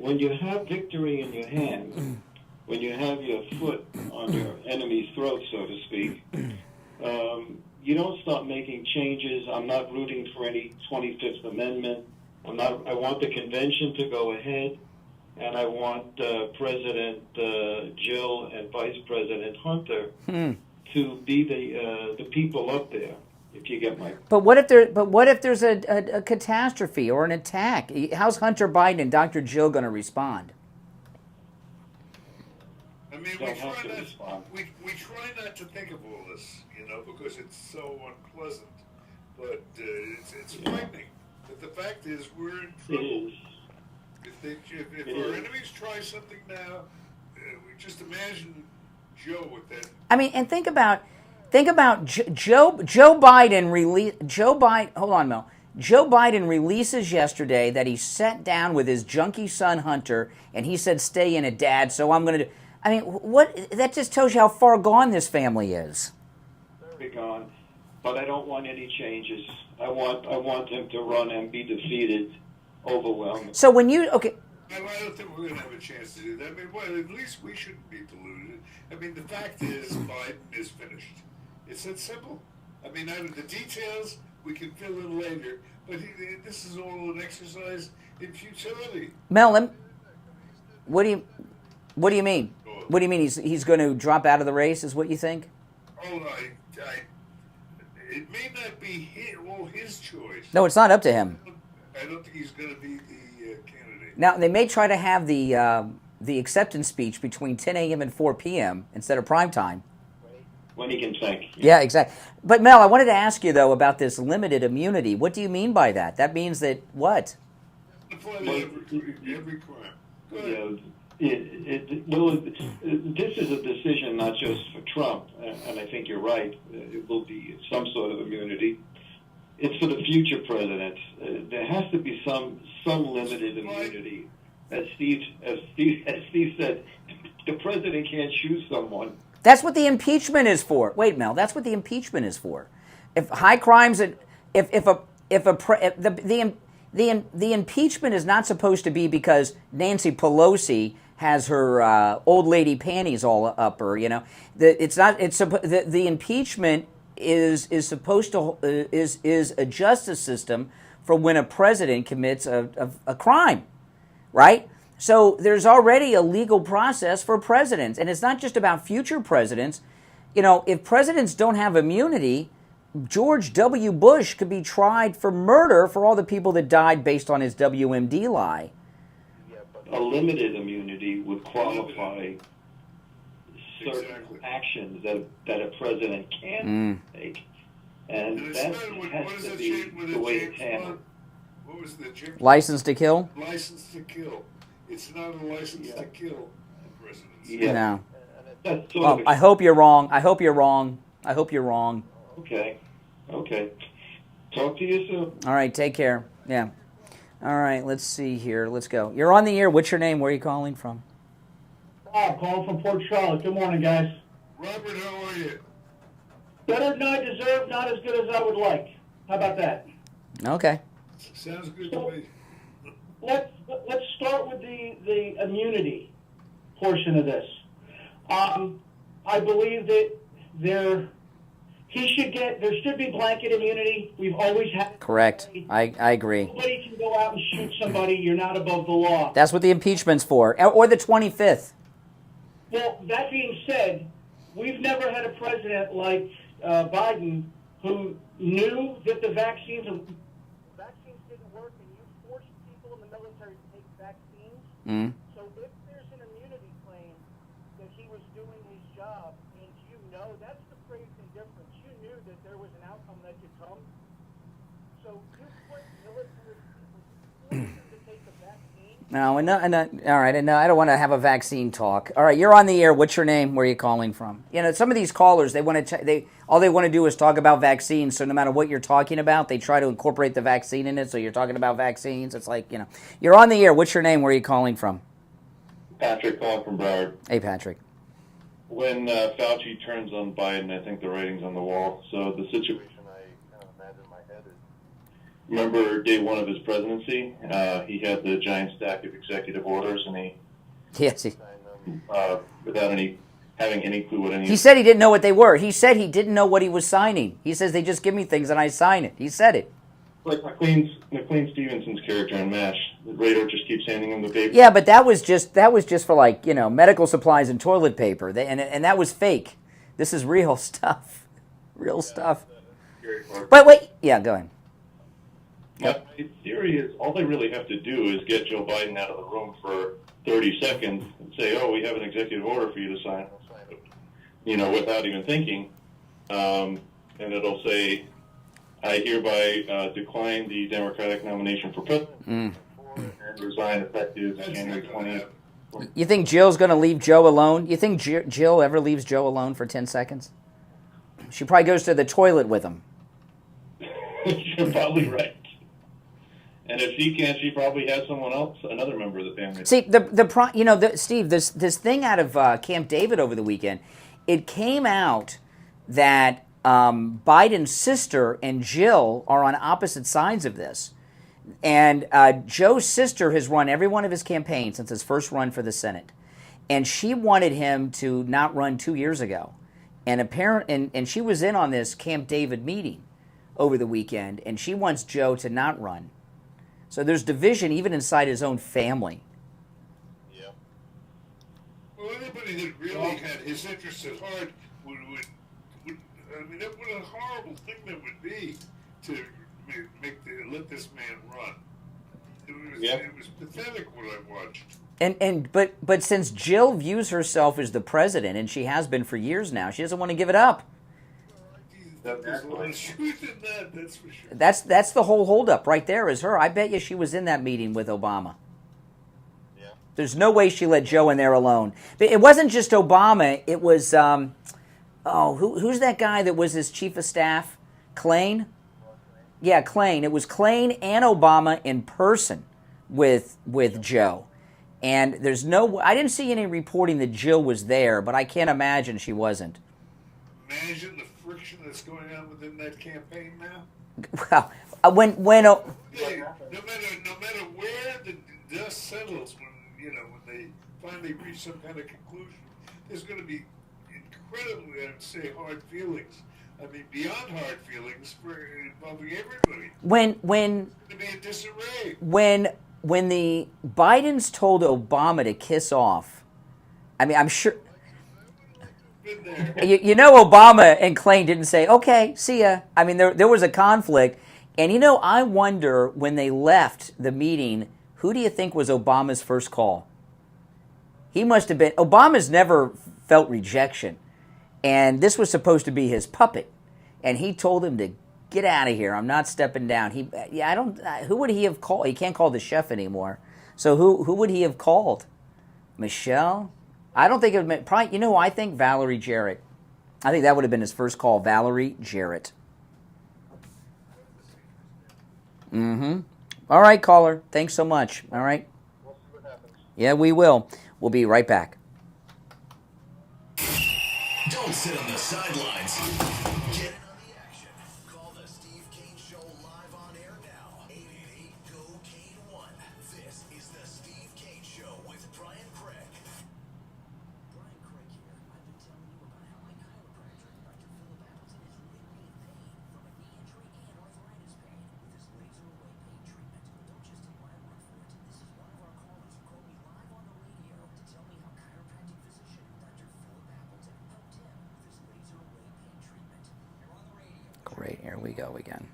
When you have victory in your hand, when you have your foot on your enemy's throat, so to speak, you don't start making changes. I'm not rooting for any 25th Amendment. I want the convention to go ahead, and I want President Jill and Vice President Hunter to be the people up there. If you get my. But what if there's a catastrophe or an attack? How's Hunter Biden and Dr. Jill going to respond? I mean, we try not to think of all this, because it's so unpleasant. But it's frightening. But the fact is, we're in trouble. If our enemies try something now, we just imagine Joe with that. I mean, and think about Joe Biden. Hold on, Mel. Joe Biden releases yesterday that he sat down with his junkie son Hunter, and he said, "Stay in it, Dad." So I'm going to do. I mean, what? That just tells you how far gone this family is. Very gone, but I don't want any changes. I want him to run and be defeated, overwhelmed. So when you I don't think we're going to have a chance to do that. I mean, well, at least we shouldn't be deluded. I mean, the fact is, Biden is finished. It's that simple. I mean, the details we can fill in later, but this is all an exercise in futility. Mel, what do you mean? What do you mean he's going to drop out of the race? Is what you think? Oh, it may not be his choice. No, it's not up to him. I don't think he's going to be the candidate. Now they may try to have the acceptance speech between 10 a.m. and 4 p.m. instead of prime time. When he can think. Yeah, exactly. But Mel, I wanted to ask you though about this limited immunity. What do you mean by that? That means that what? Every crime. Go ahead. This is a decision not just for Trump, and I think you're right. It will be some sort of immunity. It's for the future presidents. There has to be some limited immunity. As Steve said, the president can't choose someone. That's what the impeachment is for. Wait, Mel, that's what the impeachment is for. If high crimes, the impeachment is not supposed to be because Nancy Pelosi has her old lady panties all up her. It's not. It's the impeachment is supposed to is a justice system for when a president commits a crime, right? So there's already a legal process for presidents, and it's not just about future presidents. You know, if presidents don't have immunity, George W. Bush could be tried for murder for all the people that died based on his WMD lie. A limited immunity would qualify certain actions that a president can take. And that has to be the way it's handled. What was the James License to kill? License to kill. It's not a license to kill the president. You know. That's Well, I hope you're wrong. I hope you're wrong. I hope you're wrong. Okay. Talk to you soon. All right, take care. Yeah. All right, let's see here. Let's go. You're on the air. What's your name? Where are you calling from? Bob, calling from Port Charlotte. Good morning, guys. Robert, how are you? Better than I deserve, not as good as I would like. How about that? Okay. Sounds good to me. Let's start with the immunity portion of this. I believe that there should be blanket immunity. We've always had. Correct. I agree. Nobody can go out and shoot somebody. You're not above the law. That's what the impeachment's for, or the 25th. Well, that being said, we've never had a president like Biden who knew that the vaccines didn't work, and you forced people in the military to take vaccines. So if there's an immunity claim that he was doing his job, and you know, that's the crazy difference. You knew that there was an outcome that could come. So you put military people to take the vaccine. No, all right, no, I don't want to have a vaccine talk. All right, you're on the air. What's your name? Where are you calling from? You know, some of these callers, all they want to do is talk about vaccines. So no matter what you're talking about, they try to incorporate the vaccine in it. So you're talking about vaccines. It's like, you know, you're on the air. What's your name? Where are you calling from? Patrick calling from Broward. Hey, Patrick. When Fauci turns on Biden, I think the writing's on the wall. So the situation I kind of imagine in my head is, remember day one of his presidency, he had the giant stack of executive orders, and he signed them without having any clue what any. He said he didn't know what they were. He said he didn't know what he was signing. He says they just give me things and I sign it. He said it. Like McLean Stevenson's character in MASH. The radar just keeps handing him the paper. Yeah, but that was just for, like, you know, medical supplies and toilet paper. And that was fake. This is real stuff. Real stuff. But wait, yeah, go ahead. My theory is all they really have to do is get Joe Biden out of the room for 30 seconds and say, "Oh, we have an executive order for you to sign," you know, without even thinking, and it'll say, "I hereby decline the Democratic nomination for president and resign effective January 20th." You think Jill's going to leave Joe alone? You think Jill ever leaves Joe alone for 10 seconds? She probably goes to the toilet with him. You're probably right. And if she can't, she probably has someone else, another member of the family. See, Steve, this thing out of Camp David over the weekend, it came out that Biden's sister and Jill are on opposite sides of this. And Joe's sister has run every one of his campaigns since his first run for the Senate. And she wanted him to not run 2 years ago. And she was in on this Camp David meeting over the weekend, and she wants Joe to not run. So there's division even inside his own family. Yeah. Well, anybody that really had his interests at heart would I mean, what a horrible thing that would be to let this man run. It was pathetic what I watched. But since Jill views herself as the president, and she has been for years now, she doesn't want to give it up. There's a lot of truth in that, that's for sure. That's the whole holdup right there is her. I bet you she was in that meeting with Obama. Yeah. There's no way she let Joe in there alone. But it wasn't just Obama. It was, who's that guy that was his chief of staff? Klain? Yeah, Klain. It was Klain and Obama in person with Joe. And I didn't see any reporting that Jill was there, but I can't imagine she wasn't. Imagine the friction that's going on within that campaign now. Well, when no matter where the dust settles, when they finally reach some kind of conclusion, there's going to be incredibly, I'd say, hard feelings I mean, beyond hard feelings for involving everybody. When To be in disarray. when the Bidens told Obama to kiss off, I mean, I'm sure. You know, Obama and Klain didn't say, okay, see ya. I mean, there was a conflict. And, you know, I wonder when they left the meeting, who do you think was Obama's first call? He must have been. Obama's never felt rejection. And this was supposed to be his puppet. And he told him to get out of here. I'm not stepping down. Who would he have called? He can't call the chef anymore. So who would he have called? Michelle? I don't think it would have been, probably, you know who I think? Valerie Jarrett. I think that would have been his first call, Valerie Jarrett. All right, caller. Thanks so much. All right. We'll see what happens. Yeah, we will. We'll be right back. Don't sit on the sidelines. Get in on the action. Call the Steve Kane Show live on air now. 888-GO-KANE-1. This is the Steve Kane Show with Brian Craig. Brian Craig here. I've been telling you about how my chiropractor, Dr. Philip Appleton, is relieving pain from a knee injury and arthritis pain with his laser away pain treatment. Don't just take my word for it. This is one of our callers who called me live on the radio to tell me how chiropractic physician Dr. Philip Appleton helped him with his laser away pain treatment. You're on the radio. Great. Here we go again.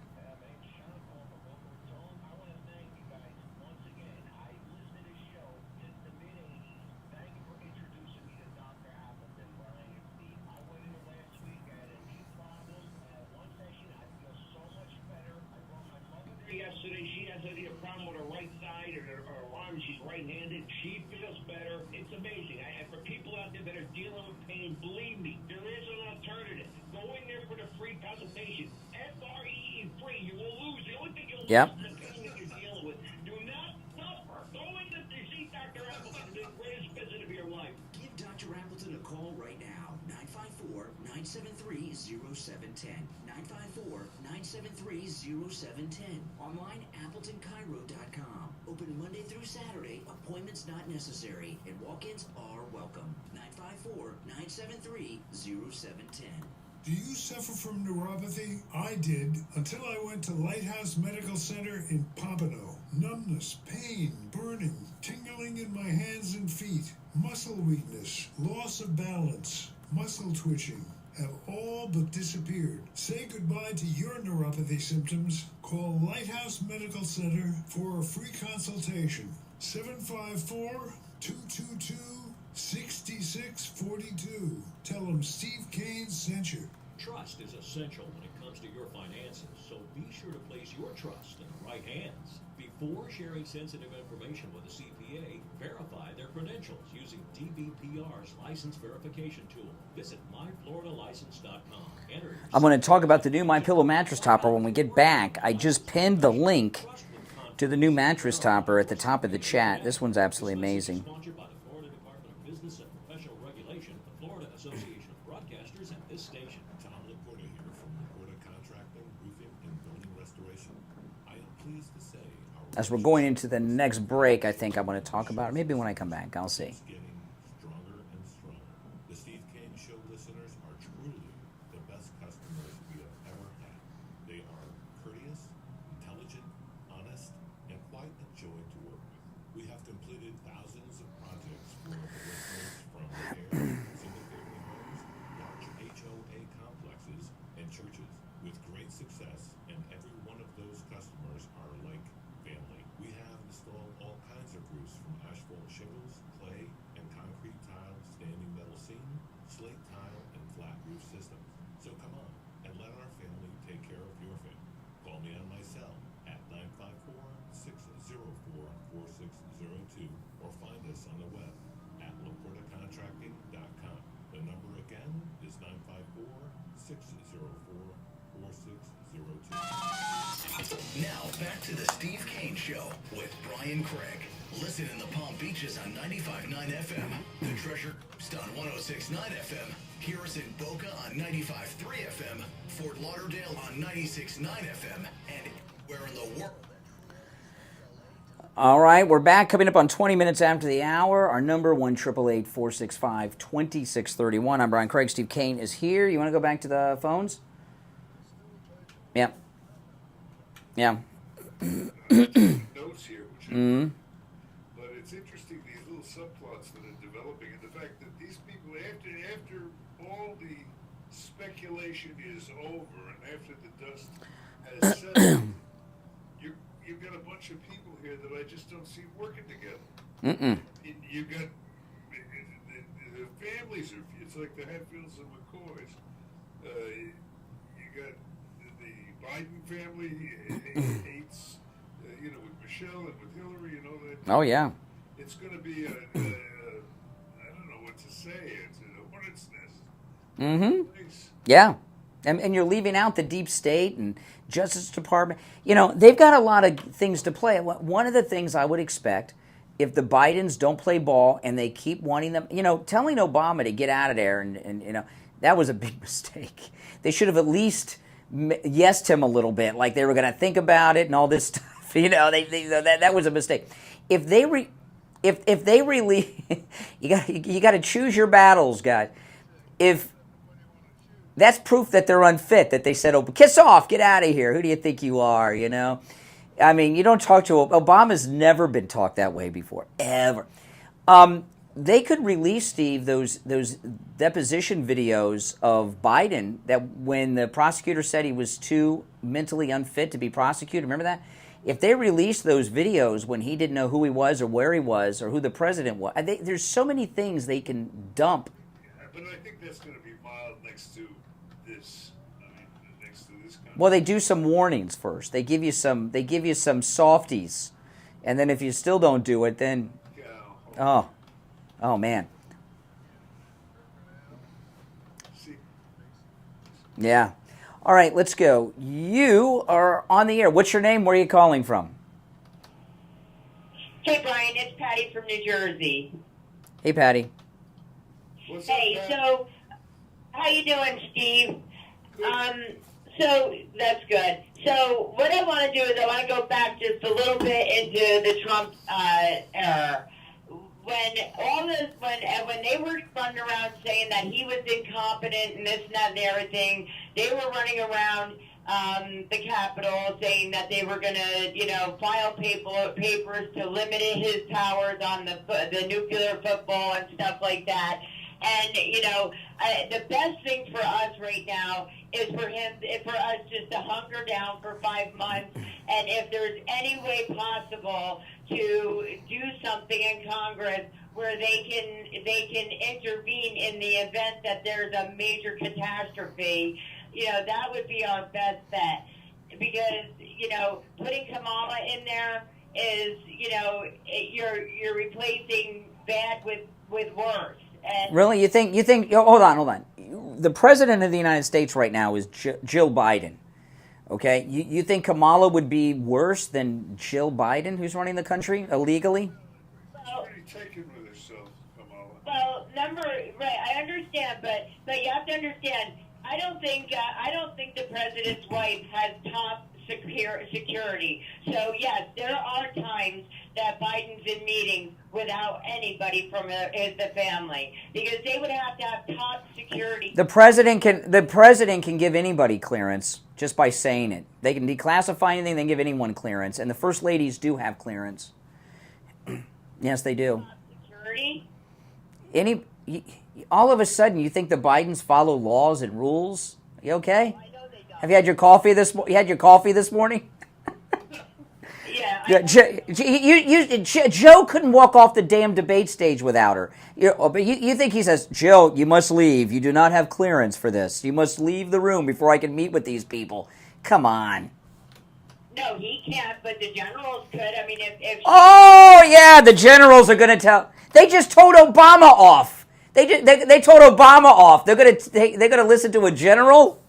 Yesterday, she has a problem with her right side or her arm. She's right-handed. She feels better. It's amazing. For people out there that are dealing with pain, believe me, there is an alternative. Go in there for the free consultation. FREE free. You will lose. The only thing you'll lose is the pain that you're dealing with. Do not suffer. Go in to see Dr. Appleton, the greatest visit of your life. Give Dr. Appleton a call right now. 954-973-0710. 954-973-0710. Online, AppletonChiro.com. Open Monday through Saturday. Appointments not necessary. And walk-ins are welcome. 954-973-0710. Do you suffer from neuropathy? I did, until I went to Lighthouse Medical Center in Pompano. Numbness, pain, burning, tingling in my hands and feet, muscle weakness, loss of balance, muscle twitching have all but disappeared. Say goodbye to your neuropathy symptoms. Call Lighthouse Medical Center for a free consultation. 754-222-6642. Tell them Steve Kane sent you. Trust is essential when it comes to your finances, so be sure to place your trust in the right hands. Before sharing sensitive information with a CPA, verify their credentials using DBPR's license verification tool. Visit myfloridalicense.com. I'm going to talk about the new MyPillow mattress topper when we get back. I just pinned the link to the new mattress topper at the top of the chat. This one's absolutely amazing. Sponsored by the Florida Department of Business and Professional Regulation, the Florida Association of Broadcasters, and this station. Tom Laporta here from Laporta Contracting, Roofing, and Building Restoration. I am pleased to say As we're going into the next break, I think I want to talk about it. Maybe when I come back, I'll see. getting stronger and stronger. The Steve Kane Show listeners are truly the best customers we have ever had. They are courteous, intelligent, honest, and quite a joy to work with. We have completed thousands of projects for the listeners from repair, single-family homes, large HOA complexes, and churches with great success, and every one of those customers are like family. We have installed all kinds of roofs from asphalt shingles, clay, and concrete tile, standing metal seam, slate tile, and flat roof systems. So come on and let our family take care of your family. Call me on my cell at 954-604-4602 or find us on the web at LaportaContracting.com. The number again is 954-604-4602. Now back to the Steve Kane Show with Brian Craig. Listen in the Palm Beaches on 95.9 FM, the Treasure Coast on 106.9 FM, hear us in Boca on 95.3 FM, Fort Lauderdale on 96.9 FM, and where in the world. All right, we're back. Coming up on 20 minutes after the hour. Our number, 1-888-465-2631. I'm Brian Craig. Steve Kane is here. You want to go back to the phones? Yeah. Yeah. Notes here, which Mm-hmm. but it's interesting, these little subplots that are developing, and the fact that these people, after all the speculation is over and after the dust has settled, you've got a bunch of people here that I just don't see working together. Mm-mm. You've got the families are, it's like the Hatfields and McCoys. You got the Biden family hates, with Michelle and with Hillary and all that. Oh, yeah. It's going to be I don't know what to say. It's a hornet's nest. Mm-hmm. Yeah. And you're leaving out the deep state and Justice Department. They've got a lot of things to play. One of the things I would expect, if the Bidens don't play ball and they keep wanting them, telling Obama to get out of there, and that was a big mistake. They should have at least yesed him a little bit, like they were going to think about it and all this stuff. That was a mistake. If they release, you got to choose your battles, guys. If that's proof that they're unfit, that they said, "Oh, kiss off, get out of here. Who do you think you are?" I mean, you don't talk to Obama's never been talked that way before, ever. They could release, Steve, those deposition videos of Biden that when the prosecutor said he was too mentally unfit to be prosecuted. Remember that? If they released those videos when he didn't know who he was or where he was or who the president was, there's so many things they can dump. Yeah, but I think that's going to be mild next to this. Next to this kind. Well, they do some warnings first. They give you some softies, and then if you still don't do it, then oh man. Yeah. All right, let's go. You are on the air. What's your name? Where are you calling from? Hey, Brian, it's Patty from New Jersey. Hey, Patty. Hey, so how you doing, Steve? So that's good. So what I want to do is I want to go back just a little bit into the Trump era. When they were running around saying that he was incompetent and this and that and everything, they were running around the Capitol saying that they were going to, file papers to limit his powers on the nuclear football and stuff like that. And, the best thing for us right now is for us just to hunker down for 5 months. And if there's any way possible to do something in Congress where they can intervene in the event that there's a major catastrophe, that would be our best bet. Because, putting Kamala in there is, you're replacing bad with worse. And Really? You think? Hold on. The president of the United States right now is Jill Biden. Okay, you think Kamala would be worse than Jill Biden, who's running the country illegally? Well, taken with herself, Kamala. Well, I understand, but you have to understand. I don't think the president's wife has top security. So yes, there are times that Biden's in meetings without anybody from the family because they would have to have top security. The president can give anybody clearance just by saying it. They can declassify anything. They can give anyone clearance, and the first ladies do have clearance. Yes, they do. Security. All of a sudden, you think the Bidens follow laws and rules? You okay? I know they don't. Have you had your coffee this? You had your coffee this morning? Yeah. Joe couldn't walk off the damn debate stage without her. But you think he says, Jill, you must leave. You do not have clearance for this. You must leave the room before I can meet with these people. Come on. No, he can't, but the generals could. I mean, if Oh, yeah, the generals are going to tell. They just told Obama off. They told Obama off. They're going to listen to a general?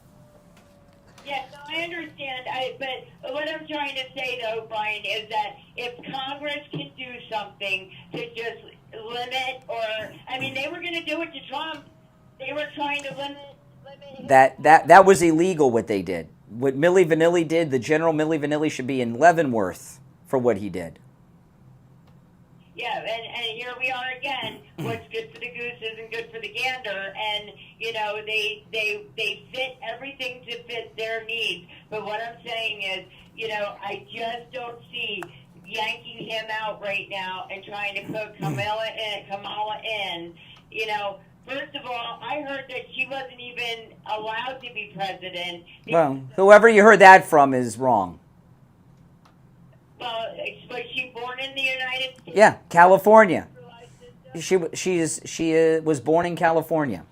Yes, no, I understand. But what I'm trying to say, though, Brian, is that if Congress can do something to just limit they were going to do it to Trump. They were trying to limit That was illegal what they did. What Milli Vanilli did, the General Milli Vanilli should be in Leavenworth for what he did. Yeah, and here we are again. What's good for the goose isn't good for the gander, and they fit everything to fit their needs. But what I'm saying is, I just don't see yanking him out right now and trying to put Kamala in. First of all, I heard that she wasn't even allowed to be president. Well, whoever you heard that from is wrong. Well, was she born in the United States? Yeah, California. She was born in California.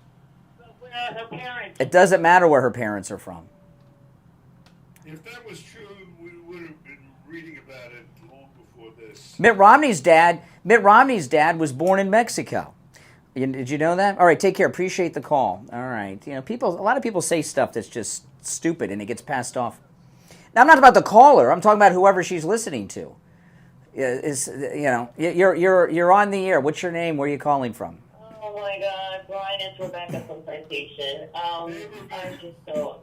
But where are her parents? It doesn't matter where her parents are from. If that was true, we would have been reading about it long before this. Mitt Romney's dad was born in Mexico. Did you know that? All right, take care. Appreciate the call. All right. A lot of people say stuff that's just stupid and it gets passed off. Now, I'm not about the caller. I'm talking about whoever she's listening to. You're on the air. What's your name? Where are you calling from? Oh my God, Brian, it's Rebecca from Citation. I'm just so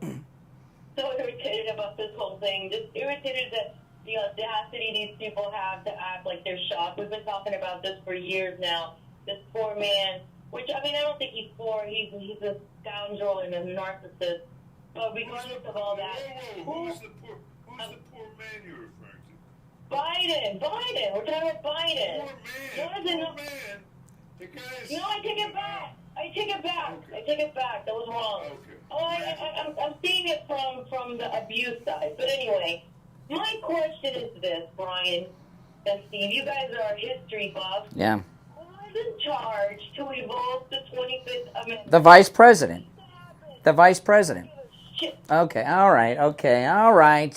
irritated about this whole thing. Just irritated that the audacity these people have to act like they're shocked. We've been talking about this for years now. This poor man, which I don't think he's poor. He's a scoundrel and a narcissist. But regardless of all that, who's the poor man you're referring to? Biden. We're talking about Biden. Poor man. The guy's... No, I take it back. That was wrong. Okay. I'm seeing it from the abuse side. But anyway, my question is this, Brian and Steve. You guys are history buffs. Yeah. In charge to evolve the 25th Amendment. The vice president. Okay. All right.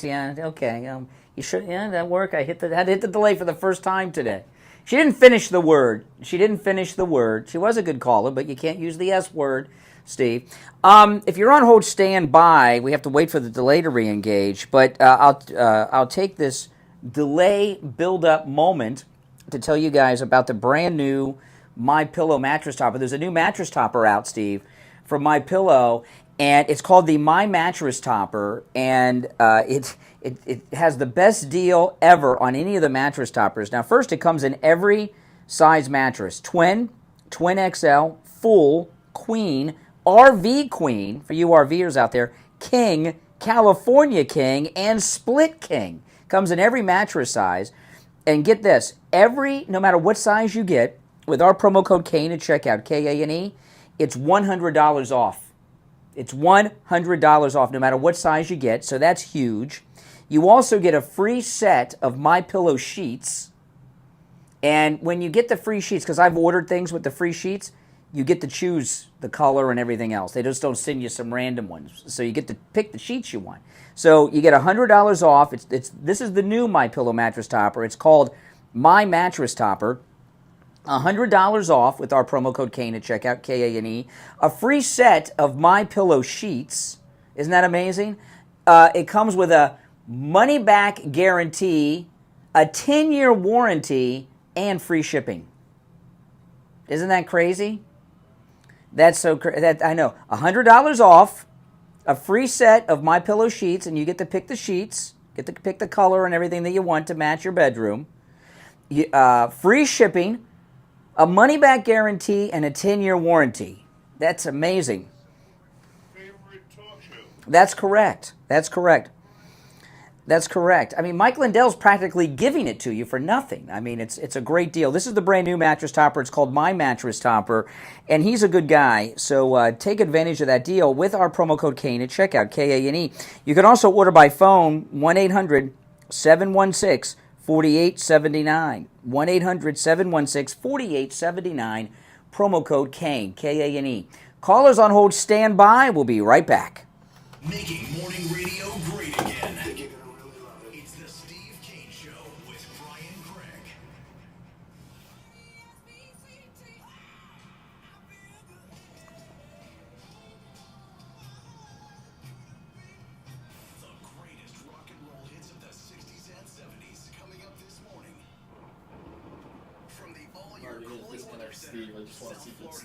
Yeah. Okay. You should. Yeah, that worked. I had to hit the delay for the first time today. She didn't finish the word. She was a good caller, but you can't use the S word, Steve. If you're on hold, stand by. We have to wait for the delay to re-engage. But I'll take this delay build-up moment to tell you guys about the brand new MyPillow mattress topper. There's a new mattress topper out, Steve, from MyPillow, and it's called the My Mattress Topper, and it has the best deal ever on any of the mattress toppers. Now, first, it comes in every size mattress: twin, twin XL, full, queen, RV queen for you RVers out there, king, California king, and split king. Comes in every mattress size. And get this, no matter what size you get, with our promo code Kane at checkout, Kane, it's $100 off. It's $100 off no matter what size you get, so that's huge. You also get a free set of MyPillow sheets. And when you get the free sheets, because I've ordered things with the free sheets, you get to choose the color and everything else. They just don't send you some random ones. So you get to pick the sheets you want. So you get $100 off. This is the new MyPillow mattress topper. It's called My Mattress Topper. $100 off with our promo code Kane at checkout, Kane. A free set of MyPillow sheets. Isn't that amazing? It comes with a money-back guarantee, a 10-year warranty, and free shipping. Isn't that crazy? That's so crazy. I know. $100 off, a free set of MyPillow sheets, and you get to pick the sheets, get to pick the color and everything that you want to match your bedroom. Free shipping, a money-back guarantee, and a 10-year warranty. That's amazing. Favorite talk show. That's correct. I mean, Mike Lindell's practically giving it to you for nothing. I mean, it's a great deal. This is the brand new mattress topper. It's called My Mattress Topper, and he's a good guy. So take advantage of that deal with our promo code Kane at checkout, Kane. You can also order by phone, 1-800-716-4879. 1-800-716-4879. Promo code Kane, Kane. Callers on hold, stand by. We'll be right back. Making morning radio great again. It's the Steve Kane Show with Brian Craig. The greatest rock and roll hits of the 60s and 70s coming up this morning. From the all-year cooling weather center.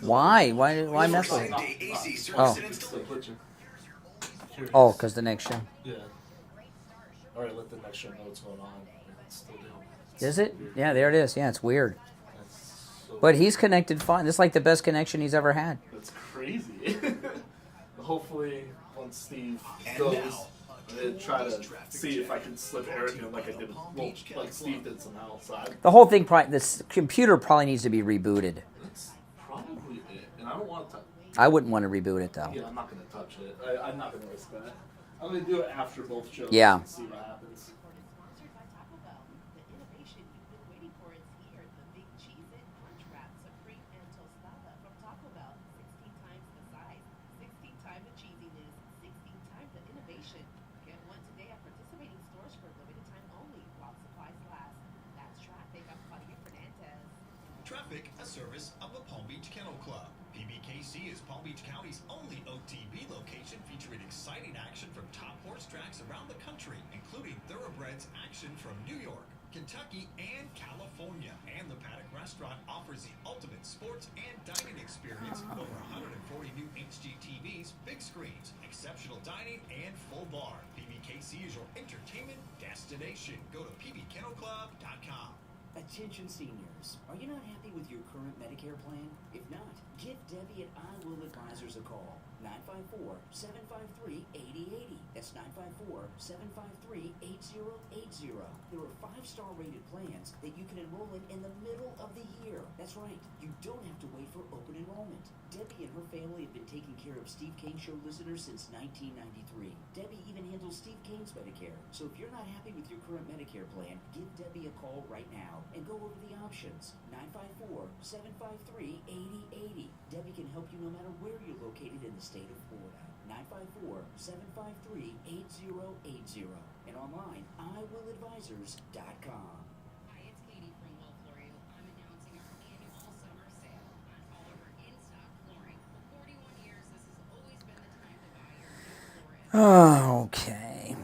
Why mess with it? Oh, because the next show. Yeah. All right, let the next show know what's going on. It's still doing. Is it? Yeah, there it is. Yeah, it's weird. But he's connected fine. This is like the best connection he's ever had. That's crazy. Hopefully, once Steve goes, I'm going to try to see if I can slip Eric in like I did, like Steve did somehow. So The whole thing, this computer probably needs to be rebooted. that's probably it. And I don't want to. I wouldn't want to reboot it, though. Yeah, I'm not going to touch it. I'm not going to risk that. I'm going to do it after both shows. Yeah. And see what happens. Sponsored by Taco Bell. The innovation you've been waiting for is here. The big cheese-it crunch wrap, supreme and tostada from Taco Bell. 16 times the size, 16 times the cheesiness, 16 times the innovation. Get one today at participating stores for a limited time only while supplies last. That's traffic. I'm Claudia Fernandez. Traffic, a service of the Palm Beach Kennel Club. PBKC is Palm Beach County's only OTB location featuring exciting action from top horse tracks around the country, including thoroughbreds action from New York, Kentucky, and California. And the Paddock Restaurant offers the ultimate sports and dining experience with over 140 new HGTVs, big screens, exceptional dining, and full bar. PBKC is your entertainment destination. Go to pbkennelclub.com. Attention seniors, are you not happy with your current Medicare plan? If not, give Debbie at I Will Advisors a call. 954-753-8080. That's 954-753-8080. There are 5-star rated plans that you can enroll in the middle of the year. That's right, you don't have to wait for open enrollment. Debbie and her family have been taking care of Steve Kane Show listeners since 1993. Debbie even handles Steve Kane's Medicare. So if you're not happy with your current Medicare plan, give Debbie a call right now and go over the options. 954-753-8080. Debbie can help you no matter where you're located in the state of Florida. 954-753-8080. And online, iwilladvisors.com. Hi, it's Katie from Will Flooring. I'm announcing our annual summer sale on all of our in-stock flooring. For 41 years, this has always been the time to buy your new floor. Okay.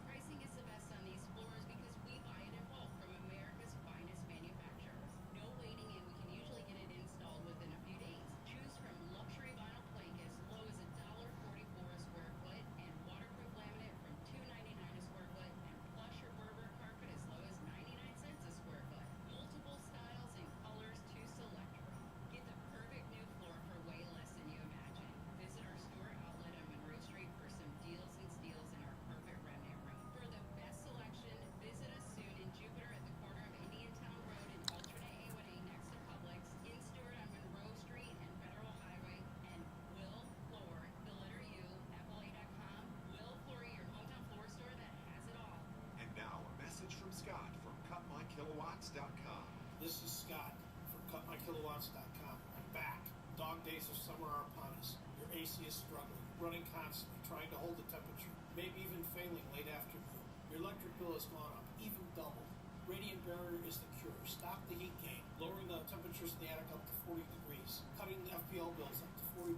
Pricing is the best on these floors because we buy it in bulk from America's finest manufacturers. No waiting, and we can usually get it installed within a few days. Choose from luxury vinyl plank as low as $1.44 a square foot and waterproof laminate from $2.99 a square foot and plush or Berber carpet as low as 99 cents a square foot. Multiple styles and colors to select from. Get the perfect new floor for way less than you imagine. Visit our store outlet on Monroe Street for some deals and steals in our perfect remnant room. For the best selection, visit us soon in Jupiter at the corner of Indiantown Road and alternate A1A next to Publix, in Stewart on Monroe Street and Federal Highway, and Will Floor, the letter U, FLA.com. Will Floor, your hometown floor store that has it all. And now, a message from Scott from CutMyKilowatts.com. This is Scott from CutMyKilowatts.com. I'm back. Dog days of summer are upon us. Your AC is struggling, running constantly, trying to hold the temperature, maybe even failing late afternoon. Your electric bill has gone up, even double. Radiant Barrier is the cure. Stop the heat gain, lowering the temperatures in the attic up to 40 degrees, cutting the FPL bills up to 40%.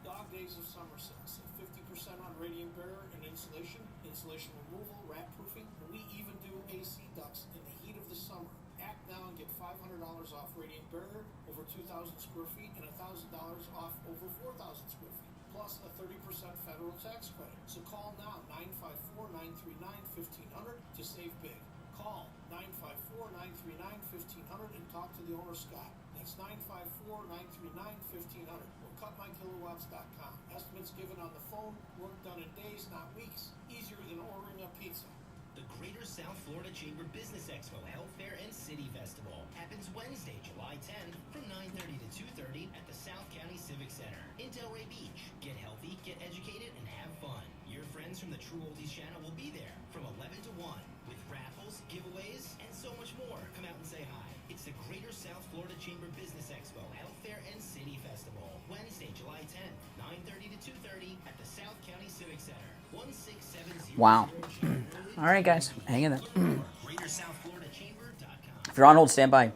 Dog days of summer sales, 50% on Radiant Barrier and insulation, insulation removal, rat proofing, and we even do AC ducts in the heat of the summer. Act now and get $500 off Radiant Barrier over 2,000 square feet and $1,000 off over 4,000 square feet, plus a 30% federal tax credit. So call now, 954-939-1500 to save big. Call 954-939-1500 and talk to the owner, Scott. That's 954-939-1500 or cutmykilowatts.com. Estimates given on the phone, work done in days, not weeks. Easier than ordering a pizza. The Greater South Florida Chamber Business Expo Health Fair and City Festival happens Wednesday, July 10th from 9:30 to 2:30 at the South County Civic Center in Delray Beach. Get healthy, get educated, and have fun. Your friends from the True Oldies channel will be there from 11 to 1 with raffles, giveaways, and so much more. Come out and say hi. It's the Greater South Florida Chamber Business Expo Health Fair and City Festival. Wednesday, July 10th, 9:30 to 2:30 at the South County Civic Center. 1670. Wow. All right, guys. Hang in there. GreaterSouthFloridaChamber.com. If you're on hold, stand by.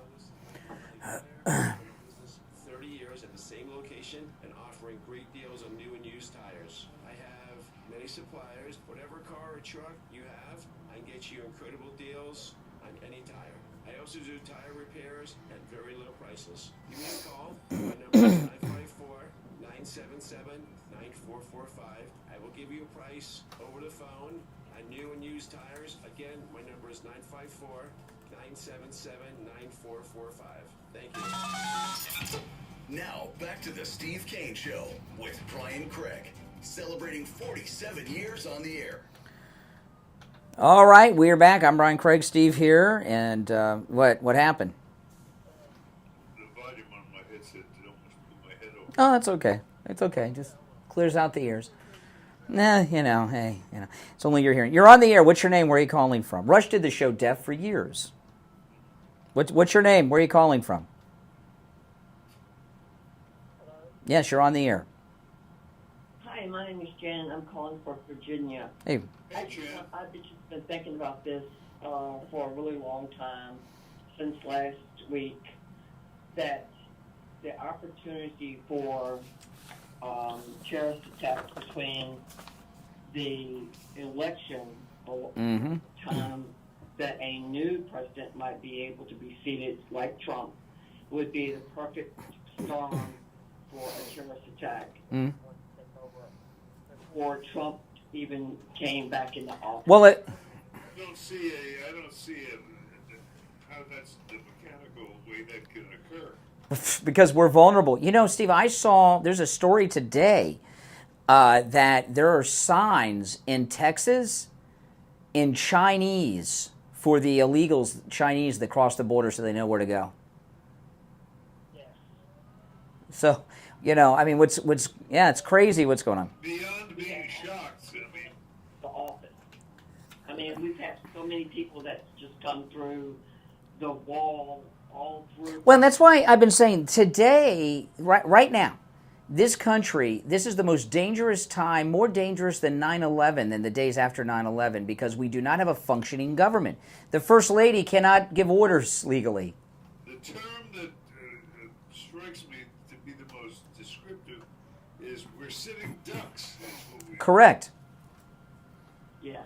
30 years at the same location and offering great deals on new and used tires. I have many suppliers. Whatever car or truck you have, I can get you incredible deals on any tire. I also do tire repairs at very low prices. Give me a call. My number is 954-977-9445. I will give you a price over the phone on new and used tires. Again, my number is 977-9445. Thank you. Now, back to the Steve Kane Show with Brian Craig, celebrating 47 years on the air. All right, we are back. I'm Brian Craig, Steve here, and what happened? The volume on my headset did almost pull my head over. Oh, that's okay. It's okay. Just clears out the ears. Nah, hey, it's only your hearing. You're on the air. What's your name? Where are you calling from? Rush did the show deaf for years. What's your name? Where are you calling from? Yes, you're on the air. Hi, my name is Jan. I'm calling from Virginia. Hey. I've just been thinking about this for a really long time, since last week, that the opportunity for terrorist attacks between the election time that a new president might be able to be seated like Trump would be the perfect storm for a terrorist attack before Trump even came back into office. Well, I don't see how that's the mechanical way that can occur. because we're vulnerable. Steve, I saw there's a story today that there are signs in Texas in Chinese for the illegals, Chinese that cross the border so they know where to go. Yeah. So, it's crazy what's going on. Beyond being shocked, the office. We've had so many people that just come through the wall all through. Well, that's why I've been saying today, right now, this country, this is the most dangerous time, more dangerous than 9/11, than the days after 9/11, because we do not have a functioning government. The First Lady cannot give orders legally. The term that strikes me to be the most descriptive is we're sitting ducks. Correct. Yes.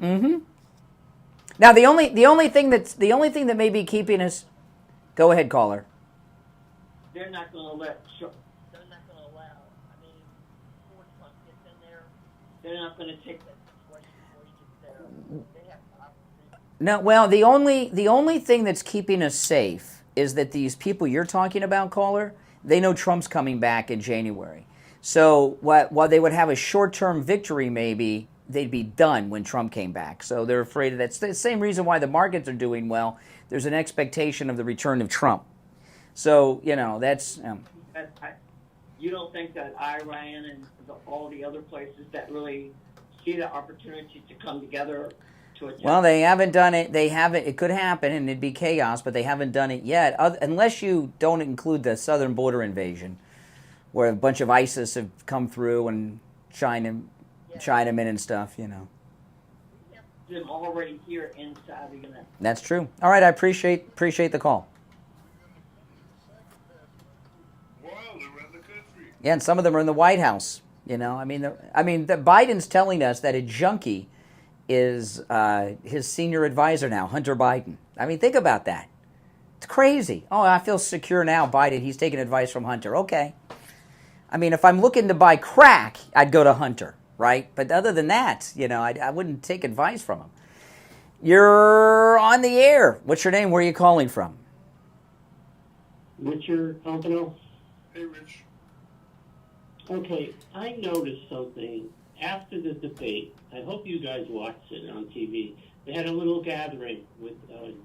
Mm-hmm. Now the only thing that may be keeping us. Go ahead, caller. They're not going to allow. Before Trump gets in there, they're not going to take that situation before he gets there. They have to operate. No, well, the only thing that's keeping us safe is that these people you're talking about, caller, they know Trump's coming back in January. So while they would have a short-term victory, maybe they'd be done when Trump came back. So they're afraid of that. It's the same reason why the markets are doing well. There's an expectation of the return of Trump. So, that's... You don't think that Iran and all the other places that really see the opportunity to come together to adjust? Well, they haven't done it. They haven't. It could happen, and it'd be chaos, but they haven't done it yet, unless you don't include the southern border invasion, where a bunch of ISIS have come through and Chinamen and stuff, Them already here inside the United States. That's true. All right, I appreciate the call. Yeah, and some of them are in the White House. The Biden's telling us that a junkie is his senior advisor now, Hunter Biden. Think about that. It's crazy. Oh, I feel secure now, Biden. He's taking advice from Hunter. Okay. If I'm looking to buy crack, I'd go to Hunter, right? But other than that, I wouldn't take advice from him. You're on the air. What's your name? Where are you calling from? Richard Pompano. Hey, Rich. Okay, I noticed something after the debate. I hope you guys watched it on TV. They had a little gathering with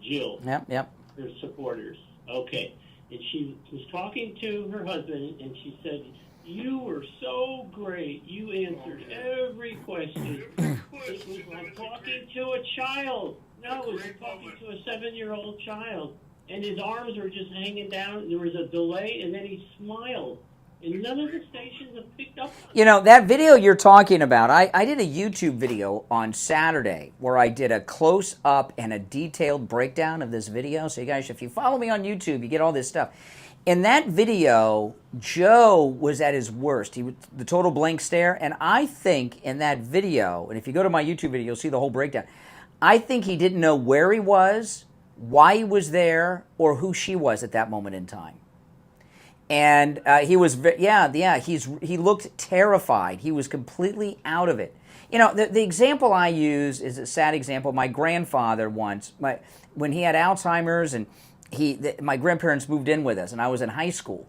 Jill, Yep. her supporters. Okay, and she was talking to her husband, and she said, "You were so great. You answered every question. It was like talking to a child. No, it was like talking to a 7-year-old child. And his arms were just hanging down. There was a delay, and then he smiled. And none of the stations have picked up on it. That video you're talking about, I did a YouTube video on Saturday where I did a close-up and a detailed breakdown of this video. So you guys, if you follow me on YouTube, you get all this stuff. In that video, Joe was at his worst. He was the total blank stare. And I think in that video, and if you go to my YouTube video, you'll see the whole breakdown. I think he didn't know where he was, why he was there, or who she was at that moment in time. And he was, he looked terrified. He was completely out of it. The example I use is a sad example. My grandfather once, when he had Alzheimer's, and my grandparents moved in with us, and I was in high school.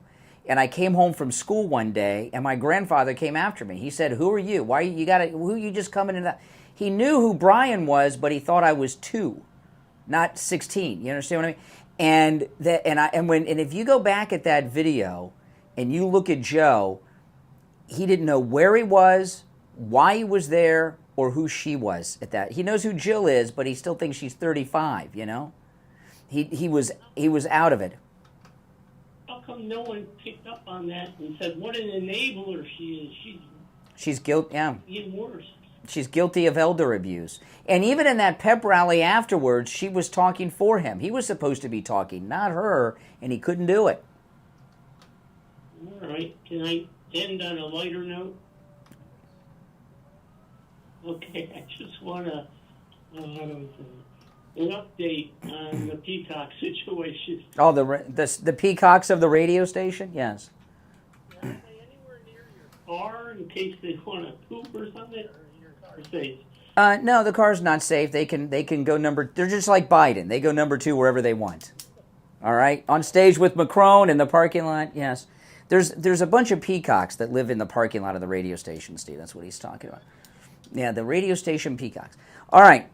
And I came home from school one day, and my grandfather came after me. He said, "Who are you? Who you just coming in?" He knew who Brian was, but he thought I was 2, not 16. You understand what I mean? And if you go back at that video and you look at Joe, he didn't know where he was, why he was there, or who she was at that. He knows who Jill is, but he still thinks she's 35. You know, he was out of it. How come no one picked up on that and said what an enabler she is? She's guilty. Yeah. Even worse. She's guilty of elder abuse. And even in that pep rally afterwards, she was talking for him. He was supposed to be talking, not her, and he couldn't do it. All right. Can I end on a lighter note? Okay. I just want to an update on the peacock situation. Oh, the peacocks of the radio station? Yes. Car in case they want to poop or something? Or safe? No, the car's not safe. They can go number. They're just like Biden. They go number 2 wherever they want. All right, on stage with Macron in the parking lot. Yes, there's a bunch of peacocks that live in the parking lot of the radio station. Steve, that's what he's talking about. Yeah, the radio station peacocks. All right,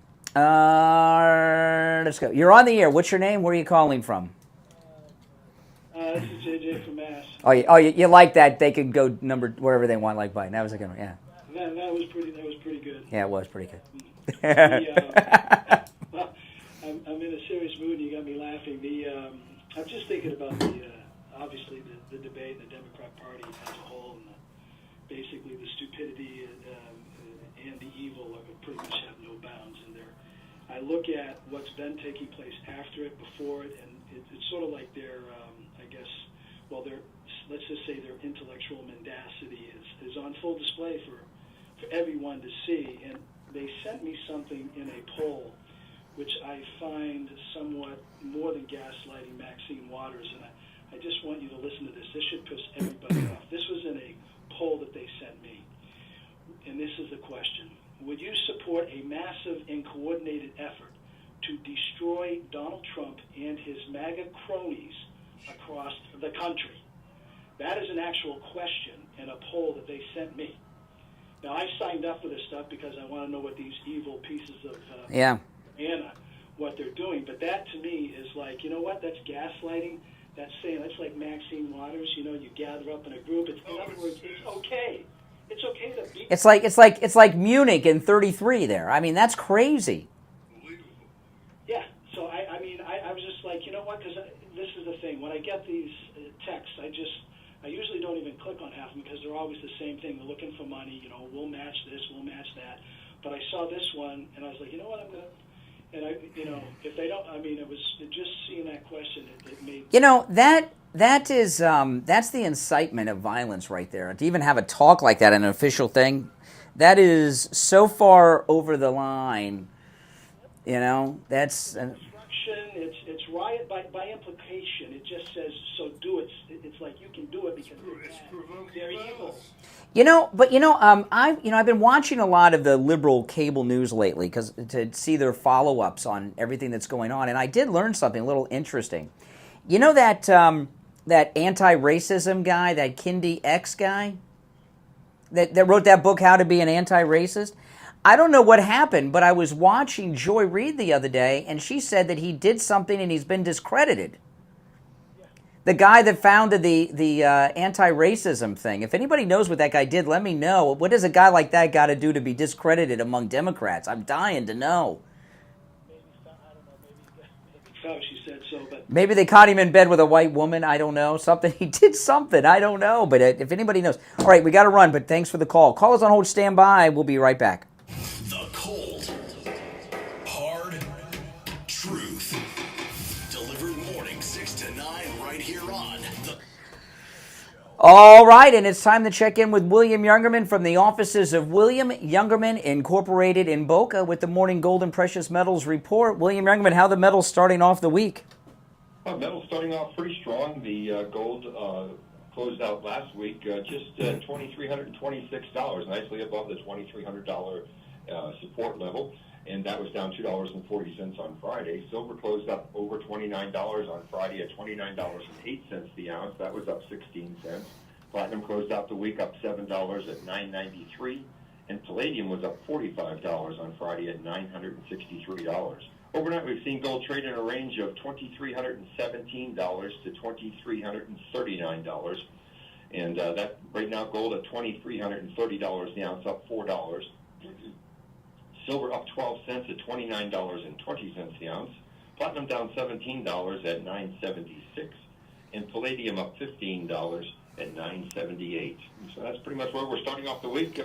let's go. You're on the air. What's your name? Where are you calling from? This is JJ from Mass. Oh, you like that? They can go number wherever they want, like Biden. That was a good one. Yeah. That was pretty good. Yeah, it was pretty good. Well, I'm in a serious mood. You got me laughing. I'm just thinking about obviously the debate in the Democrat Party as a whole, and basically the stupidity and the evil pretty much have no bounds in there. I look at what's been taking place after it, before it, and it's sort of like their, let's just say their intellectual mendacity is on full display for everyone to see. And they sent me something in a poll, which I find somewhat more than gaslighting Maxine Waters, and I just want you to listen to this. This should piss everybody off. This was in a poll that they sent me, and this is the question. Would you support a massive and coordinated effort to destroy Donald Trump and his MAGA cronies across the country? That is an actual question in a poll that they sent me. Now, I signed up for this stuff because I want to know what these evil pieces of Anna, what they're doing. But that, to me, is like, you know what? That's gaslighting. That's like Maxine Waters. You know, you gather up in a group. In other words, it's okay. It's okay to be. It's like Munich in '33. There. I mean, that's crazy. Yeah. So I was just like, you know what? Because this is the thing. When I get these texts, I usually don't even click on half of them because they're always the same thing. They're looking for money. You know, we'll match this, we'll match that. But I saw this one, and I was like, you know what? I'm gonna. And if they don't, it was just seeing that question. It made. You know that is that's the incitement of violence right there. To even have a talk like that, an official thing, that is so far over the line. You know, that's. It's riot by implication. It just says, so do it. It's like you can do it because they're evil. I've been watching a lot of the liberal cable news lately to see their follow-ups on everything that's going on, and I did learn something a little interesting. You know that anti-racism guy, that Kindy X guy, that wrote that book, How to Be an Anti-Racist? I don't know what happened, but I was watching Joy Reid the other day, and she said that he did something and he's been discredited. The guy that founded the anti-racism thing. If anybody knows what that guy did, let me know. What does a guy like that got to do to be discredited among Democrats? I'm dying to know. She said so, but maybe they caught him in bed with a white woman. I don't know. He did something. I don't know. But if anybody knows. All right, we got to run, but thanks for the call. Call us on hold. Stand by. We'll be right back. The cold, hard truth. Delivered morning 6 to 9 right here on the... All right, and it's time to check in with William Youngerman from the offices of William Youngerman Incorporated in Boca with the Morning Gold and Precious Metals Report. William Youngerman, how are the metals starting off the week? Metals starting off pretty strong. The gold closed out last week just $2,326, nicely above the $2,300 support level. and that was down $2.40 on Friday. Silver closed up over $29 on Friday at $29.08 the ounce. That was up 16 cents. Platinum closed out the week up $7 at $9.93, and palladium was up $45 on Friday at $963. Overnight, we've seen gold trade in a range of $2,317 to $2,339. And that right now, gold at $2,330 the ounce, up $4. Silver up 12 cents at $29.20 the ounce. Platinum down $17 at $9.76. And palladium up $15 at $9.78. So that's pretty much where we're starting off the week.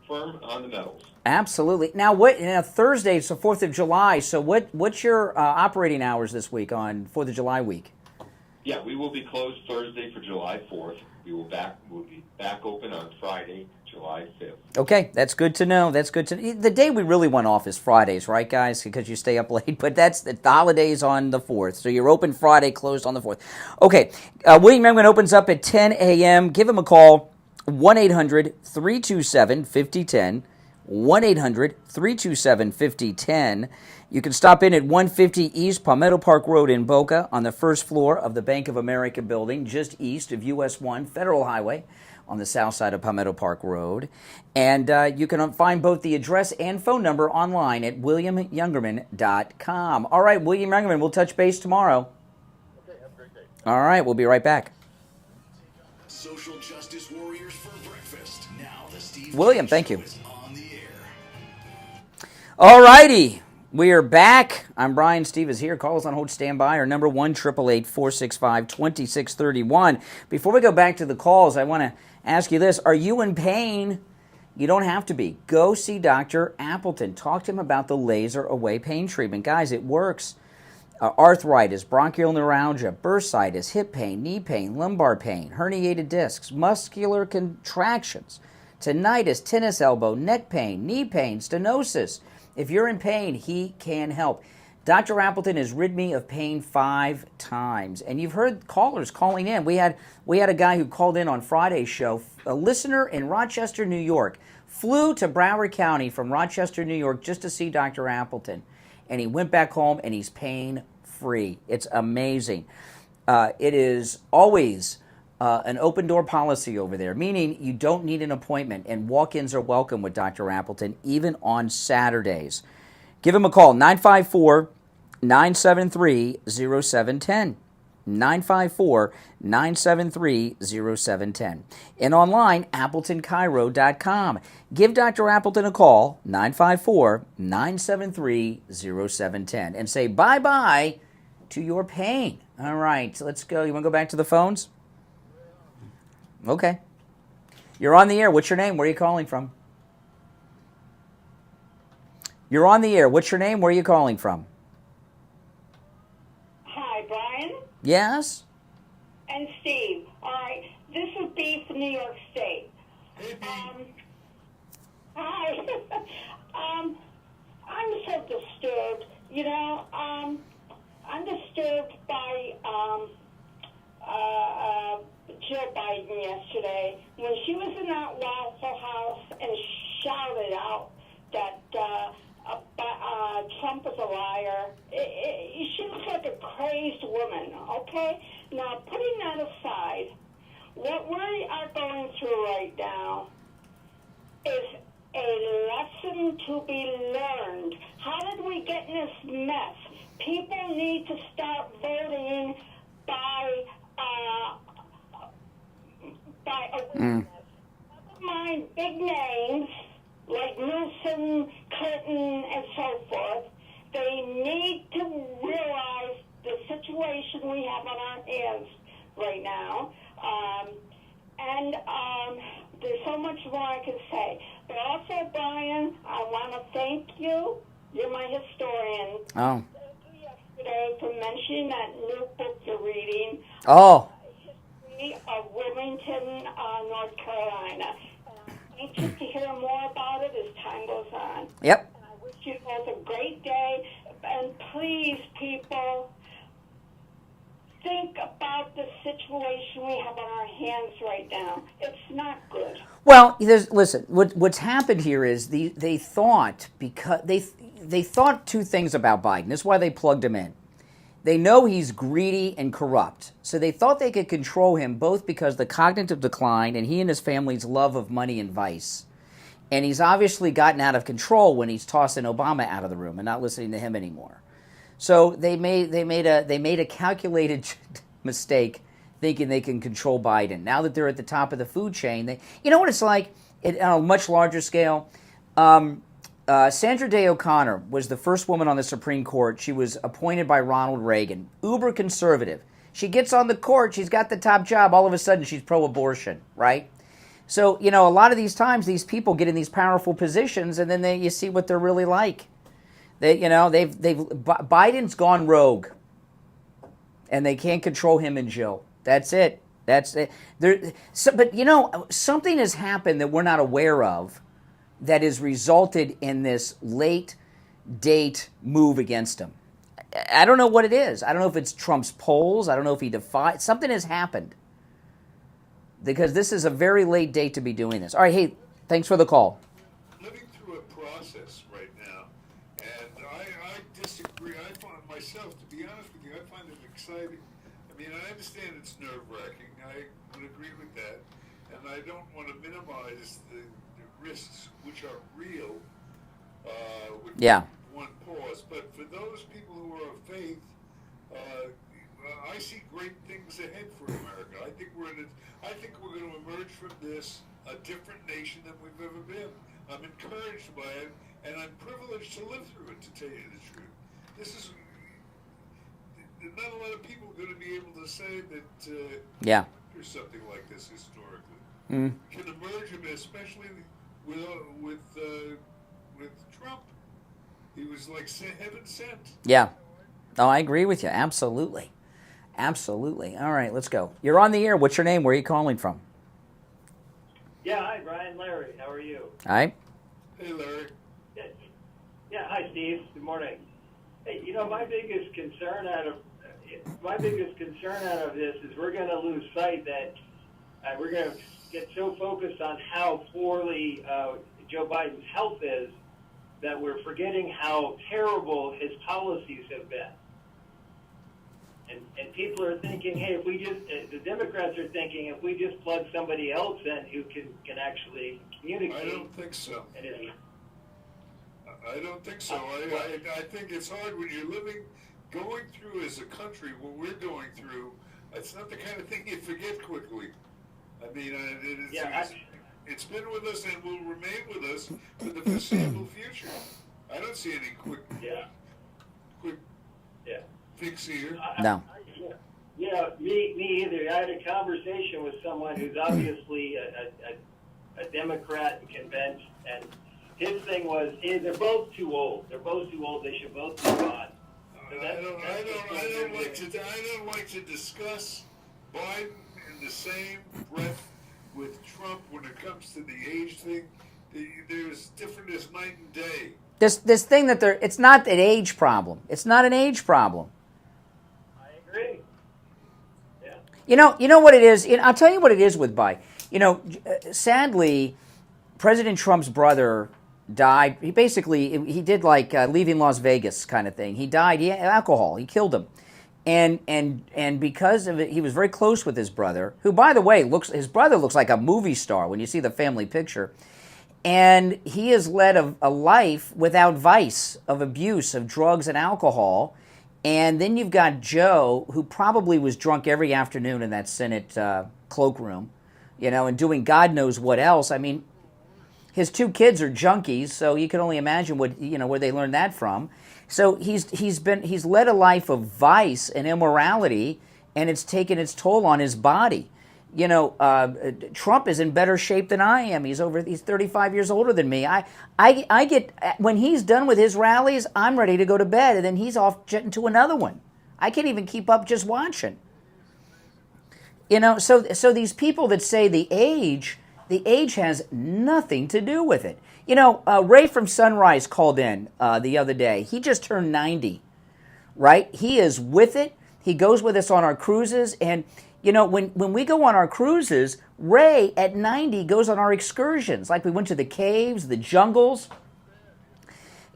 Firm on the metals. Absolutely. Now, Thursday, it's the 4th of July, so what's your operating hours this week on 4th of July week? Yeah, we will be closed Thursday for July 4th. We'll be back open on Friday, July 5th. Okay, that's good to know. That's good to know. The day we really went off is Fridays, right, guys? Because you stay up late. But that's the holidays on the 4th. So you're open Friday, closed on the 4th. Okay, William Youngman opens up at 10 a.m. Give him a call. 1-800-327-5010, 1-800-327-5010. You can stop in at 150 East Palmetto Park Road in Boca on the first floor of the Bank of America building, just east of US 1 Federal Highway on the south side of Palmetto Park Road. And you can find both the address and phone number online at williamyoungerman.com. All right, William Youngerman, we'll touch base tomorrow. Okay, have a great day. All right, we'll be right back. Social justice warriors for breakfast. Now the Steve William, Kane thank Show you. is on the air. All righty, we are back. I'm Brian. Steve is here. Call us on hold, stand by. Our number 1-888-465-2631. Before we go back to the calls, I want to ask you this. Are you in pain? You don't have to be. Go see Dr. Appleton. Talk to him about the laser away pain treatment. Guys, it works. Arthritis, bronchial neuralgia, bursitis, hip pain, knee pain, lumbar pain, herniated discs, muscular contractions, tinnitus, tennis elbow, neck pain, knee pain, stenosis. If you're in pain, he can help. Dr. Appleton has rid me of pain 5 times. And you've heard callers calling in. We had a guy who called in on Friday's show, a listener in Rochester, New York, flew to Broward County from Rochester, New York just to see Dr. Appleton. And he went back home, and he's pain-free. It's amazing. It is always an open-door policy over there, meaning you don't need an appointment, and walk-ins are welcome with Dr. Appleton, even on Saturdays. Give him a call, 954-973-0710. 954-973-0710. And online, AppletonCairo.com. Give Dr. Appleton a call, 954-973-0710, and say bye-bye to your pain. All right, let's go. You want to go back to the phones? Okay. You're on the air. What's your name? Where are you calling from? You're on the air. What's your name? Where are you calling from? Hi, Brian. Yes? And Steve. All right. This is B from New York State. Hi. I'm so disturbed. You know, I'm disturbed by Jill Biden yesterday when she was in that Waffle House and shouted out that Trump is a liar. She looks like a crazed woman, okay? Now, putting that aside, what we are going through right now is a lesson to be learned. How did we get in this mess? People need to start voting by awareness. Never mind big names like Newsom, Clinton, and so forth. They need to realize the situation we have on our hands right now. There's so much more I can say. But also, Brian, I want to thank you. You're my historian. Oh. Thank you yesterday for mentioning that new book you're reading. Oh. History of Wilmington, North Carolina. I'm anxious to hear more about it as time goes on. Yep. And I wish you both a great day. And please, people, think about the situation we have on our hands right now. It's not good. Well, listen. What's happened here is they thought because they thought two things about Biden. This is why they plugged him in. They know he's greedy and corrupt, so they thought they could control him both because of the cognitive decline and he and his family's love of money and vice. And he's obviously gotten out of control when he's tossing Obama out of the room and not listening to him anymore. So they made a calculated mistake thinking they can control Biden. Now that they're at the top of the food chain, you know what it's like on a much larger scale? Sandra Day O'Connor was the first woman on the Supreme Court. She was appointed by Ronald Reagan, uber conservative. She gets on the court, she's got the top job, all of a sudden she's pro-abortion, right? So, a lot of these times these people get in these powerful positions and then you see what they're really like. Biden's gone rogue and they can't control him and Jill. That's it. That's it. But something has happened that we're not aware of that has resulted in this late date move against him. I don't know what it is. I don't know if it's Trump's polls. I don't know if he defied. Something has happened because this is a very late date to be doing this. All right, hey, thanks for the call. Living through a process right now, and I disagree. I find myself, to be honest with you, I find it exciting. I mean, I understand it's nerve-wracking. I would agree with that, and I don't want to minimize the risks, which are real, with one pause. But for those people who are of faith, I see great things ahead for America. I think we're going to emerge from this a different nation than we've ever been. I'm encouraged by it, and I'm privileged to live through it, to tell you the truth. Not a lot of people are going to be able to say that there's something like this historically. Can emerge, especially with Trump. He was like heaven sent. Yeah. Oh, I agree with you. Absolutely. Absolutely. All right, let's go. You're on the air. What's your name? Where are you calling from? Yeah, hi, Brian. Larry, how are you? Hi. Hey, Larry. Yeah, hi, Steve. Good morning. Hey, my biggest concern out of this is we're going to lose sight that we're going to get so focused on how poorly Joe Biden's health is that we're forgetting how terrible his policies have been. And people are thinking, hey, the Democrats are thinking, if we just plug somebody else in who can actually communicate. I don't think so. I don't think so. I think it's hard when you're going through as a country what we're going through. It's not the kind of thing you forget quickly. I mean, it's been with us and will remain with us for the foreseeable future. I don't see any quick fix here. No. Yeah, me either. I had a conversation with someone who's obviously a Democrat and convinced, and his thing was, hey, they're both too old. They're both too old. They should both be gone. So I don't like to discuss Biden in the same breath with Trump when it comes to the age thing. There's different as night and day. This thing that it's not an age problem. It's not an age problem. I agree. Yeah. You know what it is? I'll tell you what it is with Biden. Sadly, President Trump's brother died. He did like Leaving Las Vegas kind of thing. He died. He had alcohol. He killed him. And because of it, he was very close with his brother, who, by the way, his brother looks like a movie star when you see the family picture. And he has led a life without vice, of abuse, of drugs and alcohol. And then you've got Joe, who probably was drunk every afternoon in that Senate cloakroom, and doing God knows what else. I mean, his two kids are junkies, so you can only imagine where they learned that from. So he's led a life of vice and immorality, and it's taken its toll on his body. Trump is in better shape than I am. He's 35 years older than me. I get, when he's done with his rallies, I'm ready to go to bed, and then he's off jetting to another one. I can't even keep up just watching. So these people that say the age has nothing to do with it. Ray from Sunrise called in the other day. He just turned 90, right? He is with it. He goes with us on our cruises. And, when we go on our cruises, Ray at 90 goes on our excursions. Like we went to the caves, the jungles.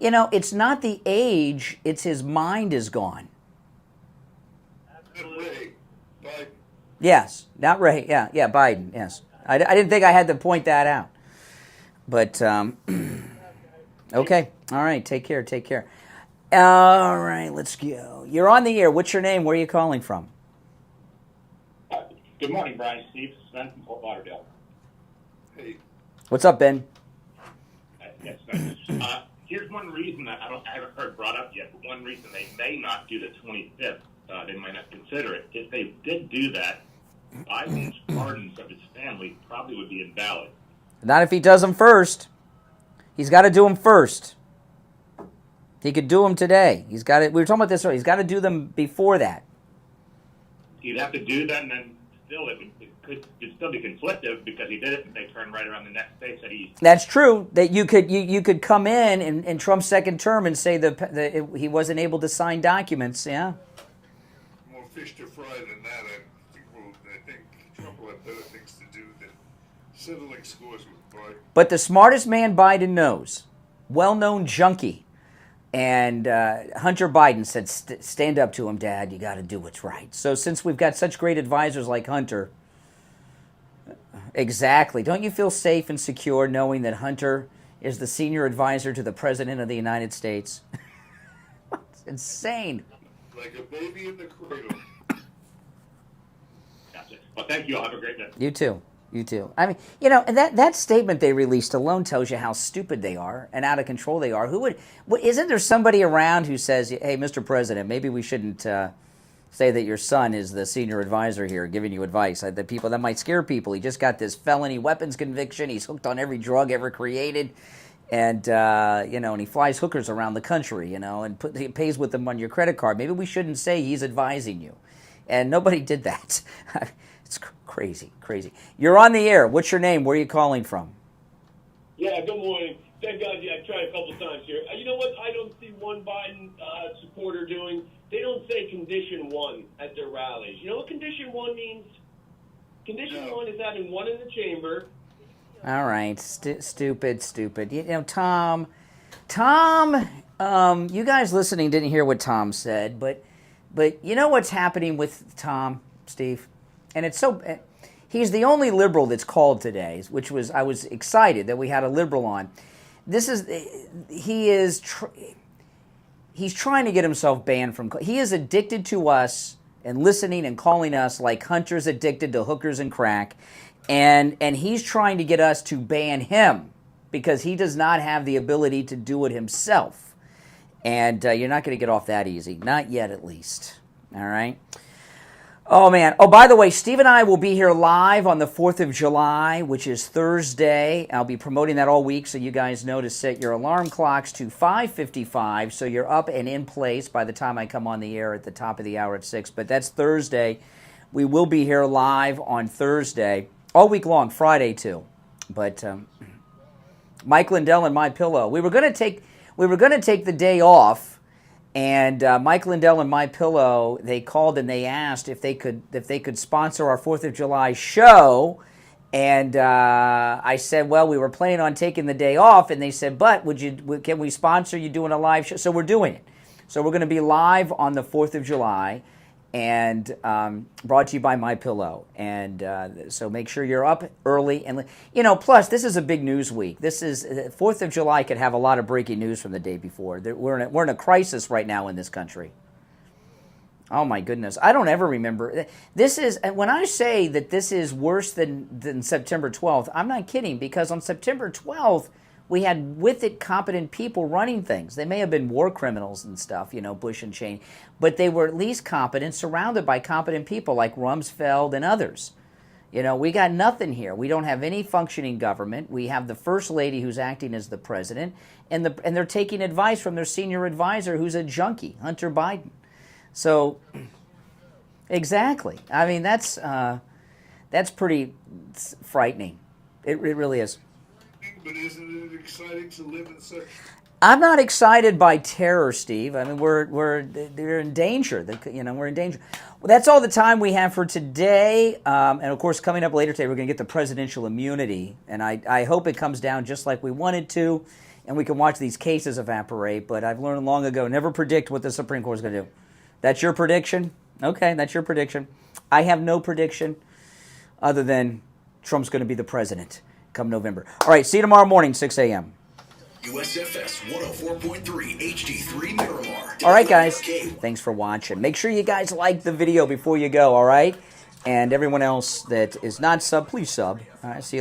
You know, it's not the age, it's his mind is gone. Ray, Biden. Yes, not Ray. Yeah, Biden, yes. I didn't think I had to point that out. But, okay. All right, take care. All right, let's go. You're on the air. What's your name? Where are you calling from? Good morning, Brian. Steve, Sven from Fort Lauderdale. Hey. What's up, Ben? Yes, Sven. Here's one reason that I haven't heard brought up yet, but one reason they may not do the 25th, they might not consider it. If they did do that, Biden's pardons of his family probably would be invalid. Not if he does them first. He's got to do them first. He could do them today. He's got it. We were talking about this earlier. He's got to do them before that. He'd have to do that, and then still it could still be conflictive because he did it, and they turned right around the next day said he. That's true. That you could come in Trump's second term and say he wasn't able to sign documents. Yeah. More fish to fry than that. I think Trump will have better things to do than settling scores with Biden. But the smartest man Biden knows, well-known junkie, and Hunter Biden said, stand up to him, Dad. You got to do what's right. So since we've got such great advisors like Hunter, exactly. Don't you feel safe and secure knowing that Hunter is the senior advisor to the President of the United States? It's insane. Like a baby in the cradle. Gotcha. Well, thank you. I'll have a great day. You too. I mean, and that statement they released alone tells you how stupid they are and out of control they are. Isn't there somebody around who says, hey, Mr. President, maybe we shouldn't say that your son is the senior advisor here giving you advice? That might scare people. He just got this felony weapons conviction. He's hooked on every drug ever created. And, and he flies hookers around the country, and he pays with them on your credit card. Maybe we shouldn't say he's advising you. And nobody did that. It's crazy. You're on the air. What's your name? Where are you calling from? Yeah, good morning. Thank God I tried a couple times here. You know what I don't see one Biden supporter doing? They don't say condition one at their rallies. You know what condition one means? Condition one is having one in the chamber. All right. Stupid. Tom, you guys listening didn't hear what Tom said, but you know what's happening with Tom, Steve? And it's he's the only liberal that's called today, I was excited that we had a liberal on. He's trying to get himself banned from, he is addicted to us and listening and calling us like Hunter's addicted to hookers and crack. And he's trying to get us to ban him because he does not have the ability to do it himself. And you're not going to get off that easy. Not yet, at least. All right? Oh, man. Oh, by the way, Steve and I will be here live on the 4th of July, which is Thursday. I'll be promoting that all week, so you guys know to set your alarm clocks to 5:55, so you're up and in place by the time I come on the air at the top of the hour at 6. But that's Thursday. We will be here live on Thursday, all week long, Friday too. But Mike Lindell and My Pillow. We were going to take the day off. And Mike Lindell and My Pillow, they called and they asked if they could sponsor our 4th of July show. And I said, well, we were planning on taking the day off. And they said, but can we sponsor you doing a live show? So we're doing it. So we're going to be live on the 4th of July, and brought to you by My Pillow. And so make sure you're up early. And plus, this is a big news week. This is 4th of July could have a lot of breaking news from the day before. We're in a crisis right now in this country. Oh my goodness, I don't ever remember. This is, when I say that this is worse than September 12th, I'm not kidding, because on September 12th, we had with it competent people running things. They may have been war criminals and stuff, Bush and Cheney, but they were at least competent, surrounded by competent people like Rumsfeld and others. We got nothing here. We don't have any functioning government. We have the first lady who's acting as the president, and they're taking advice from their senior advisor, who's a junkie, Hunter Biden. So, exactly. I mean, that's pretty frightening. It really is. But isn't it exciting to live in such? I'm not excited by terror, Steve. I mean, they're in danger. We're in danger. Well, that's all the time we have for today. And of course, coming up later today, we're going to get the presidential immunity, and I hope it comes down just like we wanted to. and we can watch these cases evaporate, but I've learned long ago, never predict what the Supreme Court is going to do. That's your prediction? Okay, that's your prediction. I have no prediction other than Trump's going to be the president come November. All right, see you tomorrow morning, 6 a.m. USFS 104.3 HD3 Miramar. All right, guys. Thanks for watching. Make sure you guys like the video before you go, all right? And everyone else that is not sub, please sub. All right, see you